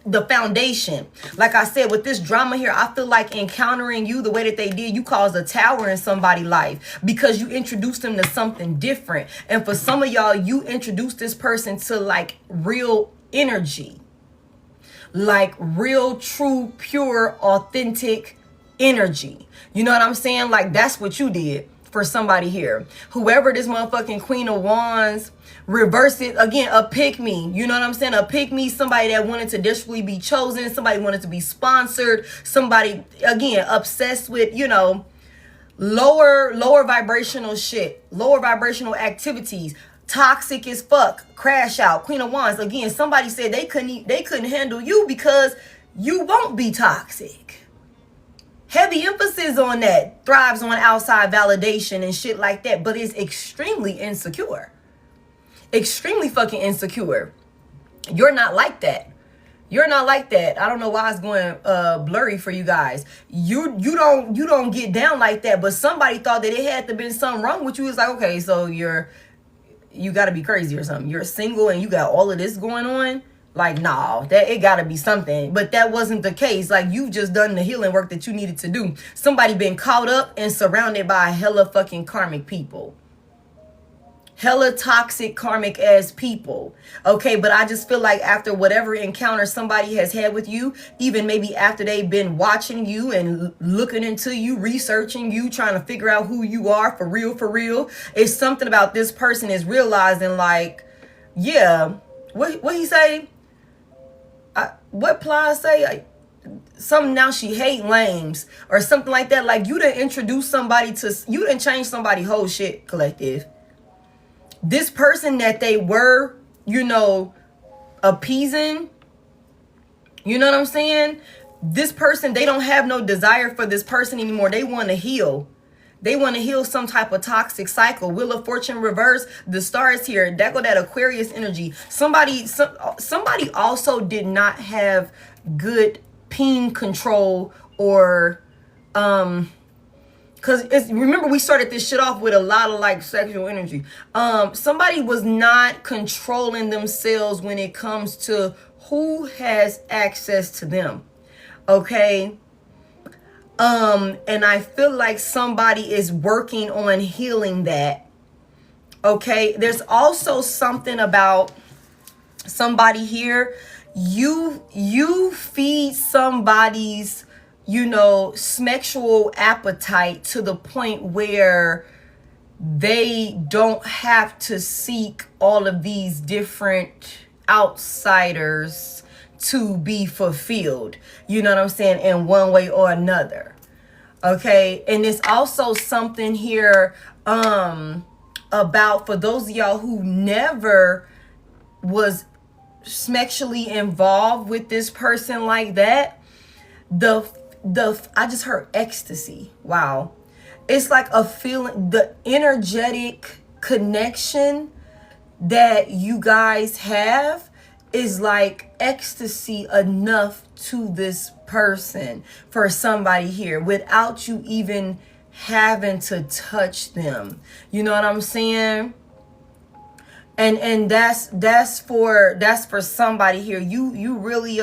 the foundation. Like I said, with this drama here, I feel like encountering you the way that they did, you caused a tower in somebody's life because you introduced them to something different. And for some of y'all, you introduced this person to like real energy, like real, true, pure, authentic energy. You know what I'm saying? Like, that's what you did for somebody here. Whoever this motherfucking Queen of Wands, reverse it again, a pick me. You know what I'm saying? A pick me, somebody that wanted to desperately be chosen, somebody wanted to be sponsored, somebody, again, obsessed with, you know, lower vibrational shit, lower vibrational activities, toxic as fuck, crash out. Queen of Wands, again, somebody said they couldn't handle you because you won't be toxic. Heavy emphasis on that. Thrives on outside validation and shit like that, but it's extremely insecure. Extremely fucking insecure. You're not like that. You're not like that. I don't know why it's going blurry for you guys. You don't get down like that, but somebody thought that it had to been something wrong with you. It's like, okay, so you got to be crazy or something. You're single and you got all of this going on. Like, nah, that it gotta be something. But that wasn't the case. Like, you've just done the healing work that you needed to do. Somebody been caught up and surrounded by hella fucking karmic people. Hella toxic karmic ass people. Okay, but I just feel like after whatever encounter somebody has had with you, even maybe after they've been watching you and looking into you, researching you, trying to figure out who you are for real, it's something about this person is realizing, like, yeah, what he say? What Ply say? Something now she hate lames or something like that. Like, you done introduce somebody to, you done change somebody's whole shit, collective. This person that they were, you know, appeasing, you know what I'm saying? This person, they don't have no desire for this person anymore. They want to heal. They want to heal some type of toxic cycle. Wheel of Fortune reverse. The stars here. That go that Aquarius energy. Somebody also did not have good peen control or because remember we started this shit off with a lot of like sexual energy. Somebody was not controlling themselves when it comes to who has access to them. Okay. And I feel like somebody is working on healing that. Okay. There's also something about somebody here. You feed somebody's, you know, sexual appetite to the point where they don't have to seek all of these different outsiders to be fulfilled, you know what I'm saying, in one way or another. Okay. And it's also something here about, for those of y'all who never was sexually involved with this person like that, I just heard ecstasy. Wow. It's like a feeling, the energetic connection that you guys have is like ecstasy enough to this person for somebody here without you even having to touch them. You know what I'm saying? And that's for somebody here. You really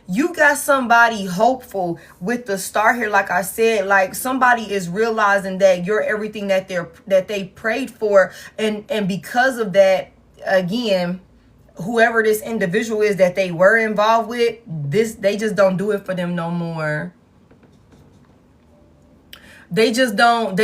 you got somebody hopeful with the star here. Like I said, like somebody is realizing that you're everything that they prayed for, and because of that, again, whoever this individual is that they were involved with, they just don't do it for them no more. They just don't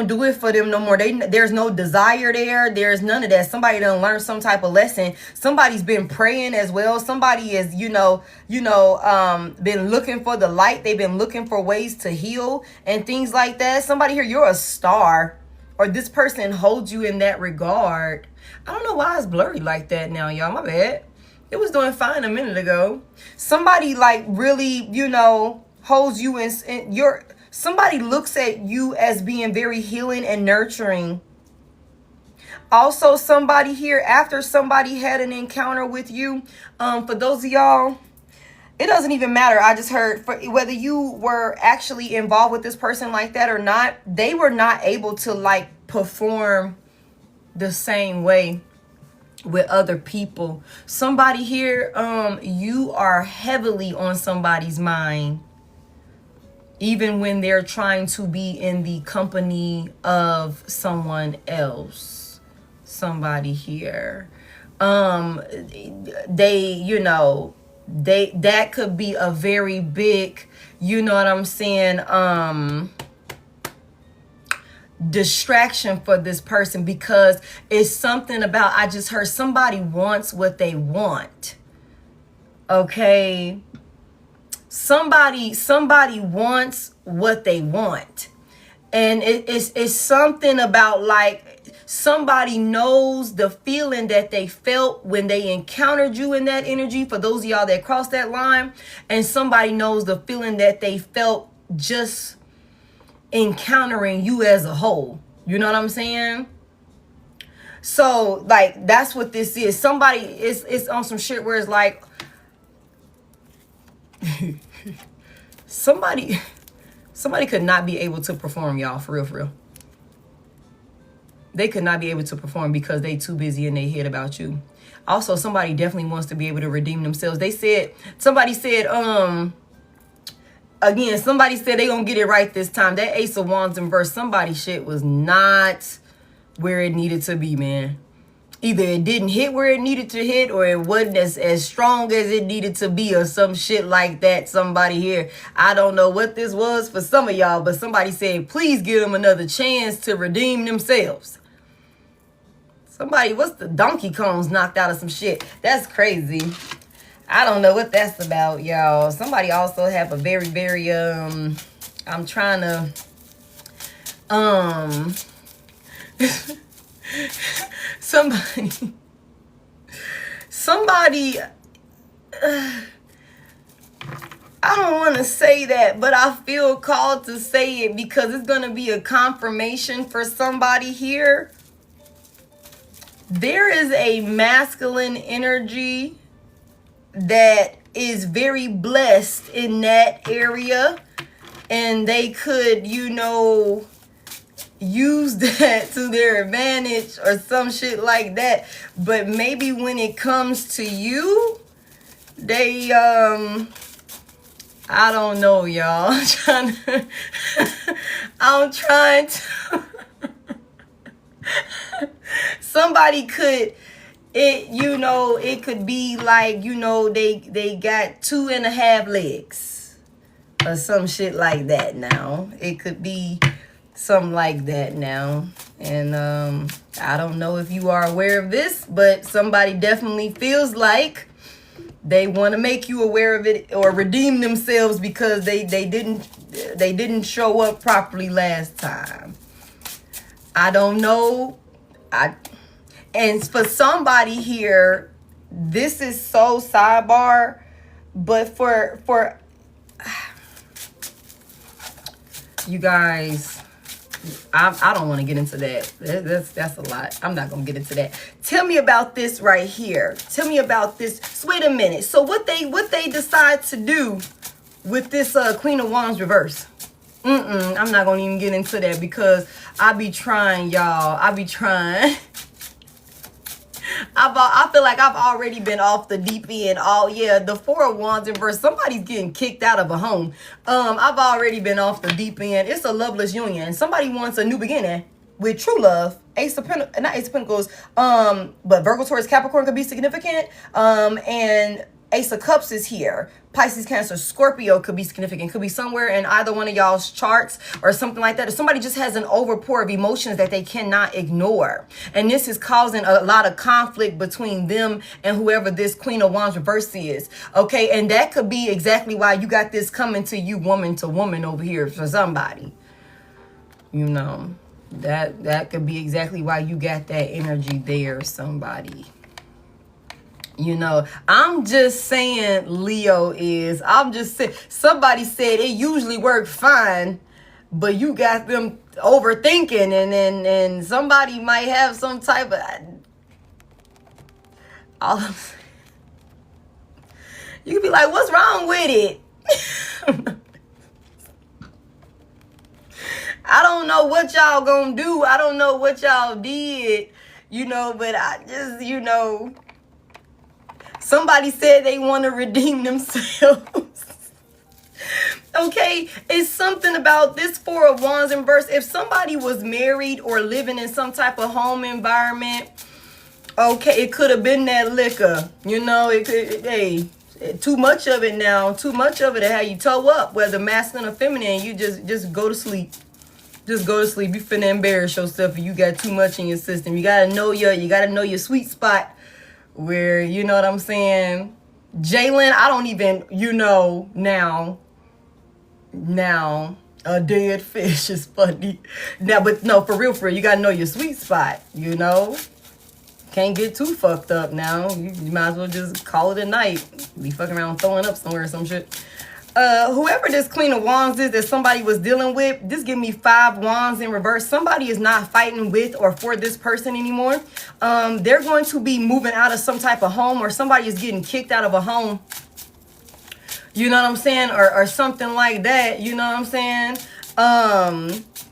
do it for them no more. There's no desire there. There's none of that. Somebody done learned some type of lesson. Somebody's been praying as well. Somebody is, been looking for the light. They've been looking for ways to heal and things like that. Somebody here, you're a star, or this person holds you in that regard. I don't know why it's blurry like that now, y'all. My bad. It was doing fine a minute ago. Somebody like really, holds you in your... Somebody looks at you as being very healing and nurturing. Also, somebody here, after somebody had an encounter with you, for those of y'all, it doesn't even matter. I just heard, for whether you were actually involved with this person like that or not, they were not able to like perform the same way with other people. Somebody here, you are heavily on somebody's mind, even when they're trying to be in the company of someone else. Somebody here, that could be a very big, distraction for this person, because it's something about, I just heard somebody wants what they want. Okay. Somebody wants what they want. And it's something about like somebody knows the feeling that they felt when they encountered you in that energy, for those of y'all that crossed that line, and somebody knows the feeling that they felt just encountering you as a whole. You know what I'm saying? So like that's what this is. Somebody is on some shit where it's like somebody could not be able to perform, y'all, for real. They could not be able to perform because they too busy in their head about you. Also, somebody definitely wants to be able to redeem themselves. Somebody said they gonna get it right this time. That Ace of Wands in verse, somebody's shit was not where it needed to be, man. Either it didn't hit where it needed to hit, or it wasn't as strong as it needed to be, or some shit like that. Somebody here, I don't know what this was for some of y'all, but somebody said, please give them another chance to redeem themselves. Somebody, what's the Donkey Kongs knocked out of some shit? That's crazy. I don't know what that's about, y'all. Somebody also have a very, very, I'm trying to, somebody, I don't want to say that, but I feel called to say it because it's going to be a confirmation for somebody here. There is a masculine energy that is very blessed in that area, and they could, use that to their advantage or some shit like that. But maybe when it comes to you, they I don't know, y'all. I'm trying to somebody could, it could be like, they got 2.5 legs or some shit like that. Now it could be something like that now. And I don't know if you are aware of this, but somebody definitely feels like they want to make you aware of it or redeem themselves because they didn't show up properly last time. I don't know. And for somebody here, this is so sidebar, but for you guys, I don't want to get into that. That's a lot. I'm not gonna get into that. Tell me about this right here. Tell me about this. So wait a minute. So what they decide to do with this Queen of Wands reverse? I'm not gonna even get into that because I be trying, y'all. I be trying. I feel like I've already been off the deep end. Oh yeah, the Four of Wands in reverse. Somebody's getting kicked out of a home. I've already been off the deep end. It's a loveless union. Somebody wants a new beginning with true love. Ace of Pentacles, not Ace of Pentacles. But Virgo, Taurus, Capricorn could be significant. And Ace of Cups is here. Pisces, Cancer, Scorpio could be significant. Could be somewhere in either one of y'all's charts or something like that. If somebody just has an overpour of emotions that they cannot ignore. And this is causing a lot of conflict between them and whoever this Queen of Wands reverse is. Okay, and that could be exactly why you got this coming to you woman to woman over here for somebody. You know, that could be exactly why you got that energy there, somebody. You know, I'm just saying I'm just saying, somebody said it usually works fine, but you got them overthinking and somebody might have some type of, you could be like, what's wrong with it? I don't know what y'all gonna do. I don't know what y'all did, you know, but I just, you know, somebody said they want to redeem themselves. Okay, it's something about this Four of Wands in reverse. If somebody was married or living in some type of home environment, okay, it could have been that liquor. You know, it could, hey, too much of it now. Too much of it to have you toe up, whether masculine or feminine. You just go to sleep. Just go to sleep. You finna embarrass yourself if you got too much in your system. You gotta know your sweet spot. Where, you know what I'm saying? Jalen, I don't even, you know, now, a dead fish is funny. Now, but no, for real, you gotta know your sweet spot, you know? Can't get too fucked up now. You might as well just call it a night. Be fucking around throwing up somewhere or some shit. Whoever this Queen of Wands is that somebody was dealing with, this give me 5 wands in reverse. Somebody is not fighting with or for this person anymore. They're going to be moving out of some type of home, or somebody is getting kicked out of a home. You know what I'm saying? Or something like that. You know what I'm saying?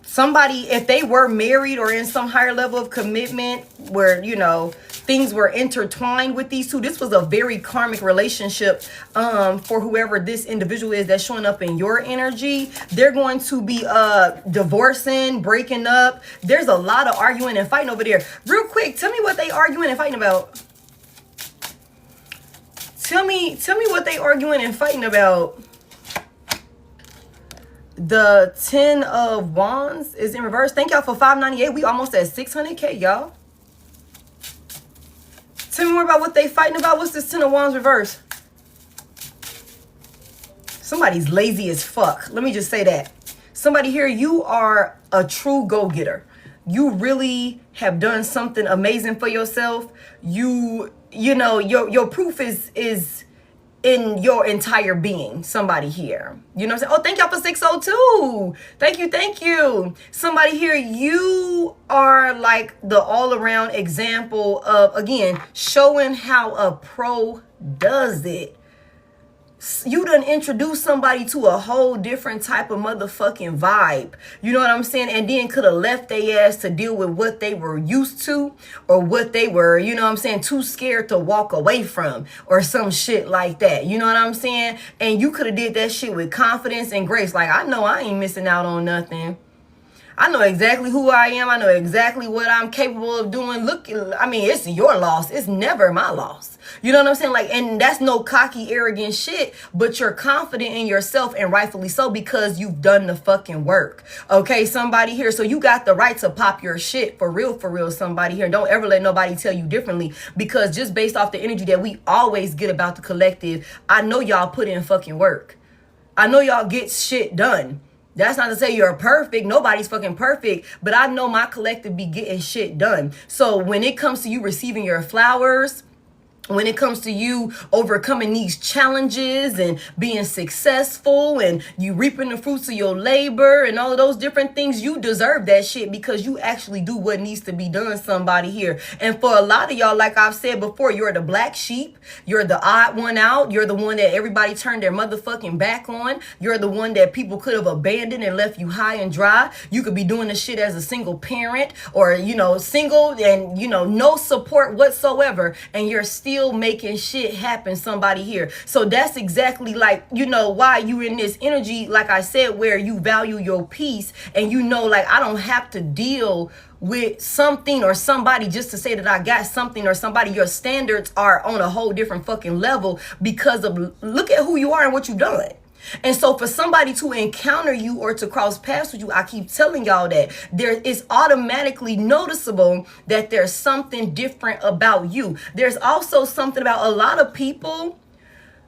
Somebody, if they were married or in some higher level of commitment where, you know, things were intertwined with these two, this was a very karmic relationship for whoever this individual is that's showing up in your energy. They're going to be divorcing, breaking up. There's a lot of arguing and fighting over there. Real quick, tell me what they arguing and fighting about. Tell me what they arguing and fighting about. The 10 of Wands is in reverse. Thank y'all for $5.98. We almost at 600K, y'all. Tell me more about what they fighting about. What's this 10 of Wands reverse? Somebody's lazy as fuck. Let me just say that. Somebody here, you are a true go-getter. You really have done something amazing for yourself. You know, your proof is in your entire being. Somebody here, you know what I'm saying? Oh, thank y'all for 602. Thank you. Somebody here, you are like the all-around example of, again, showing how a pro does it. You done introduced somebody to a whole different type of motherfucking vibe. You know what I'm saying? And then could have left their ass to deal with what they were used to, or what they were, you know what I'm saying, too scared to walk away from, or some shit like that. You know what I'm saying? And you could have did that shit with confidence and grace. Like, I know I ain't missing out on nothing. I know exactly who I am. I know exactly what I'm capable of doing. Look, I mean, it's your loss. It's never my loss. You know what I'm saying? Like, and that's no cocky, arrogant shit, but you're confident in yourself, and rightfully so, because you've done the fucking work. Okay, somebody here. So you got the right to pop your shit for real, somebody here. Don't ever let nobody tell you differently, because just based off the energy that we always get about the collective, I know y'all put in fucking work. I know y'all get shit done. That's not to say you're perfect. Nobody's fucking perfect. But I know my collective be getting shit done. So when it comes to you receiving your flowers, when it comes to you overcoming these challenges and being successful and you reaping the fruits of your labor and all of those different things, you deserve that shit because you actually do what needs to be done, somebody here. And for a lot of y'all, like I've said before, you're the black sheep. You're the odd one out. You're the one that everybody turned their motherfucking back on. You're the one that people could have abandoned and left you high and dry. You could be doing this shit as a single parent or, you know, single and, you know, no support whatsoever. And you're still making shit happen, somebody here. So that's exactly like, you know, why you in this energy, like I said, where you value your peace and you know, like, I don't have to deal with something or somebody just to say that I got something or somebody. Your standards are on a whole different fucking level because of, look at who you are and what you've done. And so for somebody to encounter you or to cross paths with you, I keep telling y'all that there is automatically noticeable that there's something different about you. There's also something about a lot of people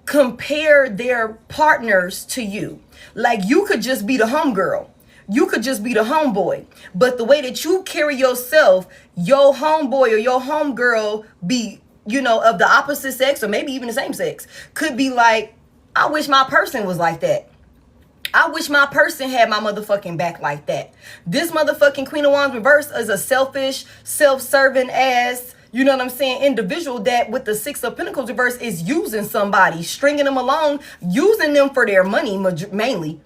compare their partners to you. Like you could just be the homegirl. You could just be the homeboy. But the way that you carry yourself, your homeboy or your homegirl be, you know, of the opposite sex or maybe even the same sex could be like, I wish my person was like that. I wish my person had my motherfucking back like that. This motherfucking Queen of Wands reverse is a selfish, self-serving ass, you know what I'm saying, individual that with the Six of Pentacles reverse is using somebody, stringing them along, using them for their money, mainly.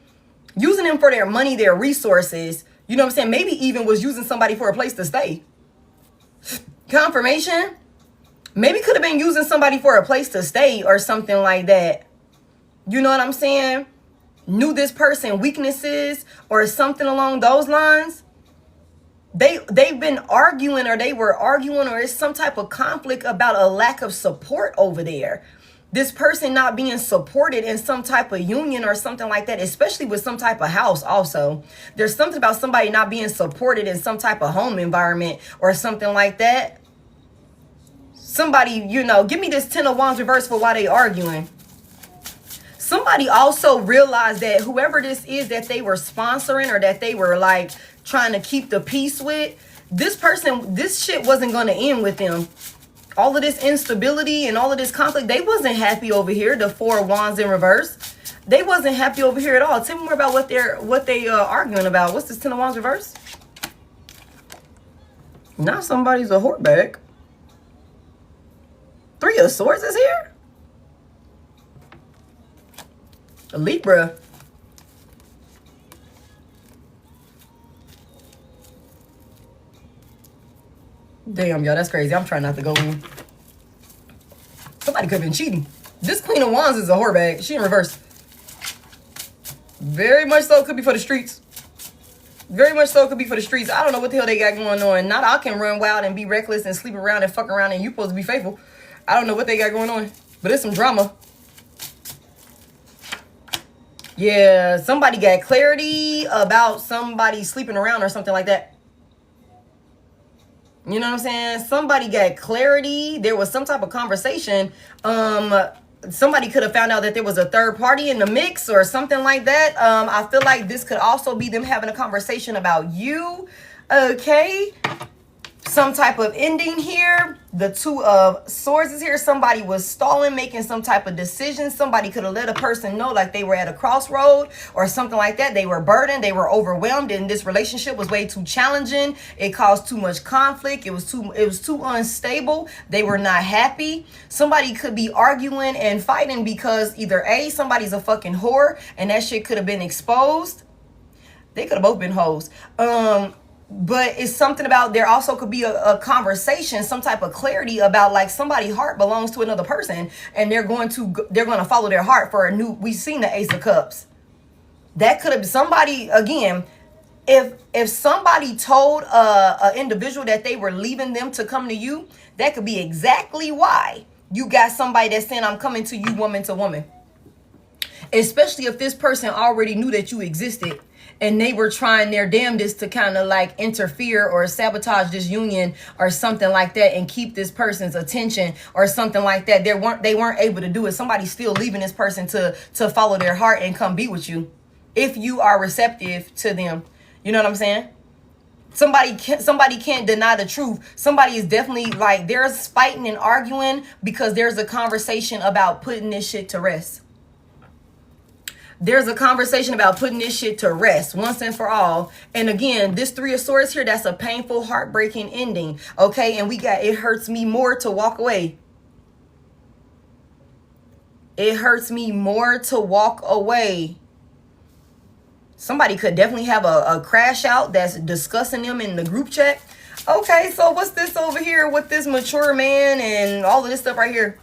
Using them for their money, their resources. You know what I'm saying? Maybe even was using somebody for a place to stay. Confirmation? Maybe could have been using somebody for a place to stay or something like that. You know what I'm saying? Knew this person weaknesses or something along those lines. They've been arguing or they were arguing or it's some type of conflict about a lack of support over there. This person not being supported in some type of union or something like that, especially with some type of house also. There's something about somebody not being supported in some type of home environment or something like that. Somebody, you know, give me this Ten of Wands reverse for why they arguing. Somebody also realized that whoever this is that they were sponsoring or that they were like trying to keep the peace with, this person, this shit wasn't going to end with them. All of this instability and all of this conflict, they wasn't happy over here. The Four of Wands in reverse. They wasn't happy over here at all. Tell me more about what they arguing about. What's this Ten of Wands reverse? Now somebody's a whore bag. Three of Swords is here. A Libra. Damn, y'all, that's crazy. I'm trying not to go in. Somebody could have been cheating. This Queen of Wands is a whore bag. She in reverse. Very much so could be for the streets. Very much so could be for the streets. I don't know what the hell they got going on. Not I can run wild and be reckless and sleep around and fuck around and you supposed to be faithful. I don't know what they got going on. But it's some drama. Yeah, somebody got clarity about somebody sleeping around or something like that. You know what I'm saying? Somebody got clarity. There was some type of conversation. Somebody could have found out that there was a third party in the mix or something like that. I feel like this could also be them having a conversation about you. Okay. Some type of ending here. The Two of Swords is here. Somebody was stalling, making some type of decision. Somebody could have let a person know like they were at a crossroad or something like that. They were burdened. They were overwhelmed. And this relationship was way too challenging. It caused too much conflict. It was too unstable. They were not happy. Somebody could be arguing and fighting because either A, somebody's a fucking whore and that shit could have been exposed. They could have both been hoes. But it's something about there also could be a conversation, some type of clarity about like somebody's heart belongs to another person and they're going to follow their heart for a new. We've seen the Ace of Cups. That could have been somebody again. If somebody told an individual that they were leaving them to come to you, that could be exactly why you got somebody that's saying I'm coming to you woman to woman. Especially if this person already knew that you existed. And they were trying their damnedest to kind of like interfere or sabotage this union or something like that and keep this person's attention or something like that. They weren't able to do it. Somebody's still leaving this person to follow their heart and come be with you if you are receptive to them. You know what I'm saying? Somebody can't deny the truth. Somebody is definitely like, there's fighting and arguing because there's a conversation about putting this shit to rest. There's a conversation about putting this shit to rest once and for all. And again, this Three of Swords here, that's a painful, heartbreaking ending. Okay, and it hurts me more to walk away. It hurts me more to walk away. Somebody could definitely have a crash out that's discussing them in the group chat. Okay, so what's this over here with this mature man and all of this stuff right here?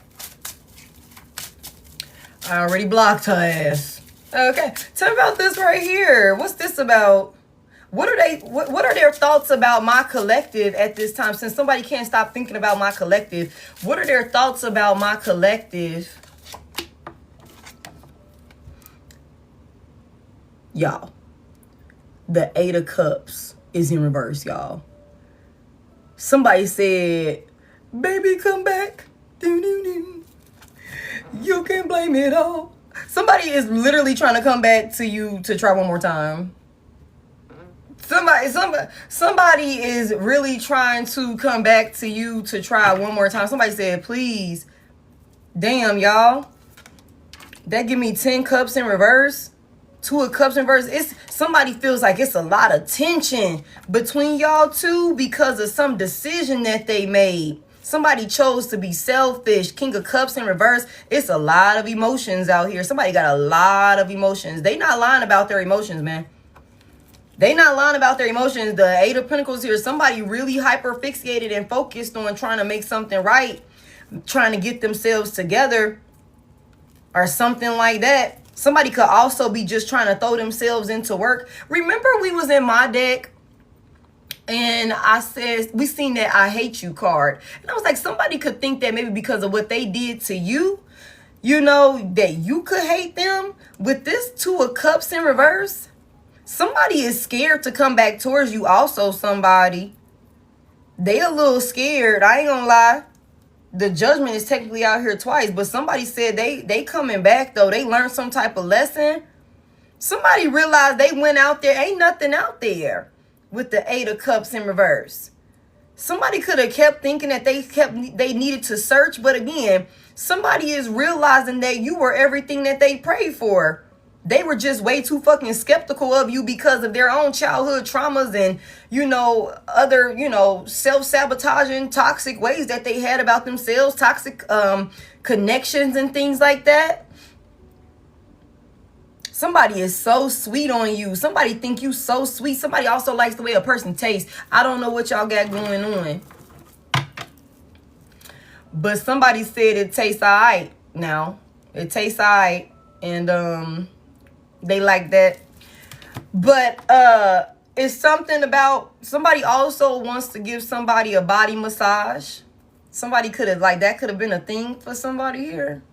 I already blocked her ass. Okay, tell me about this right here. What's this about? What are their thoughts about my collective at this time? Since somebody can't stop thinking about my collective, what are their thoughts about my collective? Y'all, the Eight of Cups is in reverse, y'all. Somebody said, baby, come back. You can't blame it all. Somebody is literally trying to come back to you to try one more time. Somebody is really trying to come back to you to try one more time. Somebody said, please. Damn, y'all. That give me 10 cups in reverse. 2 of Cups in reverse. Somebody feels like it's a lot of tension between y'all two because of some decision that they made. Somebody chose to be selfish. King of Cups in reverse. It's a lot of emotions out here. Somebody got a lot of emotions. They not lying about their emotions, man. They not lying about their emotions. The Eight of Pentacles here. Somebody really hyper fixated and focused on trying to make something right. Trying to get themselves together. Or something like that. Somebody could also be just trying to throw themselves into work. Remember we was in my deck and I said, we seen that I hate you card. And I was like, somebody could think that maybe because of what they did to you, you know, that you could hate them. With this 2 of Cups in reverse, somebody is scared to come back towards you. Also, somebody, they a little scared. I ain't gonna lie. The Judgment is technically out here twice, but somebody said they coming back though. They learned some type of lesson. Somebody realized they went out there. Ain't nothing out there with the 8 of Cups in reverse. Somebody could have kept thinking that they needed to search, but again, somebody is realizing that you were everything that they prayed for. They were just way too fucking skeptical of you because of their own childhood traumas and, you know, other, you know, self-sabotaging, toxic ways that they had about themselves, toxic connections and things like that. Somebody is so sweet on you. Somebody think you so sweet. Somebody also likes the way a person tastes. I don't know what y'all got going on. But somebody said it tastes all right now. It tastes all right. And, they like that. But it's something about somebody also wants to give somebody a body massage. Somebody could have, like, that could have been a thing for somebody here.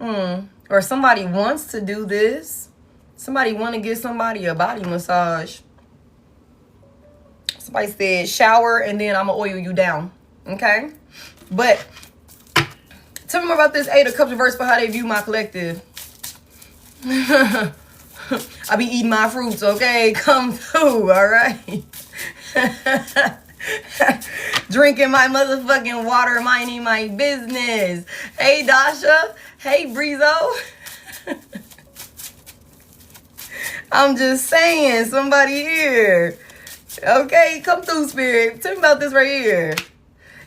Or somebody wants to do this. Somebody want to give somebody a body massage. Somebody said shower and then I'm gonna oil you down. Okay? But tell me more about this 8 of Cups reverse for how they view my collective. I be eating my fruits, okay? Come through, all right? Drinking my motherfucking water, minding my business. Hey, Dasha. Hey, Breezo. I'm just saying, somebody here. Okay, come through, Spirit. Tell me about this right here.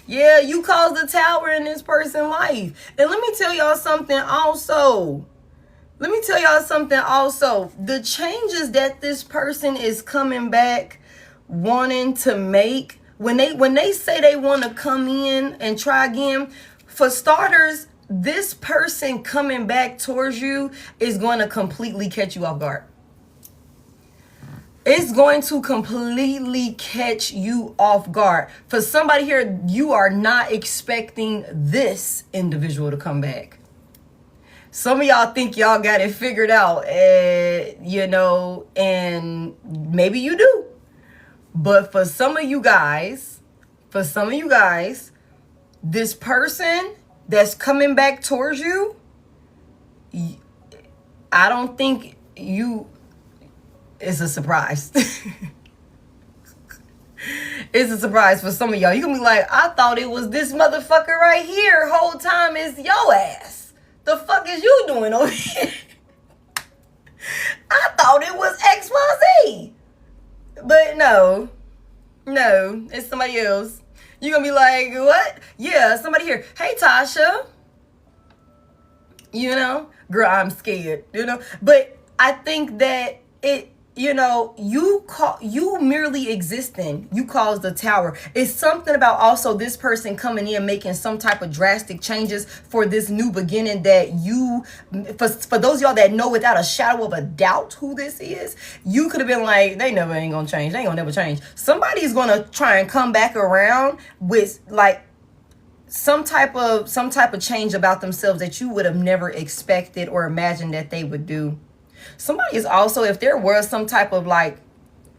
Yeah, you caused a tower in this person's life. And let me tell y'all something also. The changes that this person is coming back wanting to make, when they say they want to come in and try again, for starters, this person coming back towards you is going to completely catch you off guard. It's going to completely catch you off guard. For somebody here, you are not expecting this individual to come back. Some of y'all think y'all got it figured out, you know, and maybe you do. But for some of you guys, this person that's coming back towards you, I don't think you... it's a surprise. It's a surprise for some of y'all. You're gonna be like, I thought it was this motherfucker right here. Whole time is your ass. The fuck is you doing over here? I thought it was XYZ. But no, it's somebody else. You're gonna be like, what? Yeah, somebody here. Hey, Tasha. You know, girl, I'm scared, you know. But I think that you merely existing, you cause the tower. It's something about also this person coming in making some type of drastic changes for this new beginning that you, for those of y'all that know without a shadow of a doubt who this is, you could have been like, they never ain't gonna change. They ain't gonna never change. Somebody's gonna try and come back around with like some type of change about themselves that you would have never expected or imagined that they would do. Somebody is also, if there was some type of like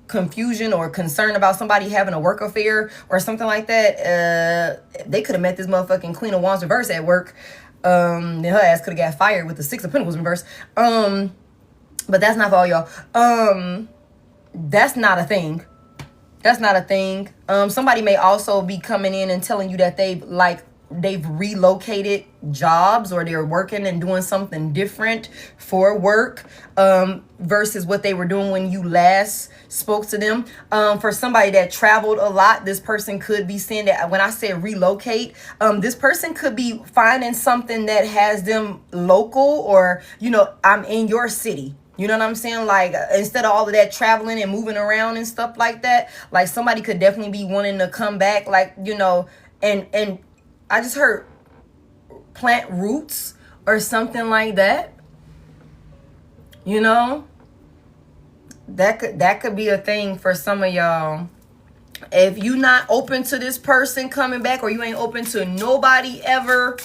confusion or concern about somebody having a work affair or something like that, they could have met this motherfucking Queen of Wands reverse at work. Then her ass could have got fired with the Six of Pentacles reverse. But that's not for all y'all. That's not a thing. That's not a thing. Somebody may also be coming in and telling you that they've relocated jobs or they're working and doing something different for work versus what they were doing when you last spoke to them. For somebody that traveled a lot, this person could be saying that when I say relocate, this person could be finding something that has them local or, you know, I'm in your city. You know what I'm saying? Like, instead of all of that traveling and moving around and stuff like that, like somebody could definitely be wanting to come back, like, you know, and I just heard plant roots or something like that. You know, that could be a thing for some of y'all. If you not open to this person coming back, or you ain't open to nobody ever,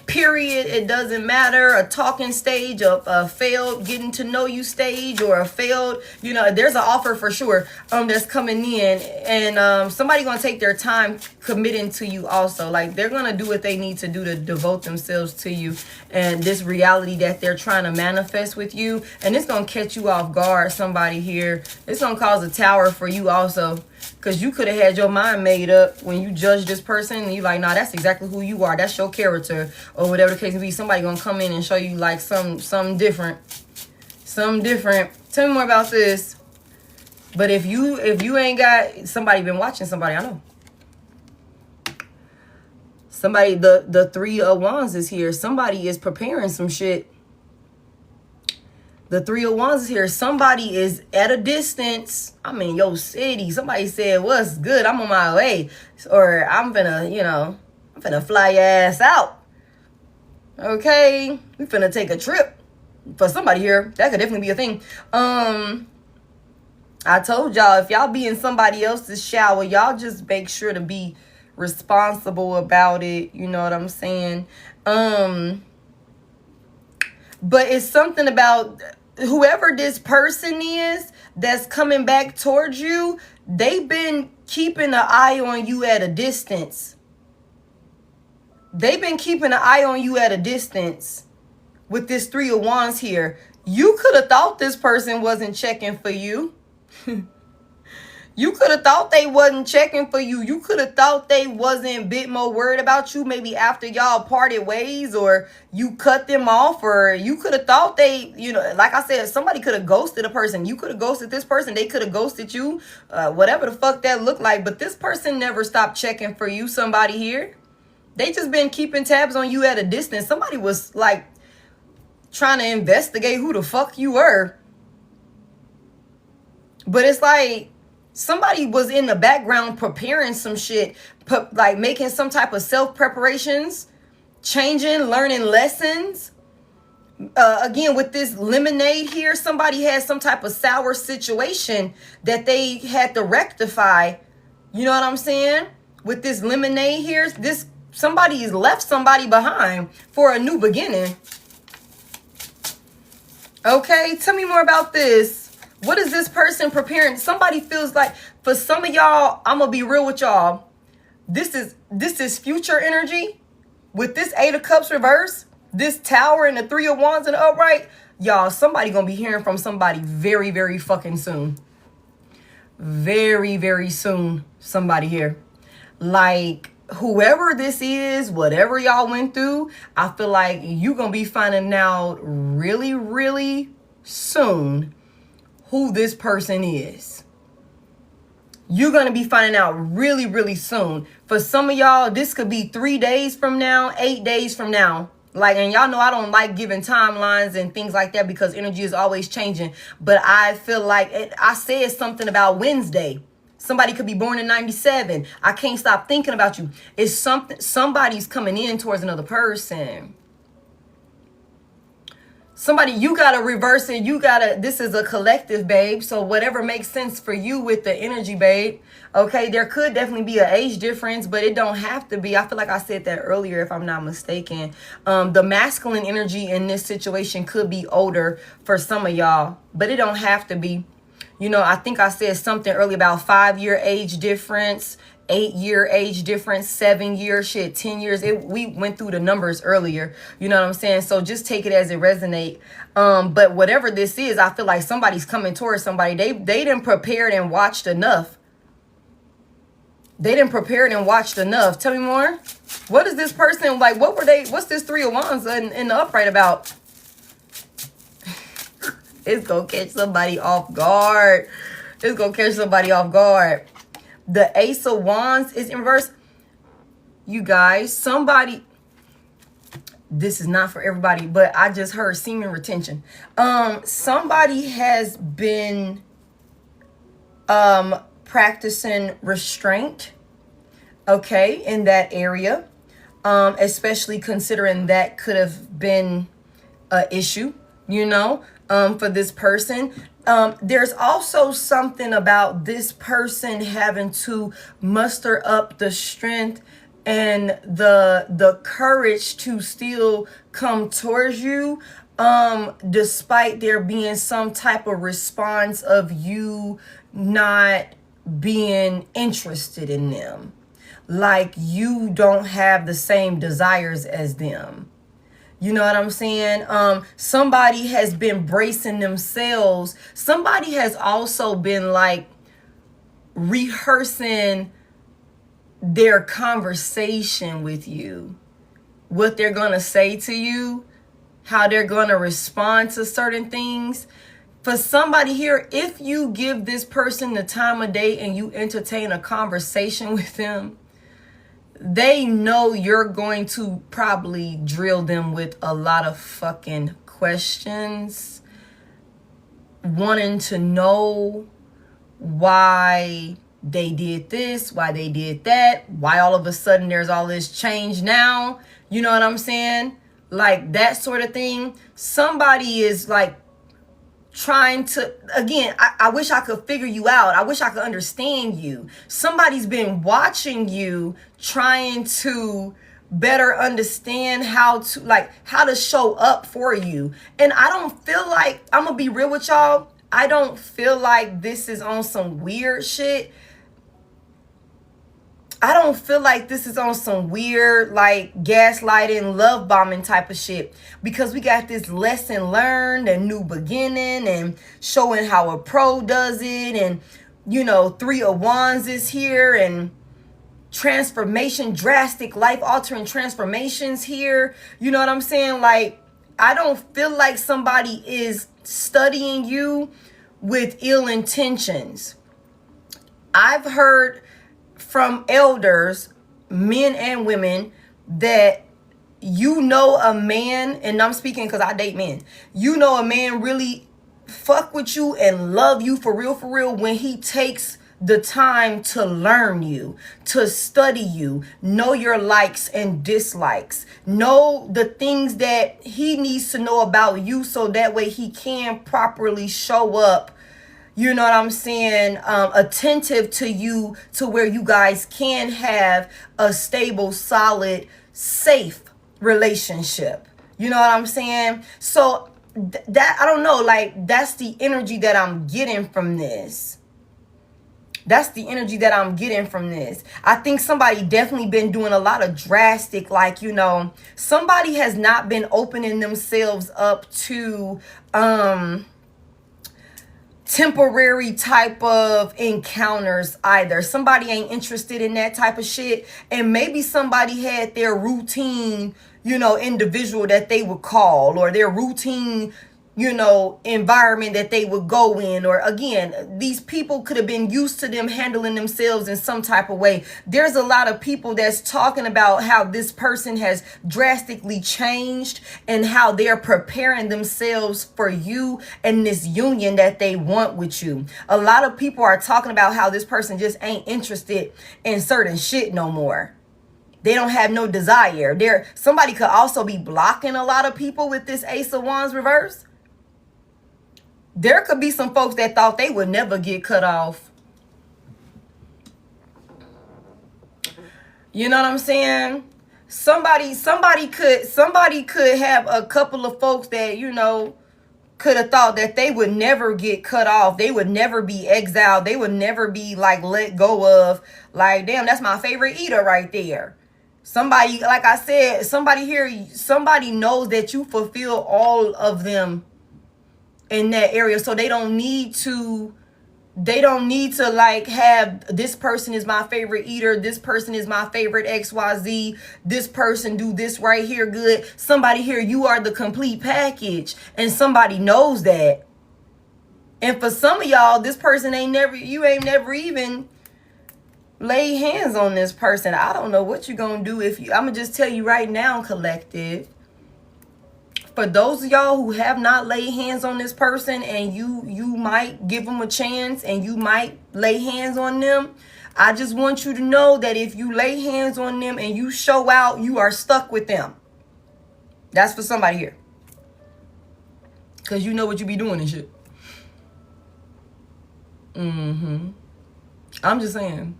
period, it doesn't matter, a talking stage, a failed getting to know you stage, or a failed, you know, there's an offer for sure that's coming in, and somebody gonna take their time committing to you also. Like, they're gonna do what they need to do to devote themselves to you and this reality that they're trying to manifest with you, and it's gonna catch you off guard. Somebody here, it's gonna cause a tower for you also. Because you could have had your mind made up when you judge this person and you like, nah, that's exactly who you are. That's your character, or whatever the case may be. Somebody gonna come in and show you like something different. Something different. Tell me more about this. But if you ain't got somebody been watching somebody, I know. Somebody, the Three of Wands is here. Somebody is preparing some shit. The Three of Wands is here. Somebody is at a distance. I'm in your city. Somebody said, what's good? I'm on my way. Or I'm finna fly your ass out. Okay? We finna take a trip. For somebody here, that could definitely be a thing. I told y'all, if y'all be in somebody else's shower, y'all just make sure to be responsible about it. You know what I'm saying? But it's something about whoever this person is that's coming back towards you, they've been keeping an eye on you at a distance. They've been keeping an eye on you at a distance with this Three of Wands here. You could have thought this person wasn't checking for you. You could have thought they wasn't checking for you. You could have thought they wasn't a bit more worried about you maybe after y'all parted ways, or you cut them off, or you could have thought they, you know, like I said, somebody could have ghosted a person. You could have ghosted this person. They could have ghosted you, whatever the fuck that looked like. But this person never stopped checking for you, somebody here. They just been keeping tabs on you at a distance. Somebody was like trying to investigate who the fuck you were. But it's like, somebody was in the background preparing some shit, like making some type of self-preparations, changing, learning lessons. Again, with this lemonade here, somebody had some type of sour situation that they had to rectify. You know what I'm saying? With this lemonade here, somebody's left somebody behind for a new beginning. Okay, tell me more about this. What is this person preparing? Somebody feels like, for some of y'all, I'm gonna be real with y'all. This is future energy. With this Eight of Cups reverse, this Tower and the Three of Wands and the upright, Y'all, somebody gonna be hearing from somebody very, very fucking soon. Very, very soon. Somebody here. Like, whoever this is, whatever y'all went through, I feel like you gonna be finding out really, really soon who this person is. You're going to be finding out really, really soon. For some of y'all, this could be 3 days from now, 8 days from now. Like, and y'all know I don't like giving timelines and things like that because energy is always changing. But I feel like I said something about Wednesday. Somebody could be born in 97. I can't stop thinking about you. It's somebody's coming in towards another person. Somebody, you got to reverse it. This is a collective, babe. So whatever makes sense for you with the energy, babe. Okay, there could definitely be an age difference, but it don't have to be. I feel like I said that earlier, if I'm not mistaken. The masculine energy in this situation could be older for some of y'all, but it don't have to be. You know, I think I said something earlier about 5-year age difference, 8-year age difference, 7-year shit, 10 years. We went through the numbers earlier. You know what I'm saying? So just take it as it resonate. But whatever this is, I feel like somebody's coming towards somebody. They didn't prepared and watched enough. They didn't prepared and watched enough. Tell me more. What is this person like? What's this 3 of Wands in the upright about? It's gonna catch somebody off guard. It's gonna catch somebody off guard. The Ace of Wands is in reverse. You guys, somebody, this is not for everybody, but I just heard semen retention. Somebody has been practicing restraint, okay, in that area, especially considering that could have been an issue, you know, for this person. There's also something about this person having to muster up the strength and the courage to still come towards you, despite there being some type of response of you not being interested in them. Like you don't have the same desires as them. You know what I'm saying? Somebody has been bracing themselves. Somebody has also been like rehearsing their conversation with you, what they're going to say to you, how they're going to respond to certain things. For somebody here, if you give this person the time of day and you entertain a conversation with them, they know you're going to probably drill them with a lot of fucking questions, wanting to know why they did this, why they did that, why all of a sudden there's all this change now. You know what I'm saying? Like that sort of thing. Somebody is like trying to, again, I wish I could figure you out. I wish I could understand you. Somebody's been watching you, trying to better understand how to show up for you. And I don't feel like, I'm gonna be real with y'all, I don't feel like this is on some weird shit. I don't feel like this is on some weird, like, gaslighting, love bombing type of shit. Because we got this lesson learned and new beginning and showing how a pro does it. And, you know, 3 of Wands is here and transformation, drastic, life-altering transformations here. You know what I'm saying? Like, I don't feel like somebody is studying you with ill intentions. I've heard from elders, men and women, that you know a man, and I'm speaking because I date men, you know a man really fuck with you and love you for real when he takes the time to learn you, to study you, know your likes and dislikes, know the things that he needs to know about you so that way he can properly show up. You know what I'm saying? Attentive to you to where you guys can have a stable, solid, safe relationship. You know what I'm saying? So that, I don't know, like that's the energy that I'm getting from this. That's the energy that I'm getting from this. I think somebody definitely been doing a lot of drastic, like, you know, somebody has not been opening themselves up to temporary type of encounters either. Somebody ain't interested in that type of shit. And maybe somebody had their routine, you know, individual that they would call, or their routine, you know, environment that they would go in. Or again, these people could have been used to them handling themselves in some type of way. There's a lot of people that's talking about how this person has drastically changed and how they're preparing themselves for you and this union that they want with you. A lot of people are talking about how this person just ain't interested in certain shit no more. They don't have no desire. Somebody could also be blocking a lot of people with this Ace of Wands reverse. There could be some folks that thought they would never get cut off. You know what I'm saying? Somebody could have a couple of folks that, you know, could have thought that they would never get cut off. They would never be exiled. They would never be like let go of. Like, damn, that's my favorite eater right there. Somebody, like I said, somebody here, somebody knows that you fulfill all of them in that area, so they don't need to like have this person is my favorite eater, this person is my favorite XYZ, this person do this right here good. Somebody here, you are the complete package, and somebody knows that. And for some of y'all, this person you ain't never even lay hands on this person. I don't know what you're gonna do I'm gonna just tell you right now, collective. For those of y'all who have not laid hands on this person, and you might give them a chance and you might lay hands on them, I just want you to know that if you lay hands on them and you show out, you are stuck with them. That's for somebody here. Because you know what you be doing and shit. I'm just saying.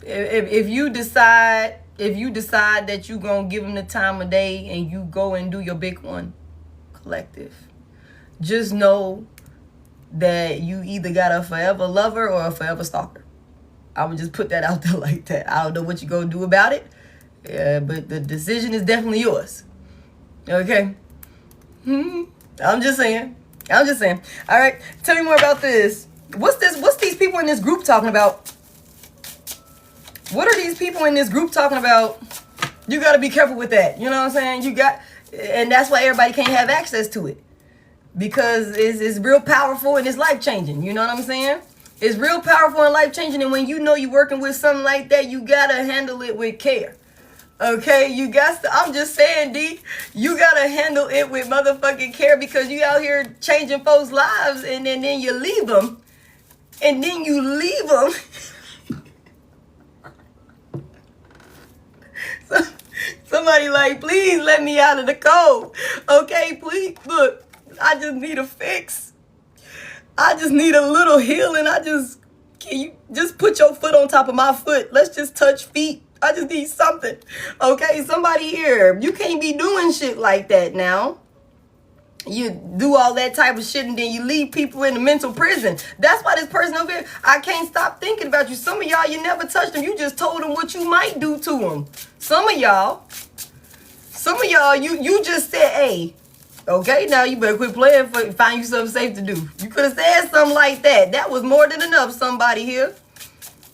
If you decide that you're going to give them the time of day and you go and do your big one, collective, just know that you either got a forever lover or a forever stalker. I would just put that out there like that. I don't know what you're going to do about it, but the decision is definitely yours. Okay? I'm just saying. All right, tell me more about this. What's these people in this group talking about? What are these people in this group talking about? You got to be careful with that. You know what I'm saying? And that's why everybody can't have access to it. Because it's real powerful and it's life-changing. You know what I'm saying? It's real powerful and life-changing. And when you know you're working with something like that, you got to handle it with care. Okay? I'm just saying, D, you got to handle it with motherfucking care, because you out here changing folks' lives and then you leave them. And then you leave them. Somebody like, please let me out of the cold. Okay, please. Look, I just need a fix. I just need a little healing. Can you just put your foot on top of my foot? Let's just touch feet. I just need something. Okay, somebody here. You can't be doing shit like that now. You do all that type of shit and then you leave people in the mental prison. That's why this person over here, I can't stop thinking about you. Some of y'all, you never touched them. You just told them what you might do to them. Some of y'all, you just said, hey, okay, now you better quit playing, find you something safe to do. You could have said something like that. That was more than enough, somebody here.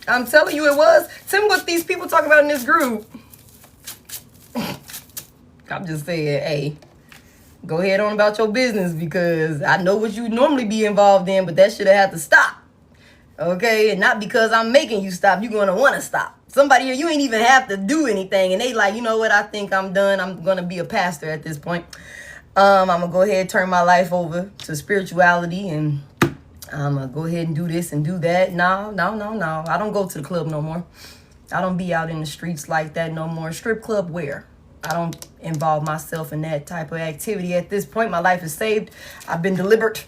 I'm telling you it was. Tell me what these people talking about in this group. I'm just saying, hey, go ahead on about your business, because I know what you normally be involved in, but that should have had to stop. Okay? And not because I'm making you stop. You're going to want to stop. Somebody here, you ain't even have to do anything. And they like, you know what? I think I'm done. I'm going to be a pastor at this point. I'm going to go ahead and turn my life over to spirituality, and I'm going to go ahead and do this and do that. No. I don't go to the club no more. I don't be out in the streets like that no more. Strip club where? I don't involve myself in that type of activity at this point. My life is saved. I've been delivered.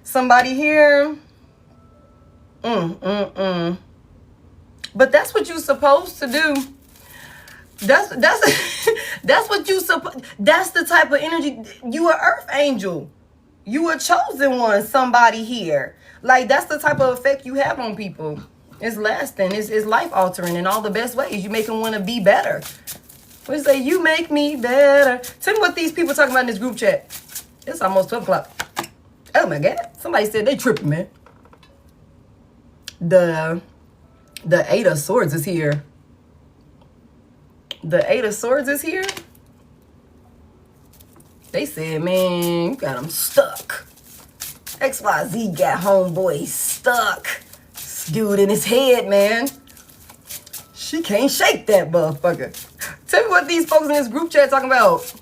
Somebody here. But that's what you're supposed to do. That's what you that's the type of energy. You are earth angel. You a chosen one, somebody here. Like, that's the type of effect you have on people. It's lasting. It's life altering in all the best ways. You make them want to be better. We say, you make me better. Tell me what these people talking about in this group chat. It's almost 12 o'clock. Oh my God. Somebody said they tripping, man. The Eight of Swords is here. The Eight of Swords is here. They said, man, you got them stuck. XYZ got homeboy stuck. Dude in his head, man. She can't shake that motherfucker. Tell me what these folks in this group chat talking about.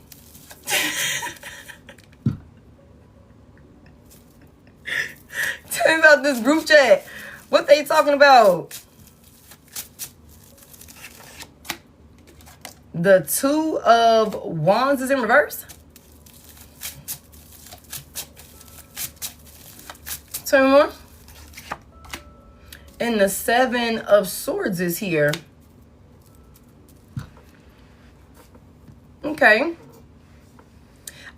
Tell me about this group chat. What they talking about? The Two of Wands is in reverse. Tell me more. And the Seven of Swords is here. Okay.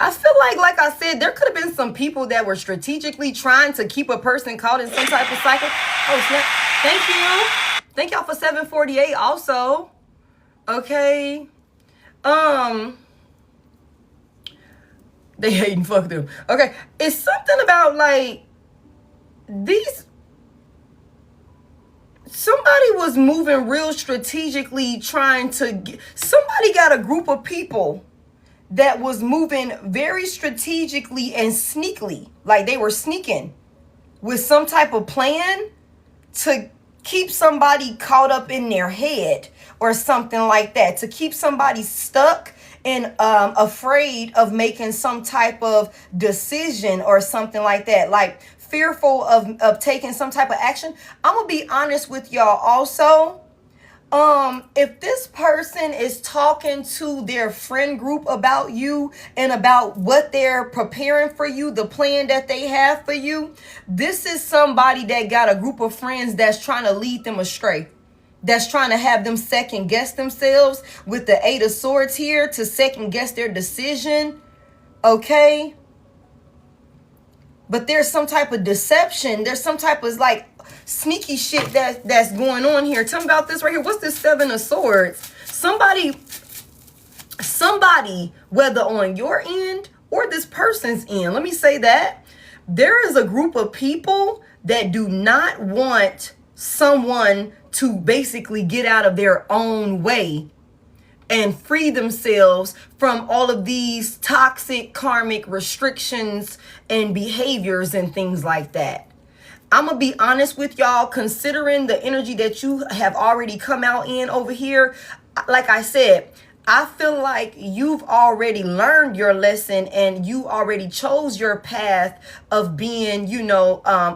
I feel like I said, there could have been some people that were strategically trying to keep a person caught in some type of cycle. Oh, snap. Thank you. Thank y'all for 748 also. Okay. They hating, fuck them. Okay. It's something about like these. Somebody was moving real strategically trying to somebody got a group of people that was moving very strategically and sneakily, like they were sneaking with some type of plan to keep somebody caught up in their head or something like that, to keep somebody stuck and afraid of making some type of decision or something like that, like fearful of taking some type of action. I'm gonna be honest with y'all also. If this person is talking to their friend group about you and about what they're preparing for you, the plan that they have for you, this is somebody that got a group of friends that's trying to lead them astray. That's trying to have them second guess themselves with the Eight of Swords here, to second guess their decision. Okay. But there's some type of deception. There's some type of like sneaky shit that's going on here. Tell me about this right here. What's this Seven of Swords? Somebody, whether on your end or this person's end, let me say that there is a group of people that do not want someone to basically get out of their own way and free themselves from all of these toxic karmic restrictions and behaviors and things like that. I'm going to be honest with y'all, considering the energy that you have already come out in over here. Like I said, I feel like you've already learned your lesson and you already chose your path of being,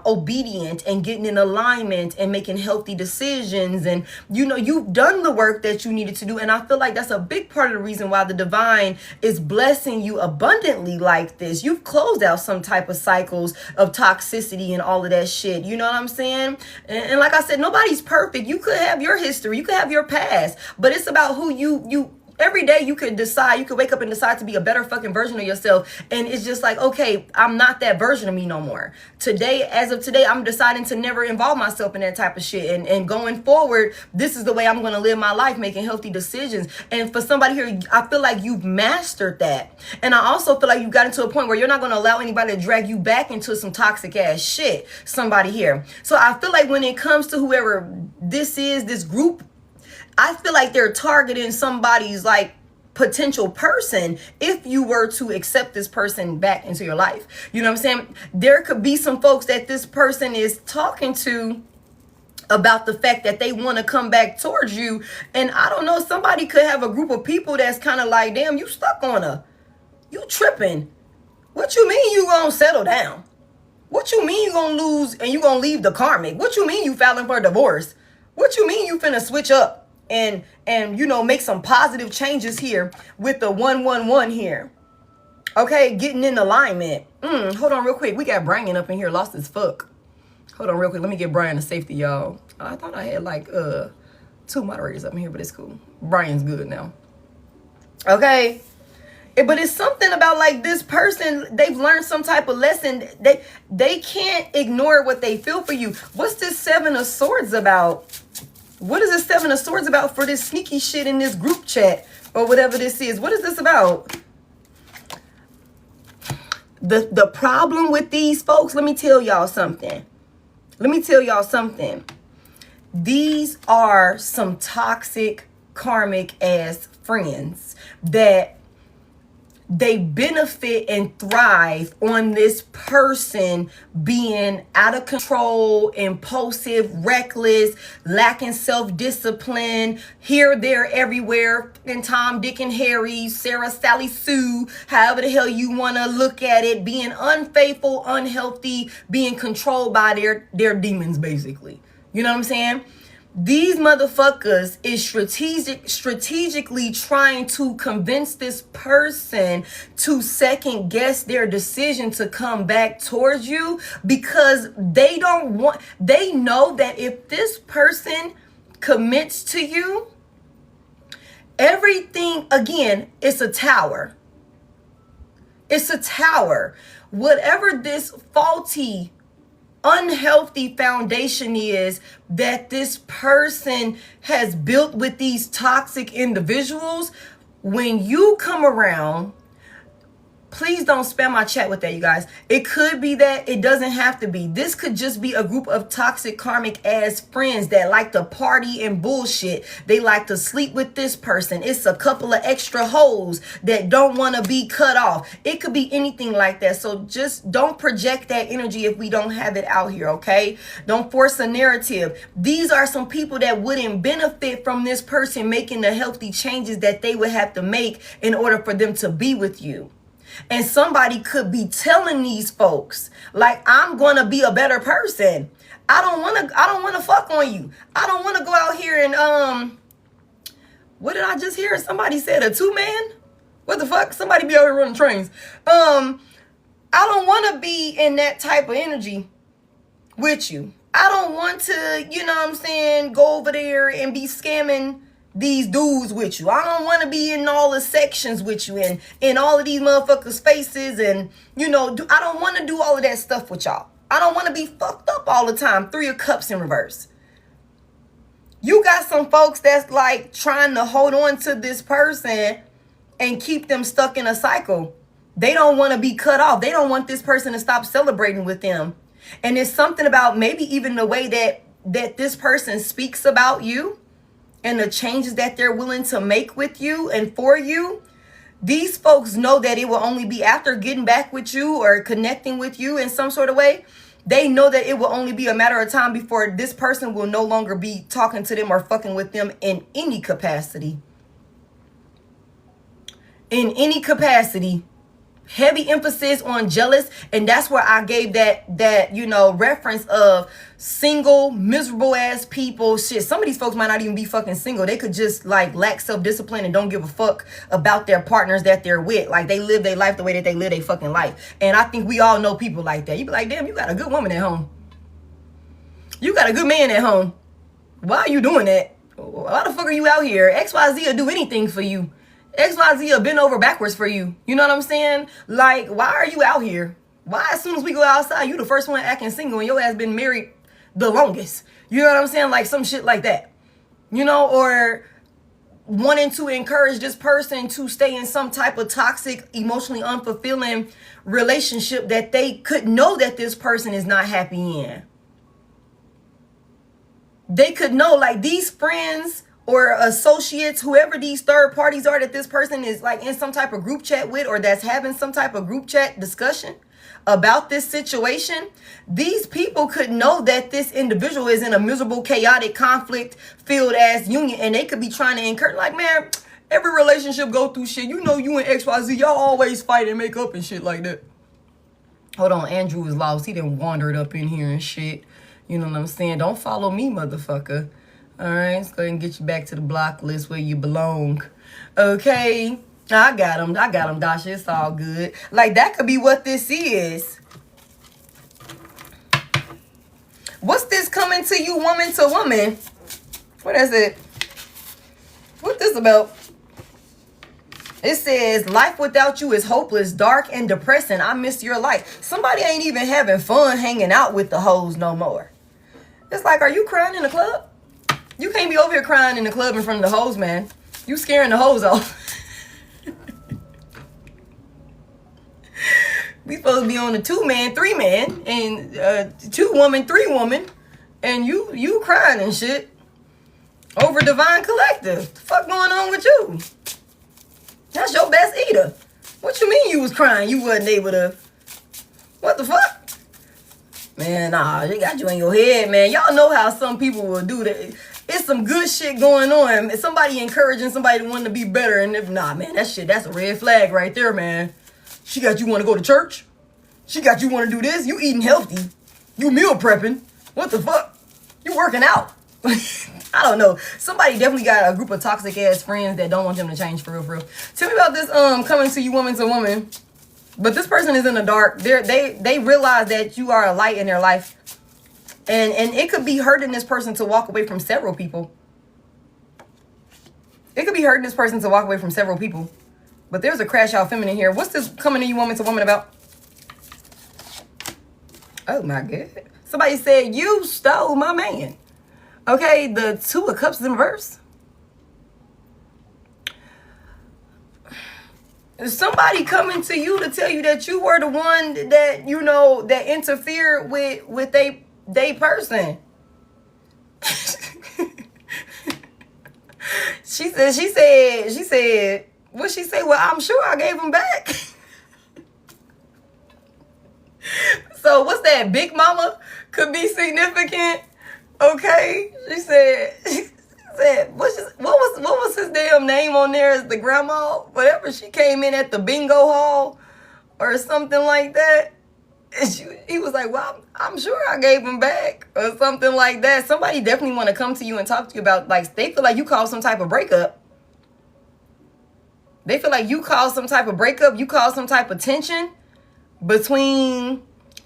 obedient and getting in alignment and making healthy decisions. And, you've done the work that you needed to do. And I feel like that's a big part of the reason why the divine is blessing you abundantly like this. You've closed out some type of cycles of toxicity and all of that shit. You know what I'm saying? And like I said, nobody's perfect. You could have your history. You could have your past. But it's about who you every day you could decide, you could wake up and decide to be a better fucking version of yourself. And it's just like, okay, I'm not that version of me no more. Today, as of today, I'm deciding to never involve myself in that type of shit. And going forward, this is the way I'm going to live my life, making healthy decisions. And for somebody here, I feel like you've mastered that. And I also feel like you've gotten to a point where you're not going to allow anybody to drag you back into some toxic ass shit. Somebody here. So I feel like when it comes to whoever this is, this group, I feel like they're targeting somebody's like potential person if you were to accept this person back into your life. You know what I'm saying? There could be some folks that this person is talking to about the fact that they want to come back towards you. And I don't know, somebody could have a group of people that's kind of like, damn, you stuck on her. You tripping. What you mean you gonna settle down? What you mean you gonna lose and you gonna leave the karmic? What you mean you filing for a divorce? What you mean you finna switch up and make some positive changes here with the 111 here? Okay, getting in alignment. Hold on real quick. We got Brian up in here, lost his fuck. Hold on real quick. Let me get Brian to safety, y'all. I thought I had like 2 moderators up in here, but it's cool. Brian's good now. Okay. But it's something about like this person, they've learned some type of lesson. They can't ignore what they feel for you. What's this Seven of Swords about? What is this Seven of Swords about for this sneaky shit in this group chat or whatever this is? What is this about? The problem with these folks, let me tell y'all something. These are some toxic, karmic ass friends that they benefit and thrive on this person being out of control, impulsive, reckless, lacking self-discipline, here, there, everywhere, and Tom, Dick, and Harry, Sarah, Sally, Sue, however the hell you want to look at it, being unfaithful, unhealthy, being controlled by their demons, basically. You know what I'm saying? These motherfuckers is strategically trying to convince this person to second guess their decision to come back towards you, because they know that if this person commits to you, everything, again, it's a tower. It's a tower. Whatever this faulty, unhealthy foundation is that this person has built with these toxic individuals, when you come around, please don't spam my chat with that, you guys. It could be that, it doesn't have to be. This could just be a group of toxic karmic ass friends that like to party and bullshit. They like to sleep with this person. It's a couple of extra hoes that don't want to be cut off. It could be anything like that. So just don't project that energy if we don't have it out here, okay? Don't force a narrative. These are some people that wouldn't benefit from this person making the healthy changes that they would have to make in order for them to be with you. And somebody could be telling these folks, like, I'm going to be a better person. I don't want to fuck on you. I don't want to go out here and, what did I just hear? Somebody said a 2-man? What the fuck? Somebody be out here running trains. I don't want to be in that type of energy with you. I don't want to, you know what I'm saying, go over there and be scamming these dudes with you. I don't want to be in all the sections with you and in all of these motherfuckers' faces, and you know, I don't want to do all of that stuff with y'all. I don't want to be fucked up all the time. 3 of Cups in reverse. You got some folks that's like trying to hold on to this person and keep them stuck in a cycle. They don't want to be cut off. They don't want this person to stop celebrating with them. And it's something about maybe even the way that this person speaks about you and the changes that they're willing to make with you and for you. These folks know that it will only be after getting back with you or connecting with you in some sort of way. They know that it will only be a matter of time before this person will no longer be talking to them or fucking with them in any capacity. In any capacity. Heavy emphasis on jealous, and that's where I gave that you know, reference of single, miserable ass people. Shit, some of these folks might not even be fucking single. They could just like lack self-discipline and don't give a fuck about their partners that they're with. Like they live their life the way that they live their fucking life. And I think we all know people like that. You be like, damn, you got a good woman at home. You got a good man at home. Why are you doing that? Why the fuck are you out here? XYZ will do anything for you. XYZ will bend over backwards for you. You know what I'm saying? Like, why are you out here? Why as soon as we go outside, you the first one acting single and your ass been married the longest? You know what I'm saying? Like some shit like that. You know, or wanting to encourage this person to stay in some type of toxic, emotionally unfulfilling relationship that they could know that this person is not happy in. They could know, like, these friends or associates, whoever these third parties are that this person is like in some type of group chat with, or that's having some type of group chat discussion about this situation, these people could know that this individual is in a miserable, chaotic, conflict-filled ass union, and they could be trying to encourage, like, man, every relationship go through shit. You know, you and XYZ, y'all always fight and make up and shit like that. Hold on, Andrew is lost. He done wandered up in here and shit. You know what I'm saying? Don't follow me, motherfucker. All right, let's go ahead and get you back to the block list where you belong. Okay, I got him, Dasha. It's all good. Like, that could be what this is. What's this coming to you, woman to woman? What is it? What this about? It says, life without you is hopeless, dark, and depressing. I miss your light. Somebody ain't even having fun hanging out with the hoes no more. It's like, are you crying in the club? You can't be over here crying in the club in front of the hoes, man. You scaring the hoes off. We supposed to be on a 2-man, 3-man, and 2-woman, 3-woman, and you crying and shit over Divine Collective. The fuck going on with you? That's your best eater. What you mean you was crying? You wasn't able to. What the fuck? Man, nah, they got you in your head, man. Y'all know how some people will do that. It's some good shit going on. Somebody encouraging somebody to want to be better, and if nah, man, that's a red flag right there, man. She got you want to go to church. She got you want to do this. You eating healthy. You meal prepping. What the fuck? You working out. I don't know. Somebody definitely got a group of toxic ass friends that don't want them to change for real. Tell me about this coming to you woman to woman. But this person is in the dark. They realize that you are a light in their life. And it could be hurting this person to walk away from several people. It could be hurting this person to walk away from several people. But there's a crash out feminine here. What's this coming to you woman to woman about? Oh my God. Somebody said, you stole my man. Okay, the 2 of Cups in reverse. Somebody coming to you to tell you that you were the one that, you know, that interfered with they person. She said, what she say? Well, I'm sure I gave him back. So what's that? Big Mama could be significant. Okay. She said what was his damn name on there? Is the grandma? Whatever, she came in at the bingo hall or something like that. And he was like, well, I'm sure I gave him back or something like that. Somebody definitely want to come to you and talk to you about, like, they feel like you caused some type of breakup. They feel like you caused some type of breakup. You caused some type of tension between,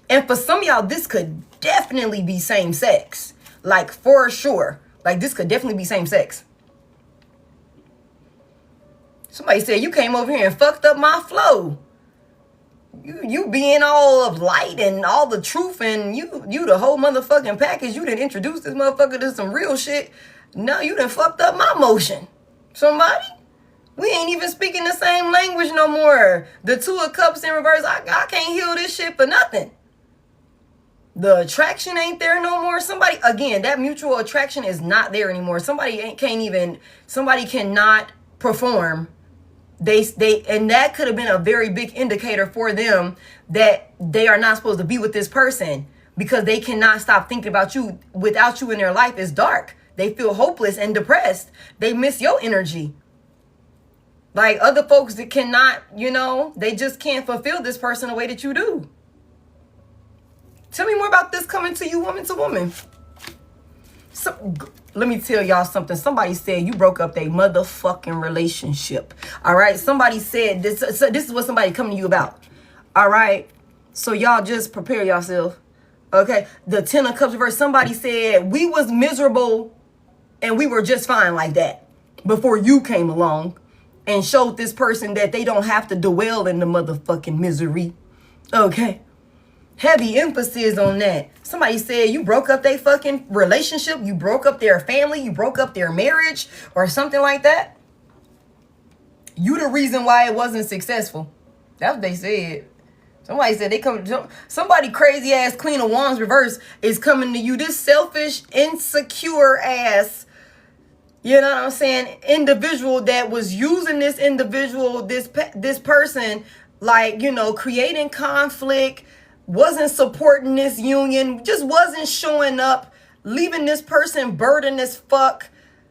and for some of y'all, this could definitely be same sex. Like, for sure. Like, this could definitely be same sex. Somebody said, you came over here and fucked up my flow. You being all of light and all the truth, and you the whole motherfucking package. You done introduced this motherfucker to some real shit. No, you done fucked up my motion. Somebody? We ain't even speaking the same language no more. The 2 of Cups in reverse, I can't heal this shit for nothing. The attraction ain't there no more. Somebody, again, that mutual attraction is not there anymore. Somebody cannot perform. And that could have been a very big indicator for them that they are not supposed to be with this person, because they cannot stop thinking about you. Without you in their life is dark. They feel hopeless and depressed. They miss your energy. Like other folks that cannot, they just can't fulfill this person the way that you do. Tell me more about this coming to you woman to woman. So, let me tell y'all something. Somebody said you broke up their motherfucking relationship. All right. Somebody said this. So this is what somebody coming to you about. All right. So y'all just prepare yourself. Okay. The 10 of Cups reverse. Somebody said we was miserable and we were just fine like that before you came along and showed this person that they don't have to dwell in the motherfucking misery. Okay. Heavy emphasis on that. Somebody said you broke up their fucking relationship. You broke up their family. You broke up their marriage or something like that. You the reason why it wasn't successful. That's what they said. Somebody said somebody crazy ass Queen of Wands reverse is coming to you. This selfish, insecure ass, you know what I'm saying, individual that was using this individual, this person, like, creating conflict, wasn't supporting this union, just wasn't showing up, leaving this person burdened as fuck,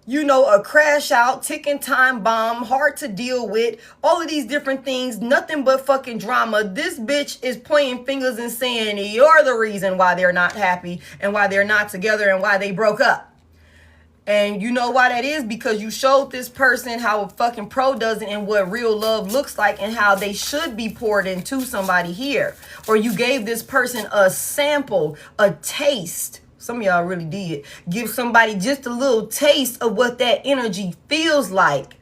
a crash out, ticking time bomb, hard to deal with, all of these different things, nothing but fucking drama. This bitch is pointing fingers and saying you're the reason why they're not happy and why they're not together and why they broke up. And you know why that is? Because you showed this person how a fucking pro does it and what real love looks like and how they should be poured into somebody here. Or you gave this person a sample, a taste. Some of y'all really did. Give somebody just a little taste of what that energy feels like.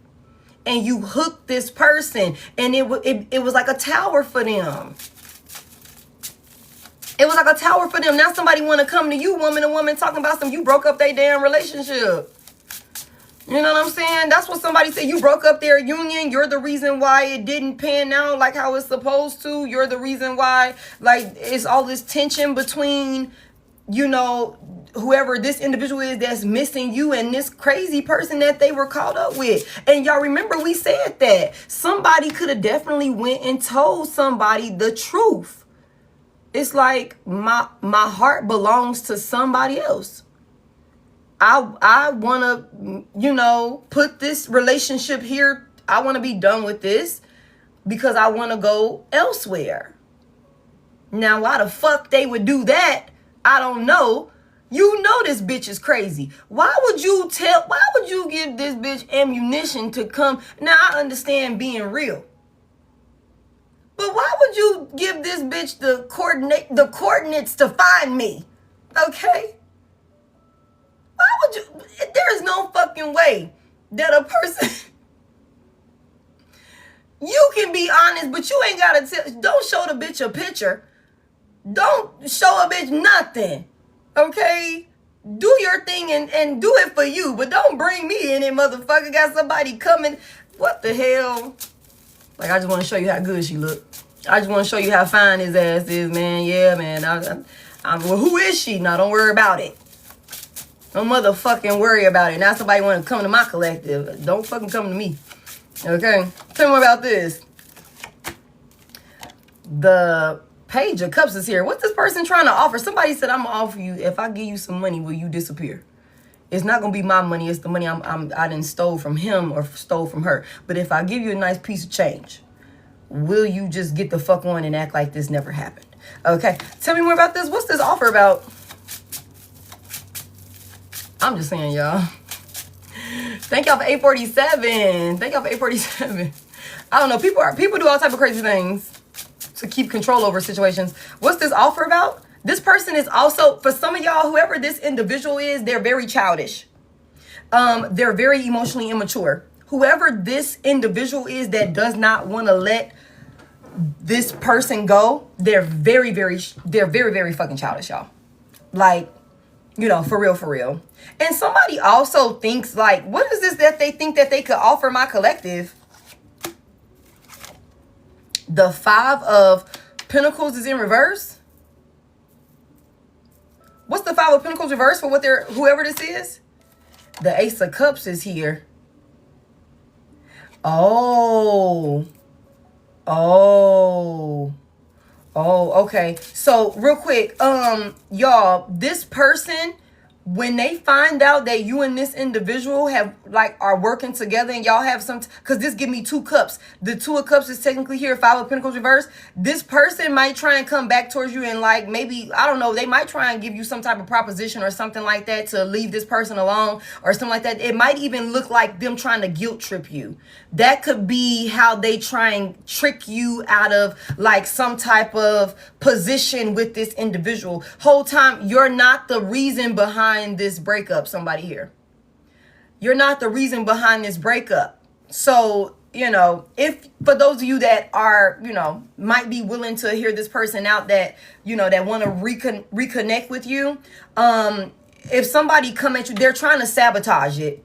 and you hooked this person, and it was like a tower for them. It was like a tower for them. Now somebody want to come to you, woman to woman, talking about you broke up their damn relationship. You know what I'm saying? That's what somebody said. You broke up their union. You're the reason why it didn't pan out like how it's supposed to. You're the reason why, like, it's all this tension between, you know, whoever this individual is that's missing you and this crazy person that they were caught up with. And y'all remember we said that somebody could have definitely went and told somebody the truth. It's like my heart belongs to somebody else. I want to, you know, put this relationship here. I want to be done with this because I want to go elsewhere. Now, why the fuck they would do that, I don't know. You know this bitch is crazy. Why would you give this bitch ammunition to come? Now, I understand being real. But why would you give this bitch the coordinates to find me? Okay? Why would you? There is no fucking way that a person, you can be honest, but you ain't gotta don't show the bitch a picture. Don't show a bitch nothing. Okay? Do your thing and do it for you, but don't bring me in it, motherfucker. Got somebody coming. What the hell? Like, I just want to show you how good she look. I just want to show you how fine his ass is, man. Yeah, man. Well, who is she? No, don't worry about it. Don't motherfucking worry about it. Now somebody want to come to my collective. Don't fucking come to me. Okay? Tell me more about this. The Page of Cups is here. What's this person trying to offer? Somebody said, I'm going to offer you, if I give you some money, will you disappear? It's not going to be my money. It's the money I done stole from him or stole from her. But if I give you a nice piece of change, will you just get the fuck on and act like this never happened? Okay. Tell me more about this. What's this offer about? I'm just saying, y'all. Thank y'all for 847. Thank y'all for 847. I don't know. People do all type of crazy things to keep control over situations. What's this offer about? This person is also, for some of y'all, whoever this individual is, they're very childish. They're very emotionally immature. Whoever this individual is that does not want to let this person go, they're very, very fucking childish, y'all. Like, you know, for real. And somebody also thinks, like, what is this that they think that they could offer my collective? The 5 of Pentacles is in reverse. What's the 5 of Pentacles reverse for whoever this is? The Ace of Cups is here. Oh, okay. So real quick, y'all, this person, when they find out that you and this individual are working together and y'all have because this give me 2 cups. The 2 of Cups is technically here, 5 of Pentacles reverse. This person might try and come back towards you and, like, maybe, I don't know, they might try and give you some type of proposition or something like that to leave this person alone or something like that. It might even look like them trying to guilt trip you. That could be how they try and trick you out of, like, some type of position with this individual. Whole time, you're not the reason behind this breakup. Somebody here, you're not the reason behind this breakup. So, you know, if for those of you that are, you know, might be willing to hear this person out that, you know, that want to reconnect with you, if somebody come at you, they're trying to sabotage it.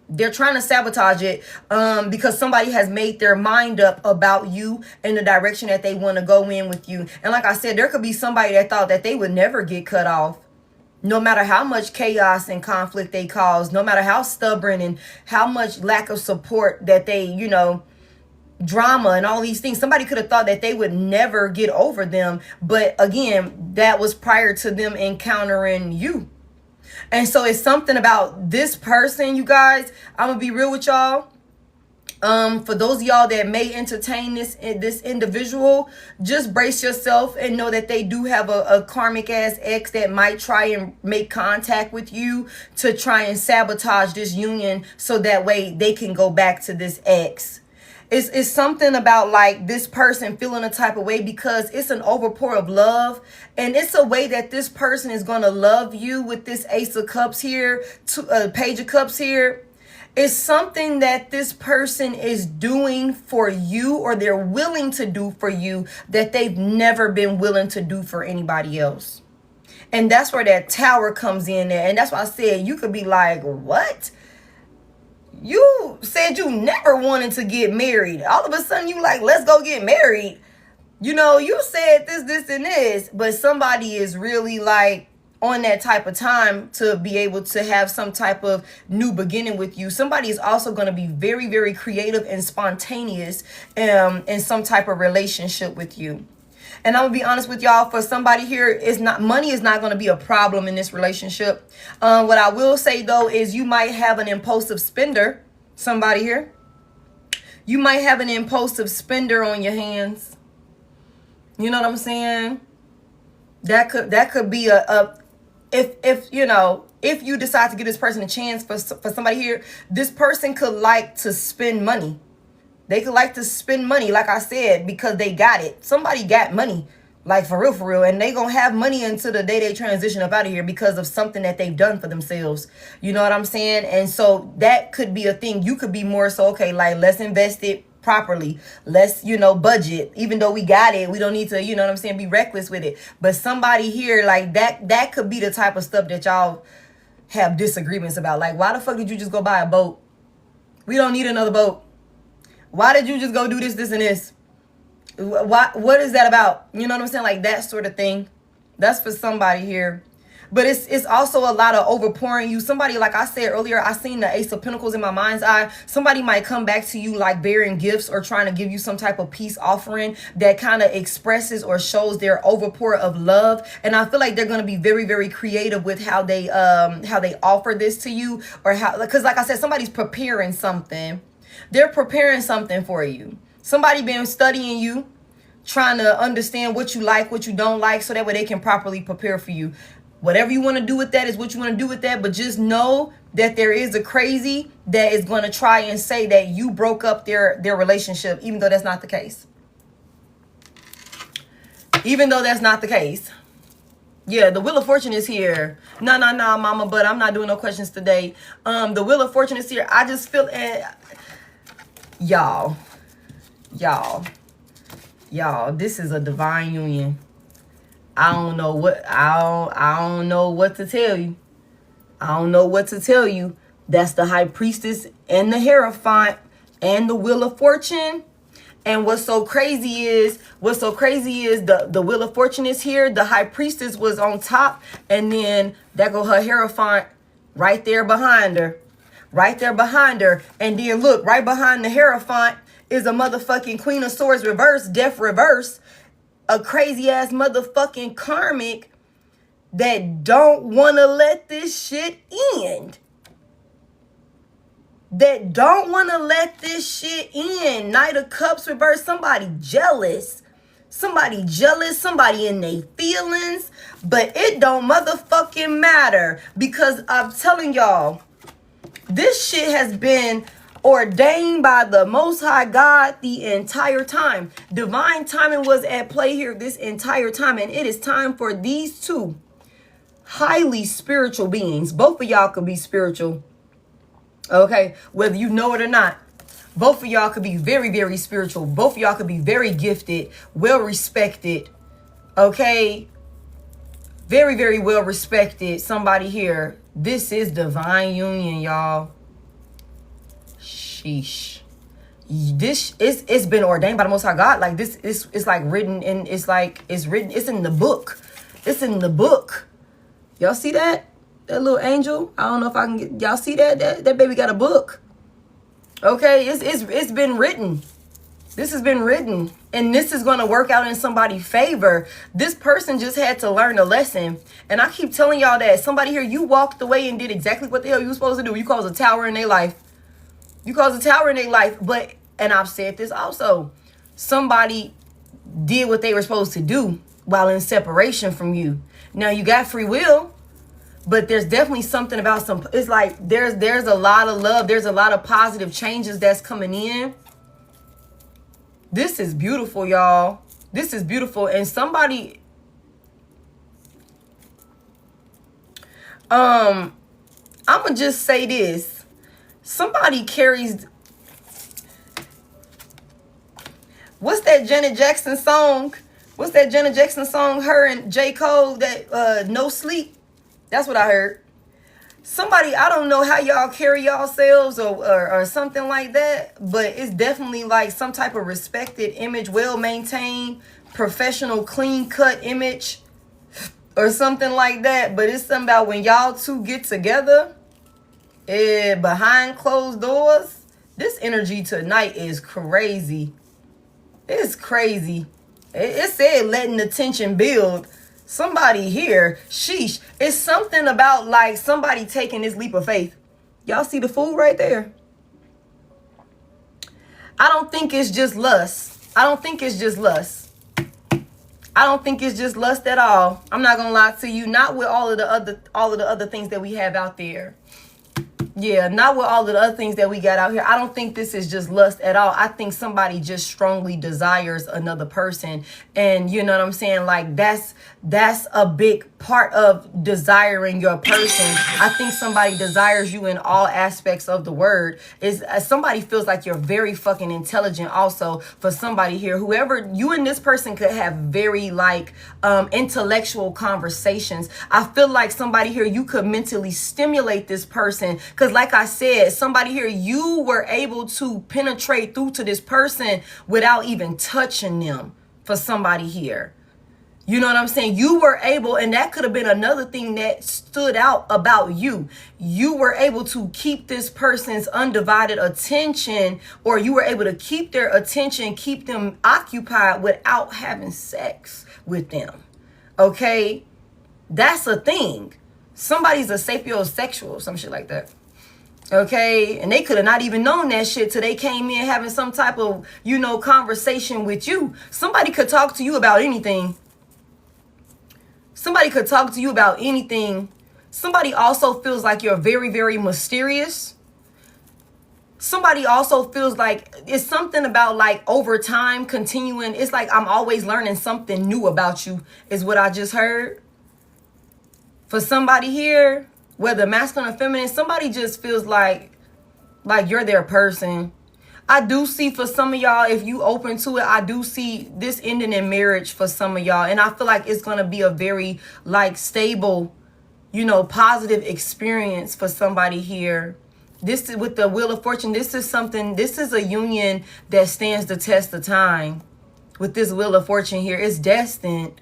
Because somebody has made their mind up about you and the direction that they want to go in with you. And like I said, there could be somebody that thought that they would never get cut off. No matter how much chaos and conflict they cause, no matter how stubborn and how much lack of support that they, you know, drama and all these things, somebody could have thought that they would never get over them. But again, that was prior to them encountering you. And so it's something about this person, you guys. I'm going to be real with y'all. For those of y'all that may entertain this individual, just brace yourself and know that they do have a karmic ass ex that might try and make contact with you to try and sabotage this union so that way they can go back to this ex. It's something about, like, this person feeling a type of way because it's an overpour of love, and it's a way that this person is going to love you with this Ace of Cups here, Page of Cups here. It's something that this person is doing for you, or they're willing to do for you, that they've never been willing to do for anybody else. And that's where that Tower comes in there. And that's why I said you could be like, what? You said you never wanted to get married. All of a sudden you like, let's go get married. You know, you said this, and this. But somebody is really like on that type of time to be able to have some type of new beginning with you. Somebody is also going to be very, very creative and spontaneous in some type of relationship with you. And I'm gonna be honest with y'all, for somebody here, money is not gonna be a problem in this relationship. What I will say though is you might have an impulsive spender. Somebody here, you might have an impulsive spender on your hands. You know what I'm saying? That could be if you decide to give this person a chance, for somebody here, this person could like to spend money. They could like to spend money, like I said, because they got it. Somebody got money, like for real. And they gonna have money until the day they transition up out of here because of something that they've done for themselves. You know what I'm saying? And so that could be a thing. You could be more so, okay, like let's invest it properly. Let's, budget. Even though we got it, we don't need to, you know what I'm saying, be reckless with it. But somebody here, like that could be the type of stuff that y'all have disagreements about. Like, why the fuck did you just go buy a boat? We don't need another boat. Why did you just go do this, and this? What is that about? You know what I'm saying? Like that sort of thing. That's for somebody here. But it's also a lot of overpouring you. Somebody, like I said earlier, I seen the Ace of Pentacles in my mind's eye. Somebody might come back to you like bearing gifts or trying to give you some type of peace offering that kind of expresses or shows their overpour of love. And I feel like they're going to be very, very creative with how they offer this to you, or because like I said, somebody's preparing something. They're preparing something for you. Somebody been studying you, trying to understand what you like, what you don't like, so that way they can properly prepare for you. Whatever you want to do with that is what you want to do with that. But just know that there is a crazy that is going to try and say that you broke up their relationship, even though that's not the case. Even though that's not the case. Yeah, the Wheel of Fortune is here. No, mama, but I'm not doing no questions today. The Wheel of Fortune is here. I just feel... Y'all, this is a divine union. I don't know what to tell you. I don't know what to tell you. That's the High Priestess and the Hierophant and the Wheel of Fortune. And what's so crazy is the Wheel of Fortune is here. The High Priestess was on top, and then there go her Hierophant right there behind her. Right there behind her. And then look, right behind the Hierophant is a motherfucking Queen of Swords reverse, Death reverse. A crazy ass motherfucking karmic that don't want to let this shit end. That don't want to let this shit end. Knight of Cups reverse. Somebody jealous. Somebody in their feelings. But it don't motherfucking matter. Because I'm telling y'all, this shit has been ordained by the Most High God the entire time. Divine timing was at play here this entire time. And it is time for these two highly spiritual beings. Both of y'all could be spiritual. Okay? Whether you know it or not. Both of y'all could be very, very spiritual. Both of y'all could be very gifted. Well respected. Okay? Very, very well respected. Somebody here. This is divine union, y'all. Sheesh. It's been ordained by the Most High God. Like this is, it's like written, and it's in the book. It's in the book. Y'all see that? That little angel? I don't know if I can get y'all see that? That baby got a book. Okay, it's been written. This has been written, and this is going to work out in somebody's favor. This person just had to learn a lesson. And I keep telling y'all that somebody here, you walked away and did exactly what the hell you were supposed to do. You caused a tower in their life. But, and I've said this also, somebody did what they were supposed to do while in separation from you. Now you got free will, but there's definitely something about it's like there's a lot of love. There's a lot of positive changes that's coming in. This is beautiful, y'all. This is beautiful. And somebody, I'm going to just say this. Somebody carries, what's that Janet Jackson song? What's that Janet Jackson song? Her and J. Cole, that No Sleep. That's what I heard. Somebody, I don't know how y'all carry yourselves or something like that, but it's definitely like some type of respected image, well maintained, professional, clean cut image or something like that. But it's something about when y'all two get together, behind closed doors, this energy tonight is crazy. It's crazy. It said letting the tension build. Somebody here, sheesh. It's something about like somebody taking this leap of faith. Y'all see the Fool right there? I don't think it's just lust. I don't think it's just lust. I don't think it's just lust at all. I'm not gonna lie to you. Not with all of the other things that we have out there. Yeah, not with all of the other things that we got out here. I don't think this is just lust at all. I think somebody just strongly desires another person. And you know what I'm saying? Like that's a big part of desiring your person. I think somebody desires you in all aspects of the word. Somebody feels like you're very fucking intelligent also. For somebody here, whoever you and this person could have very like intellectual conversations. I feel like somebody here, you could mentally stimulate this person. Because like I said, somebody here, you were able to penetrate through to this person without even touching them. For somebody here, you know what I'm saying? You were able, and that could have been another thing that stood out about you. You were able to keep this person's undivided attention, or you were able to keep their attention, keep them occupied without having sex with them. Okay? That's a thing. Somebody's a sapiosexual, some shit like that. Okay, and they could have not even known that shit till they came in having some type of, you know, conversation with you. Somebody could talk to you about anything. Somebody could talk to you about anything. Somebody also feels like you're very, very mysterious. Somebody also feels like it's something about like over time continuing. It's like I'm always learning something new about you is what I just heard. For somebody here, whether masculine or feminine, somebody just feels like you're their person. I do see for some of y'all, if you open to it, I do see this ending in marriage for some of y'all. And I feel like it's going to be a very like stable, you know, positive experience for somebody here. This is with the Wheel of Fortune. This is a union that stands the test of time. With this Wheel of Fortune here, it's destined.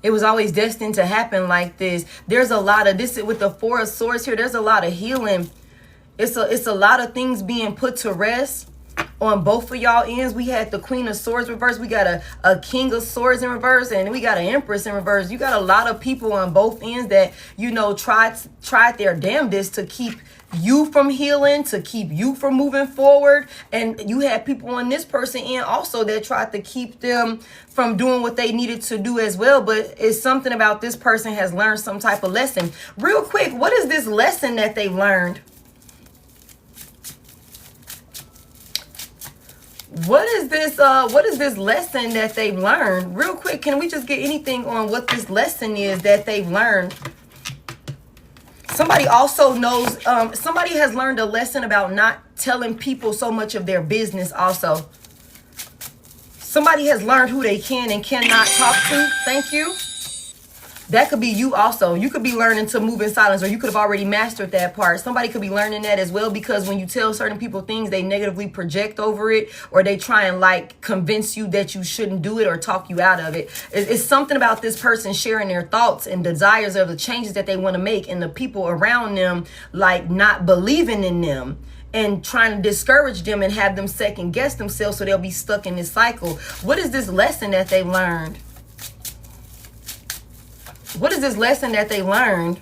It was always destined to happen like this. There's a lot of this with the Four of Swords here. There's a lot of healing. It's a lot of things being put to rest on both of y'all ends. We had the Queen of Swords reverse. We got a King of Swords in reverse, and we got an Empress in reverse. You got a lot of people on both ends that, you know, tried their damnedest to keep you from healing, to keep you from moving forward. And you had people on this person end also that tried to keep them from doing what they needed to do as well. But it's something about this person has learned some type of lesson. Real quick, what is this lesson that they learned? What is this lesson that they've learned? Real quick, can we just get anything on what this lesson is that they've learned? Somebody also knows, somebody has learned a lesson about not telling people so much of their business also. Somebody has learned who they can and cannot talk to. Thank you. That could be you also. You could be learning to move in silence, or you could have already mastered that part. Somebody could be learning that as well, because when you tell certain people things, they negatively project over it, or they try and like convince you that you shouldn't do it or talk you out of it. It's something about this person sharing their thoughts and desires of the changes that they want to make, and the people around them like not believing in them and trying to discourage them and have them second guess themselves, so they'll be stuck in this cycle. What is this lesson that they've learned? What is this lesson that they learned?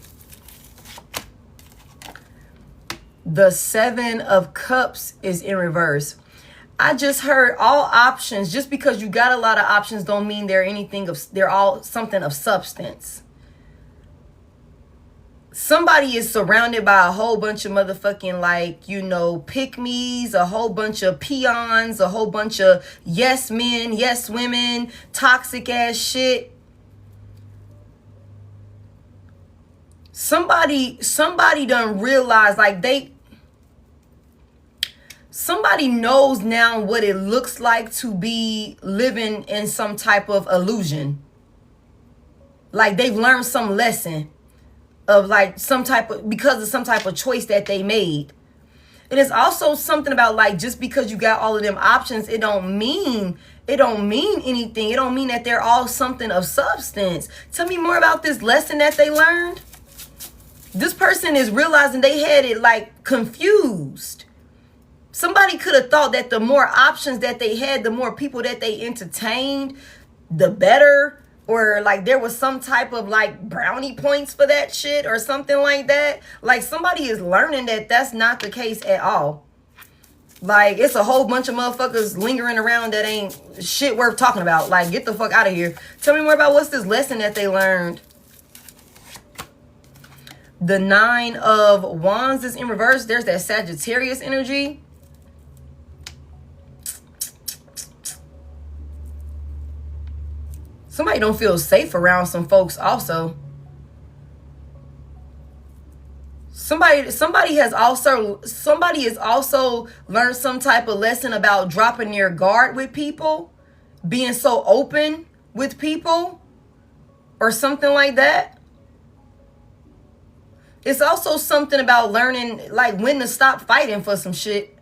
The Seven of Cups is in reverse. I just heard all options. Just because you got a lot of options don't mean they're all something of substance. Somebody is surrounded by a whole bunch of motherfucking, like, you know, pick-me's, a whole bunch of peons, a whole bunch of yes men, yes women, toxic ass shit. Somebody done realized, like, Somebody knows now what it looks like to be living in some type of illusion. Like they've learned some lesson of like some type of, because of some type of choice that they made. And it's also something about like, just because you got all of them options, it don't mean anything. It don't mean that they're all something of substance. Tell me more about this lesson that they learned. This person is realizing they had it like confused. Somebody could have thought that the more options that they had, the more people that they entertained, the better. Or like there was some type of like brownie points for that shit or something like that. Like somebody is learning that that's not the case at all. Like it's a whole bunch of motherfuckers lingering around that ain't shit worth talking about. Like get the fuck out of here. Tell me more about what's this lesson that they learned. The 9 of Wands is in reverse. There's that Sagittarius energy. Somebody don't feel safe around some folks also. Somebody has also learned some type of lesson about dropping their guard with people, being so open with people or something like that. It's also something about learning like when to stop fighting for some shit.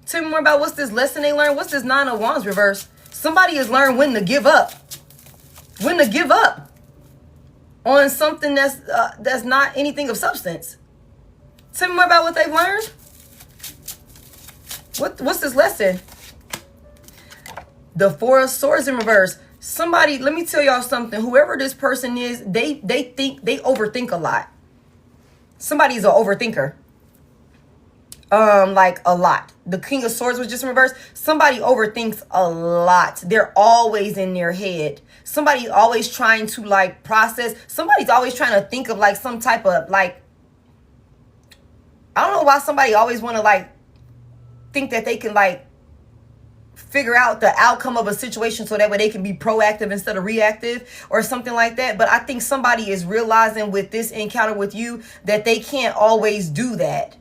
Tell me more about what's this lesson they learned. What's this 9 of Wands reverse? Somebody has learned when to give up. When to give up on something that's not anything of substance. Tell me more about what they've learned. What's this lesson? The 4 of Swords in reverse. Somebody, let me tell y'all something. Whoever this person is, they overthink a lot. Somebody's an overthinker. Like a lot. The King of Swords was just in reverse. Somebody overthinks a lot. They're always in their head. Somebody's always trying to like process. Somebody's always trying to think of like some type of like, I don't know why somebody always want to like think that they can like figure out the outcome of a situation so that way they can be proactive instead of reactive or something like that. But I think somebody is realizing with this encounter with you that they can't always do that.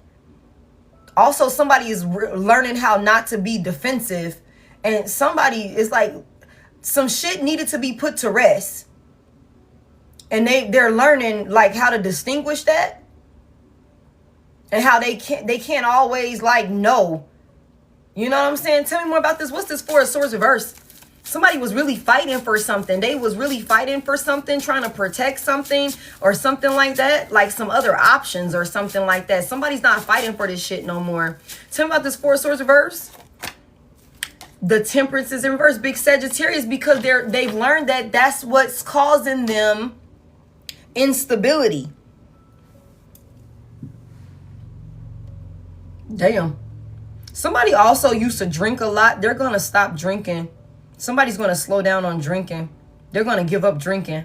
Also, somebody is learning how not to be defensive. And somebody is like, some shit needed to be put to rest. And they're learning like how to distinguish that. And how they can't always like know. You know what I'm saying? Tell me more about this. What's this 4 of Swords reverse? Somebody was really fighting for something. They was really fighting for something, trying to protect something or something like that. Like some other options or something like that. Somebody's not fighting for this shit no more. Tell me about this 4 of Swords reverse. The Temperance is in reverse. Big Sagittarius, because they've learned that that's what's causing them instability. Damn. Somebody also used to drink a lot. They're going to stop drinking. Somebody's going to slow down on drinking. They're going to give up drinking.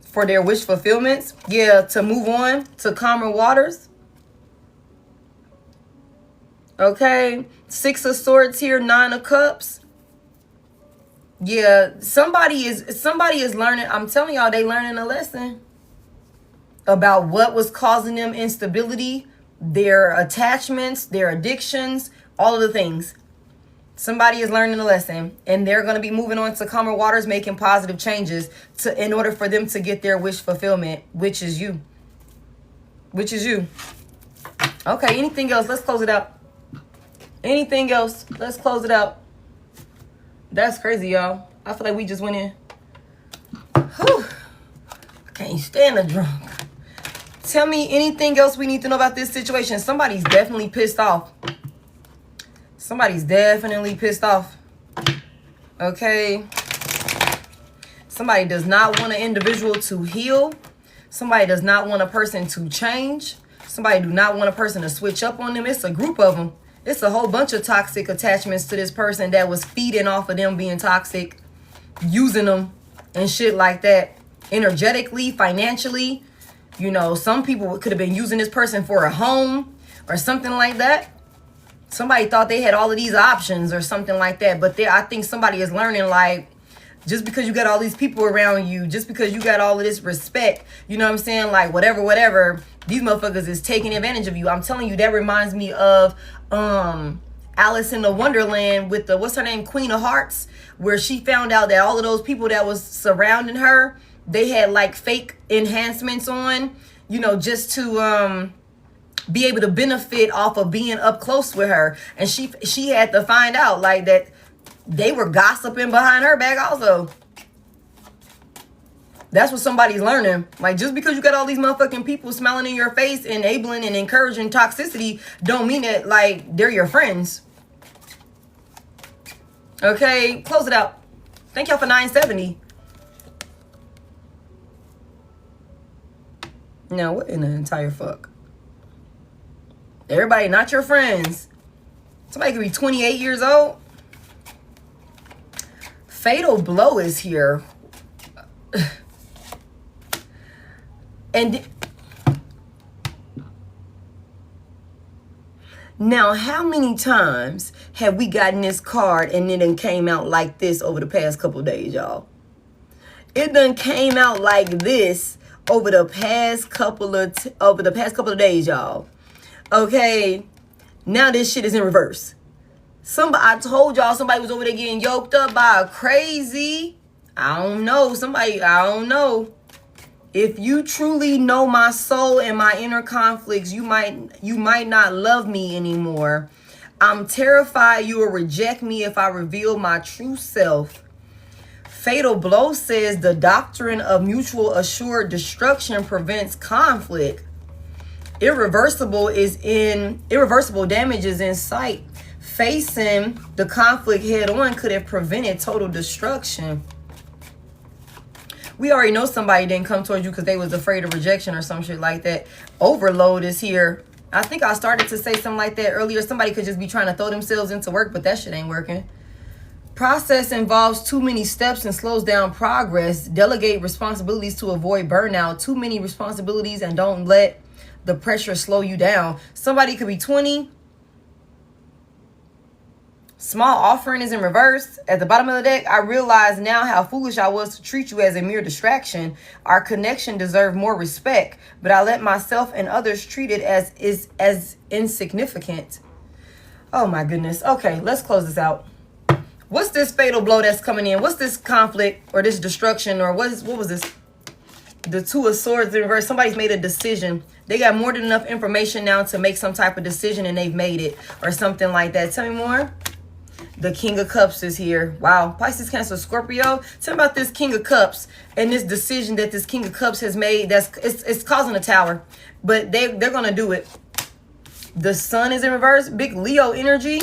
For their wish fulfillments. Yeah, to move on to calmer waters. Okay. 6 of Swords here. 9 of Cups. Yeah, somebody is learning. I'm telling y'all, they learning a lesson about what was causing them instability, their attachments, their addictions, all of the things. Somebody is learning a lesson, and they're going to be moving on to calmer waters, making positive changes in order for them to get their wish fulfillment, which is you. Which is you. Okay, anything else? Let's close it out. Anything else? Let's close it out. That's crazy, y'all. I feel like we just went in. Whew. I can't stand a drunk. Tell me anything else we need to know about this situation. Somebody's definitely pissed off. Somebody's definitely pissed off. Okay. Somebody does not want an individual to heal. Somebody does not want a person to change. Somebody do not want a person to switch up on them. It's a group of them. It's a whole bunch of toxic attachments to this person that was feeding off of them being toxic, using them and shit like that. Energetically, financially. You know, some people could have been using this person for a home or something like that. Somebody thought they had all of these options or something like that. But I think somebody is learning, like, Just because you got all these people around you, just because you got all of this respect, you know what I'm saying? Like, whatever, these motherfuckers is taking advantage of you. I'm telling you, that reminds me of Alice in the Wonderland with the, what's her name, Queen of Hearts, where she found out that all of those people that was surrounding her, they had like fake enhancements on, you know, just to be able to benefit off of being up close with her. And she had to find out like that they were gossiping behind her back also. That's what somebody's learning. Like, just because you got all these motherfucking people smiling in your face, enabling and encouraging toxicity, don't mean that, like, they're your friends. Okay, close it out. Thank y'all for 970. Now, what in the entire fuck? Everybody not your friends. Somebody could be 28 years old. Fatal blow is here. And now, how many times have we gotten this card and it done came out like this over the past couple of days, y'all? It done came out like this over the past couple of days, y'all. Okay, now this shit is in reverse. I told y'all somebody was over there getting yoked up by a crazy, I don't know. If you truly know my soul and my inner conflicts, you might not love me anymore. I'm terrified you will reject me if I reveal my true self. Fatal blow says the doctrine of mutual assured destruction prevents conflict. Irreversible damage is in sight. Facing the conflict head on could have prevented total destruction. We already know somebody didn't come towards you because they was afraid of rejection or some shit like that. Overload is here. I think I started to say something like that earlier. Somebody could just be trying to throw themselves into work, but that shit ain't working. Process involves too many steps and slows down progress. Delegate responsibilities to avoid burnout. Too many responsibilities and don't let the pressure slow you down. Somebody could be 20. Small offering is in reverse. At the bottom of the deck, I realize now how foolish I was to treat you as a mere distraction. Our connection deserved more respect, but I let myself and others treat it as insignificant. Oh my goodness. Okay, let's close this out. What's this fatal blow that's coming in? What's this conflict or this destruction or what was this? The Two of Swords in reverse. Somebody's made a decision. They got more than enough information now to make some type of decision and they've made it or something like that. Tell me more. The King of Cups is here. Wow. Pisces, Cancer, Scorpio. Tell me about this King of Cups and this decision that this King of Cups has made. It's causing a tower, but they're going to do it. The Sun is in reverse. Big Leo energy.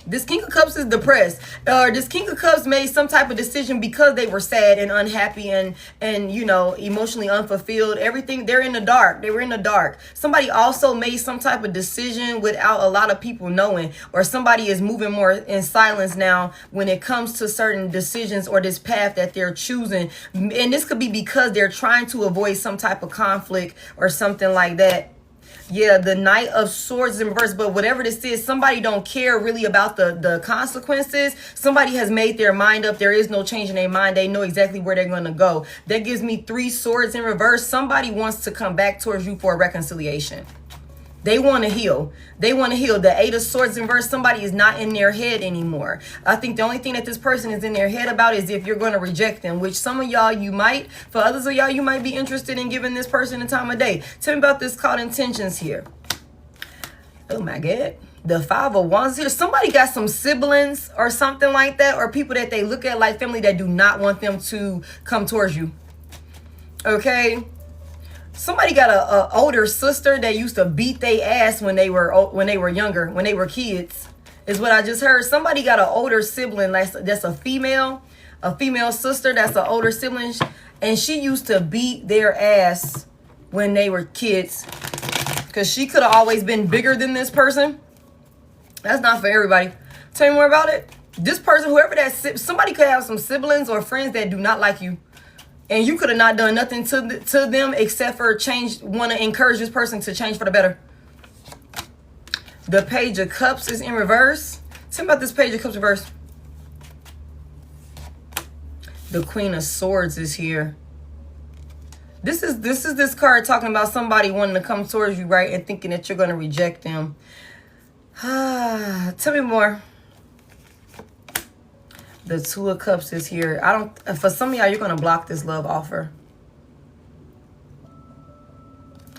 This King of Cups is depressed. This King of Cups made some type of decision because they were sad and unhappy and you know, emotionally unfulfilled. Everything, they're in the dark. They were in the dark. Somebody also made some type of decision without a lot of people knowing, or somebody is moving more in silence now when it comes to certain decisions or this path that they're choosing. And this could be because they're trying to avoid some type of conflict or something like that. Yeah, the Knight of Swords is in reverse, but whatever this is, somebody don't care really about the consequences. Somebody has made their mind up. There is no change in their mind. They know exactly where they're going to go. That gives me 3 swords in reverse. Somebody wants to come back towards you for a reconciliation. They want to heal. They want to heal. The 8 of Swords in reverse, somebody is not in their head anymore. I think the only thing that this person is in their head about is if you're going to reject them, which some of y'all you might. For others of y'all, you might be interested in giving this person the time of day. Tell me about this called intentions here. Oh my God. The 5 of Wands here. Somebody got some siblings or something like that, or people that they look at like family that do not want them to come towards you. Okay. Somebody got a older sister that used to beat their ass when they were younger, when they were kids, is what I just heard. Somebody got an older sibling that's a female sister that's an older sibling, and she used to beat their ass when they were kids because she could have always been bigger than this person. That's not for everybody. Tell me more about it. This person, whoever somebody could have some siblings or friends that do not like you. And you could have not done nothing to them except for want to encourage this person to change for the better. The Page of Cups is in reverse. Tell me about this Page of Cups reverse. The Queen of Swords is here. This is this card talking about somebody wanting to come towards you, right? And thinking that you're going to reject them. Tell me more. The Two of Cups is here. For some of y'all, you're going to block this love offer.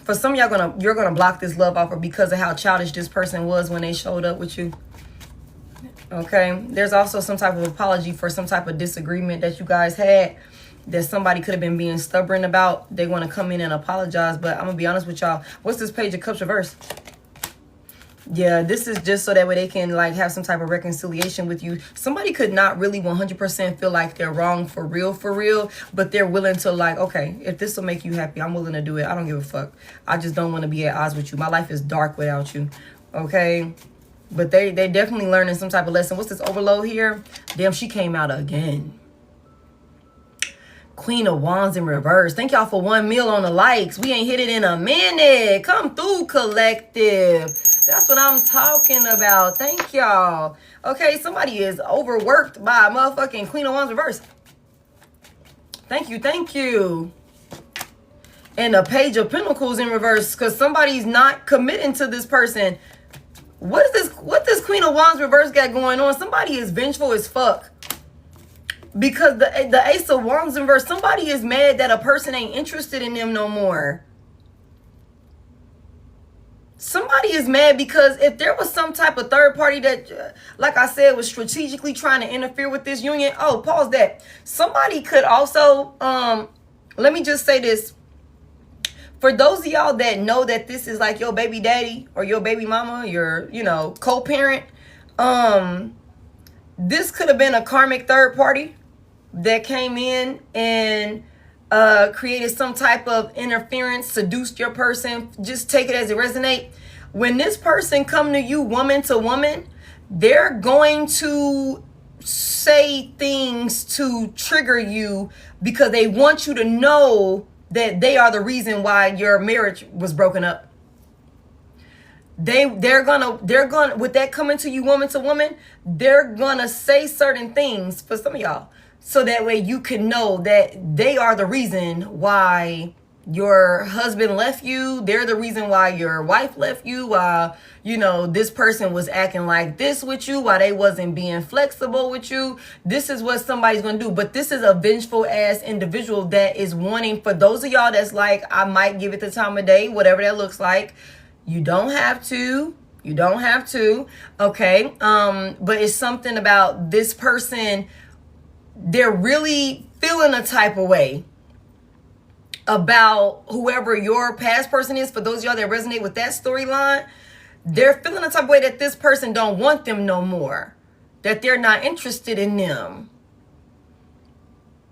For some of y'all, you're gonna block this love offer because of how childish this person was when they showed up with you. Okay. There's also some type of apology for some type of disagreement that you guys had that somebody could have been being stubborn about. They want to come in and apologize, but I'm gonna be honest with y'all. What's this Page of Cups reverse? Yeah, this is just so that way they can like have some type of reconciliation with you. Somebody could not really 100% feel like they're wrong for real, but they're willing to like, okay, if this will make you happy, I'm willing to do it. I don't give a fuck. I just don't want to be at odds with you. My life is dark without you. Okay. But they definitely learning some type of lesson. What's this overload here? Damn, she came out again. Queen of Wands in reverse. Thank y'all for 1 mil on the likes. We ain't hit it in a minute. Come through, collective. That's what I'm talking about. Thank y'all. Okay, somebody is overworked by a motherfucking Queen of Wands reverse. Thank you, thank you. And a Page of Pentacles in reverse because somebody's not committing to this person. What this Queen of Wands reverse got going on? Somebody is vengeful as fuck. Because the Ace of Wands in reverse, somebody is mad that a person ain't interested in them no more. Somebody is mad because if there was some type of third party that, like I said, was strategically trying to interfere with this union. Oh, pause that. Somebody could also, let me just say this. For those of y'all that know that this is like your baby daddy or your baby mama, your, co-parent, this could have been a karmic third party that came in and created some type of interference, seduced your person. Just take it as it resonates. When this person come to you woman to woman, they're going to say things to trigger you because they want you to know that they are the reason why your marriage was broken up. They're gonna with that coming to you woman to woman, they're gonna say certain things for some of y'all. So that way you can know that they are the reason why your husband left you. They're the reason why your wife left you. Why, this person was acting like this with you. Why they wasn't being flexible with you. This is what somebody's going to do. But this is a vengeful ass individual that is wanting, for those of y'all that's like, I might give it the time of day, whatever that looks like. You don't have to. You don't have to. Okay. But it's something about this person. They're really feeling a type of way about whoever your past person is. For those of y'all that resonate with that storyline, they're feeling a type of way that this person don't want them no more. That they're not interested in them.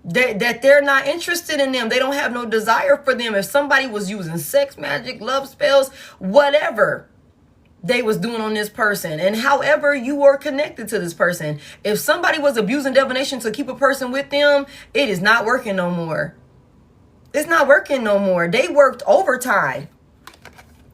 That they're not interested in them. They don't have no desire for them. If somebody was using sex magic, love spells, whatever they was doing on this person, and however you were connected to this person, if somebody was abusing divination to keep a person with them, it is not working no more. It's not working no more. They worked overtime.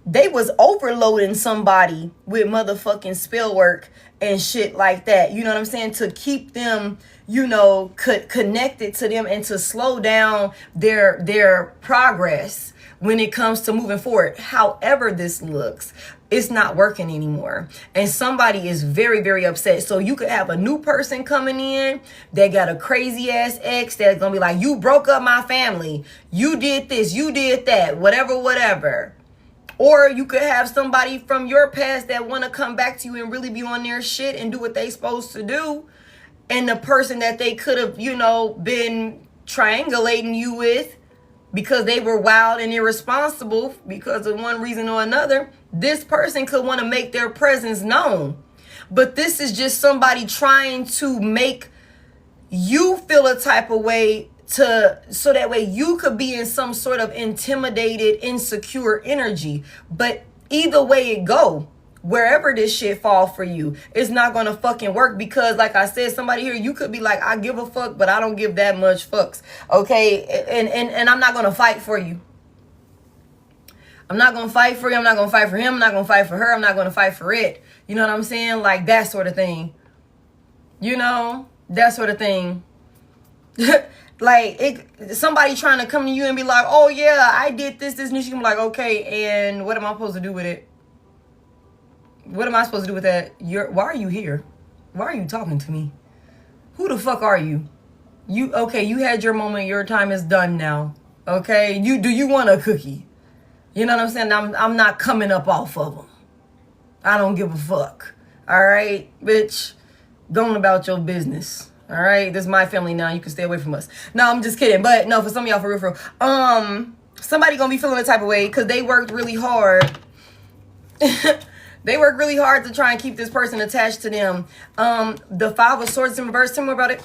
They was overloading somebody with motherfucking spell work and shit like that. You know what I'm saying? To keep them, connected to them and to slow down their progress when it comes to moving forward. However this looks, it's not working anymore. And somebody is very, very upset. So you could have a new person coming in. They got a crazy ass ex that's going to be like, you broke up my family. You did this. You did that. Whatever. Or you could have somebody from your past that want to come back to you and really be on their shit and do what they supposed to do. And the person that they could have, been triangulating you with because they were wild and irresponsible because of one reason or another, this person could want to make their presence known. But this is just somebody trying to make you feel a type of way so that way you could be in some sort of intimidated, insecure energy. But either way it go, wherever this shit fall for you, it's not gonna fucking work because, like I said, somebody here, you could be like, I give a fuck, but I don't give that much fucks. Okay, and I'm not gonna fight for you. I'm not gonna fight for you. I'm not gonna fight for him. I'm not gonna fight for her. I'm not gonna fight for it. You know what I'm saying? Like that sort of thing. That sort of thing. Like, somebody trying to come to you and be like, oh yeah, I did this, and you can be like, okay, and what am I supposed to do with it? What am I supposed to do with that? Why are you here? Why are you talking to me? Who the fuck are you? Okay, you had your moment, your time is done now. Okay, do you want a cookie? You know what I'm saying? I'm not coming up off of them. I don't give a fuck. All right, bitch, going about your business. All right, this is my family now. You can stay away from us. No, I'm just kidding. But no, for some of y'all, for real. Somebody gonna be feeling the type of way because they worked really hard. They work really hard to try and keep this person attached to them. The Five of Swords in reverse. Tell me about it.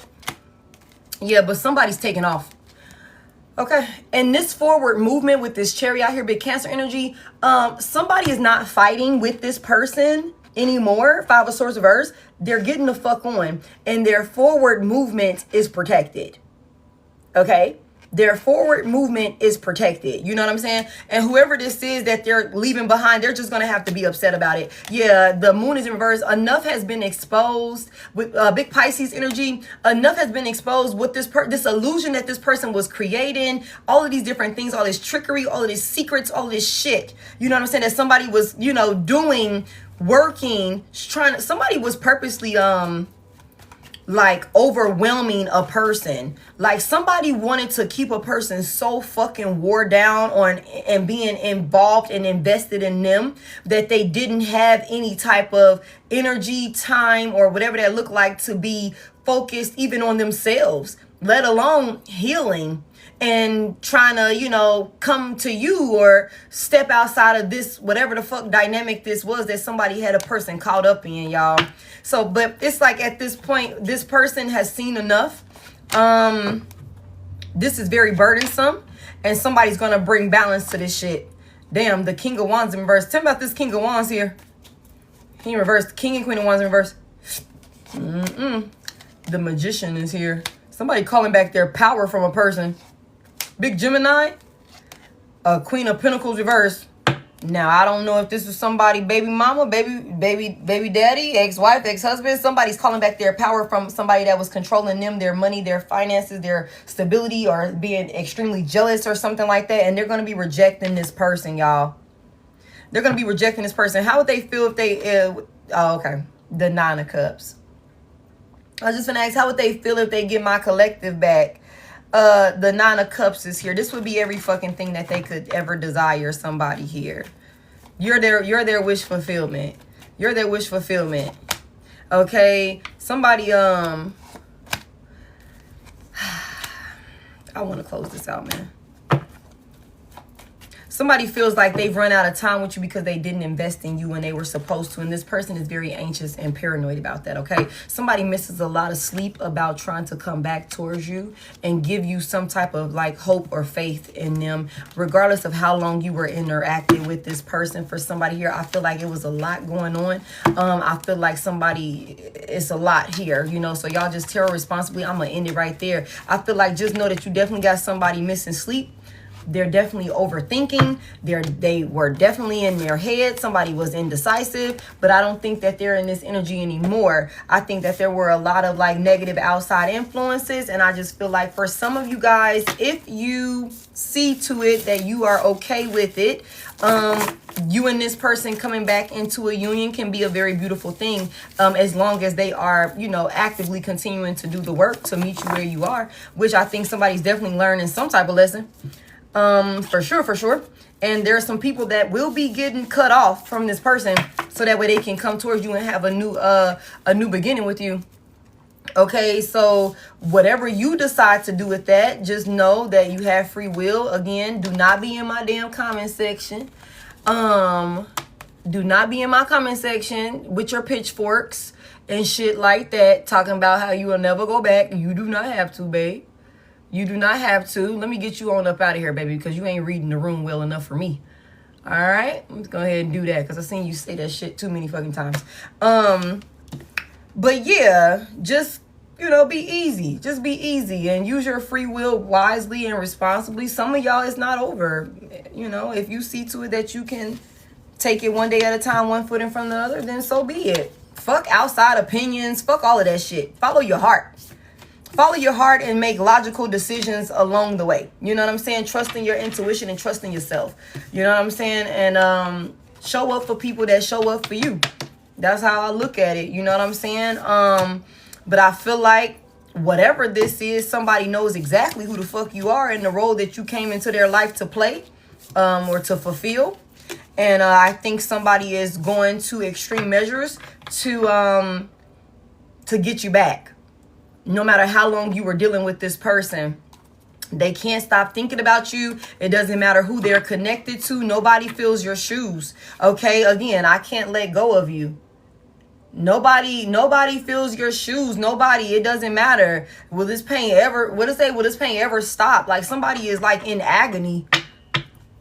Yeah, but somebody's taking off. Okay, and this forward movement with this Chariot out here, big Cancer energy, somebody is not fighting with this person anymore. Five of Swords reverse. They're getting the fuck on, and their forward movement is protected. Okay, their forward movement is protected. You know what I'm saying? And whoever this is that they're leaving behind, they're just gonna have to be upset about it. Yeah, the moon is in reverse. Enough has been exposed with big Pisces energy. Enough has been exposed with this illusion that this person was creating. All of these different things, all this trickery, all of these secrets, all of this shit. You know what I'm saying? That somebody was, you know, doing, working, somebody was purposely like overwhelming a person. Like somebody wanted to keep a person so fucking wore down on and being involved and invested in them that they didn't have any type of energy, time, or whatever that looked like to be focused even on themselves, let alone healing and trying to, you know, come to you or step outside of this, whatever the fuck dynamic this was that somebody had a person caught up in, y'all. So, but it's like at this point, this person has seen enough. This is very burdensome, and somebody's going to bring balance to this shit. Damn, the King of Wands in reverse. Tell me about this King of Wands here. He in reverse. King and Queen of Wands in reverse. The Magician is here. Somebody calling back their power from a person. Big Gemini, Queen of Pentacles reverse. Now, I don't know if this was somebody, baby mama, baby daddy, ex-wife, ex-husband. Somebody's calling back their power from somebody that was controlling them, their money, their finances, their stability, or being extremely jealous or something like that. And they're going to be rejecting this person, y'all. They're going to be rejecting this person. How would they feel if they, oh, okay, the Nine of Cups. I was just going to ask, how would they feel if they get my collective back? The Nine of Cups is here. This would be every fucking thing that they could ever desire. Somebody here. You're their wish fulfillment. You're their wish fulfillment. Okay. Somebody, I want to close this out, man. Somebody feels like they've run out of time with you because they didn't invest in you when they were supposed to. And this person is very anxious and paranoid about that, okay? Somebody misses a lot of sleep about trying to come back towards you and give you some type of like hope or faith in them, regardless of how long you were interacting with this person. For somebody here, I feel like it was a lot going on. I feel like it's a lot here, you know? So y'all just tarot responsibly. I'm going to end it right there. I feel like just know that you definitely got somebody missing sleep. They're definitely overthinking. They were definitely in their head. Somebody was indecisive, but I don't think that they're in this energy anymore. I think that there were a lot of like negative outside influences. And I just feel like for some of you guys, if you see to it that you are okay with it, you and this person coming back into a union can be a very beautiful thing, as long as they are, you know, actively continuing to do the work to meet you where you are, which I think somebody's definitely learning some type of lesson. For sure. And there are some people that will be getting cut off from this person so that way they can come towards you and have a new beginning with you. Okay, so whatever you decide to do with that, just know that you have free will. Again, do not be in my damn comment section. Do not be in my comment section with your pitchforks and shit like that, talking about how you will never go back. You do not have to, babe. You do not have to. Let me get you on up out of here, baby, because you ain't reading the room well enough for me. All right? Let's go ahead and do that because I've seen you say that shit too many fucking times. But yeah, just, you know, be easy. Just be easy and use your free will wisely and responsibly. Some of y'all, it's not over. You know, if you see to it that you can take it one day at a time, one foot in front of the other, then so be it. Fuck outside opinions. Fuck all of that shit. Follow your heart. Follow your heart and make logical decisions along the way. You know what I'm saying? Trusting your intuition and trusting yourself. You know what I'm saying? And show up for people that show up for you. That's how I look at it. You know what I'm saying? But I feel like whatever this is, somebody knows exactly who the fuck you are and the role that you came into their life to play or to fulfill. And I think somebody is going to extreme measures to get you back. No matter how long you were dealing with this person, they can't stop thinking about you. It doesn't matter who they're connected to. Nobody fills your shoes. Okay, again, I can't let go of you. Nobody fills your shoes. Nobody. It doesn't matter. Will this pain ever? What is it? Will this pain ever stop? Like somebody is like in agony.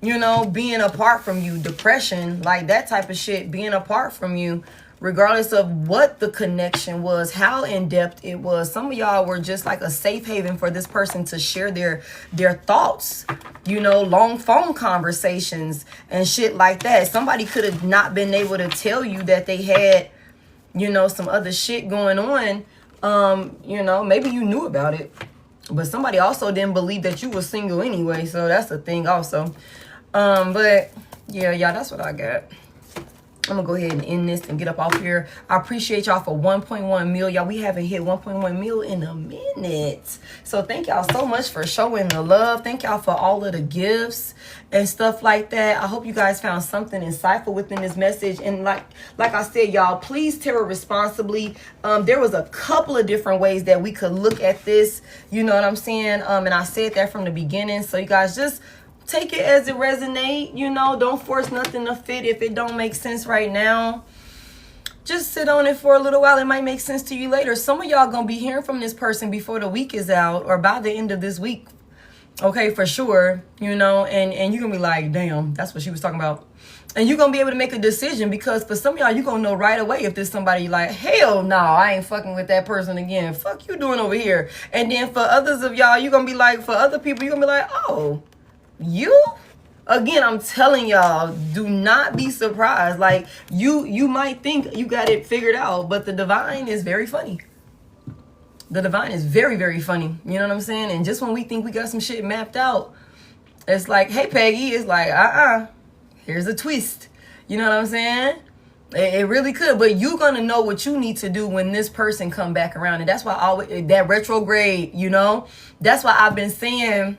You know, being apart from you, depression, like that type of shit. Being apart from you. Regardless of what the connection was, how in-depth it was. Some of y'all were just like a safe haven for this person to share their thoughts. You know, long phone conversations and shit like that. Somebody could have not been able to tell you that they had, you know, some other shit going on. You know, maybe you knew about it. But somebody also didn't believe that you were single anyway. So that's a thing also. But yeah, y'all, that's what I got. I'm gonna go ahead and end this and get up off here. I appreciate y'all for 1.1 mil. Y'all, we haven't hit 1.1 mil in a minute. So thank y'all so much for showing the love. Thank y'all for all of the gifts and stuff like that. I hope you guys found something insightful within this message. And like I said, y'all, please tarot responsibly. There was a couple of different ways that we could look at this. You know what I'm saying? And I said that from the beginning. So you guys just take it as it resonate, you know. Don't force nothing to fit if it don't make sense right now. Just sit on it for a little while. It might make sense to you later. Some of y'all gonna be hearing from this person before the week is out or by the end of this week. Okay, for sure, you know, and you're gonna be like, damn, that's what she was talking about. And you're gonna be able to make a decision because for some of y'all, you're gonna know right away if there's somebody like, hell no, I ain't fucking with that person again. Fuck you doing over here. And then for others of y'all, you're gonna be like, for other people, you're gonna be like, oh, you? Again, I'm telling y'all, do not be surprised. Like, you might think you got it figured out, but the divine is very funny. The divine is very, very funny. You know what I'm saying? And just when we think we got some shit mapped out, it's like, hey, Peggy, it's like, here's a twist. You know what I'm saying? It really could, but you're going to know what you need to do when this person come back around. And that's why that retrograde, you know, that's why I've been saying,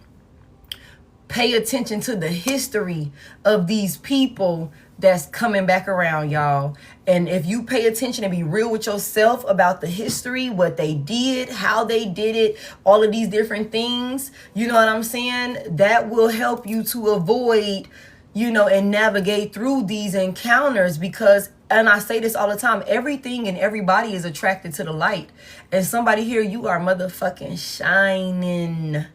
pay attention to the history of these people that's coming back around, y'all. And if you pay attention and be real with yourself about the history, what they did, how they did it, all of these different things, you know what I'm saying? That will help you to avoid, you know, and navigate through these encounters because, and I say this all the time, everything and everybody is attracted to the light. And somebody here, you are motherfucking shining.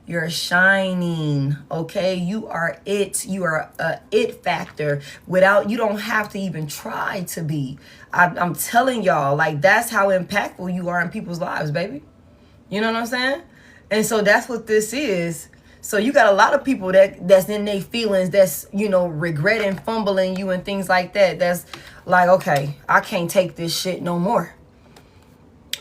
You're shining, okay? You are it. You are a it factor. You don't have to even try to be. I'm telling y'all, like, that's how impactful you are in people's lives, baby. You know what I'm saying? And so that's what this is. So you got a lot of people that's in their feelings, that's, you know, regretting, fumbling you and things like that. That's like, okay, I can't take this shit no more.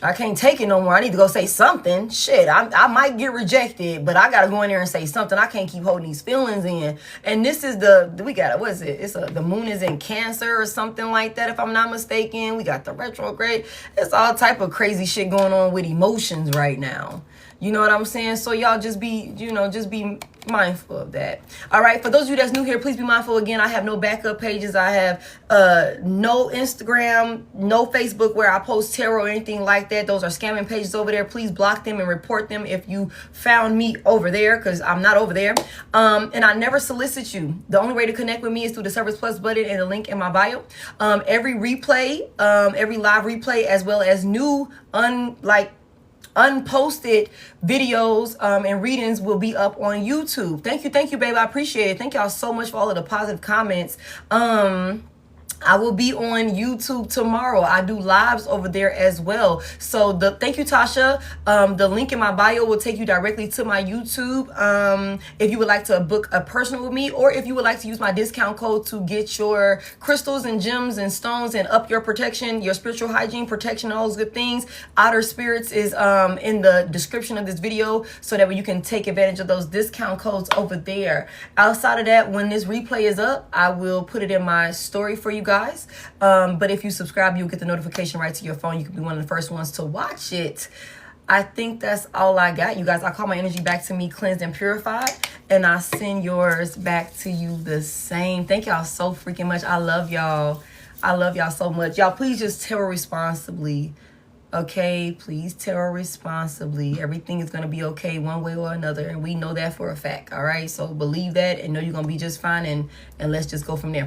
I can't take it no more. I need to go say something. Shit, I might get rejected, but I gotta go in there and say something. I can't keep holding these feelings in. And this is what is it? The moon is in Cancer or something like that, if I'm not mistaken. We got the retrograde. It's all type of crazy shit going on with emotions right now. You know what I'm saying? So y'all just be mindful of that. All right. For those of you that's new here, please be mindful. Again, I have no backup pages. I have no Instagram, no Facebook where I post tarot or anything like that. Those are scamming pages over there. Please block them and report them if you found me over there, because I'm not over there. And I never solicit you. The only way to connect with me is through the Service Plus button and the link in my bio. Every replay, every live replay, as well as new unposted videos and readings will be up on YouTube. Thank you, baby. I appreciate it. Thank y'all so much for all of the positive comments. I will be on YouTube tomorrow. I do lives over there as well. So thank you, Tasha. The link in my bio will take you directly to my YouTube. If you would like to book a personal with me, or if you would like to use my discount code to get your crystals and gems and stones and up your protection, your spiritual hygiene, protection, all those good things. Outer Spirits is in the description of this video, so that way you can take advantage of those discount codes over there. Outside of that, when this replay is up, I will put it in my story for you guys. But if you subscribe, you'll get the notification right to your phone. You can be one of the first ones to watch it. I think that's all I got, you guys. I call my energy back to me cleansed and purified, and I send yours back to you the same. Thank y'all so freaking much. I love y'all. I love y'all so much. Y'all, please just tarot responsibly. Okay, please tarot responsibly. Everything is going to be okay one way or another, and we know that for a fact. All right, so believe that and know you're going to be just fine, and let's just go from there.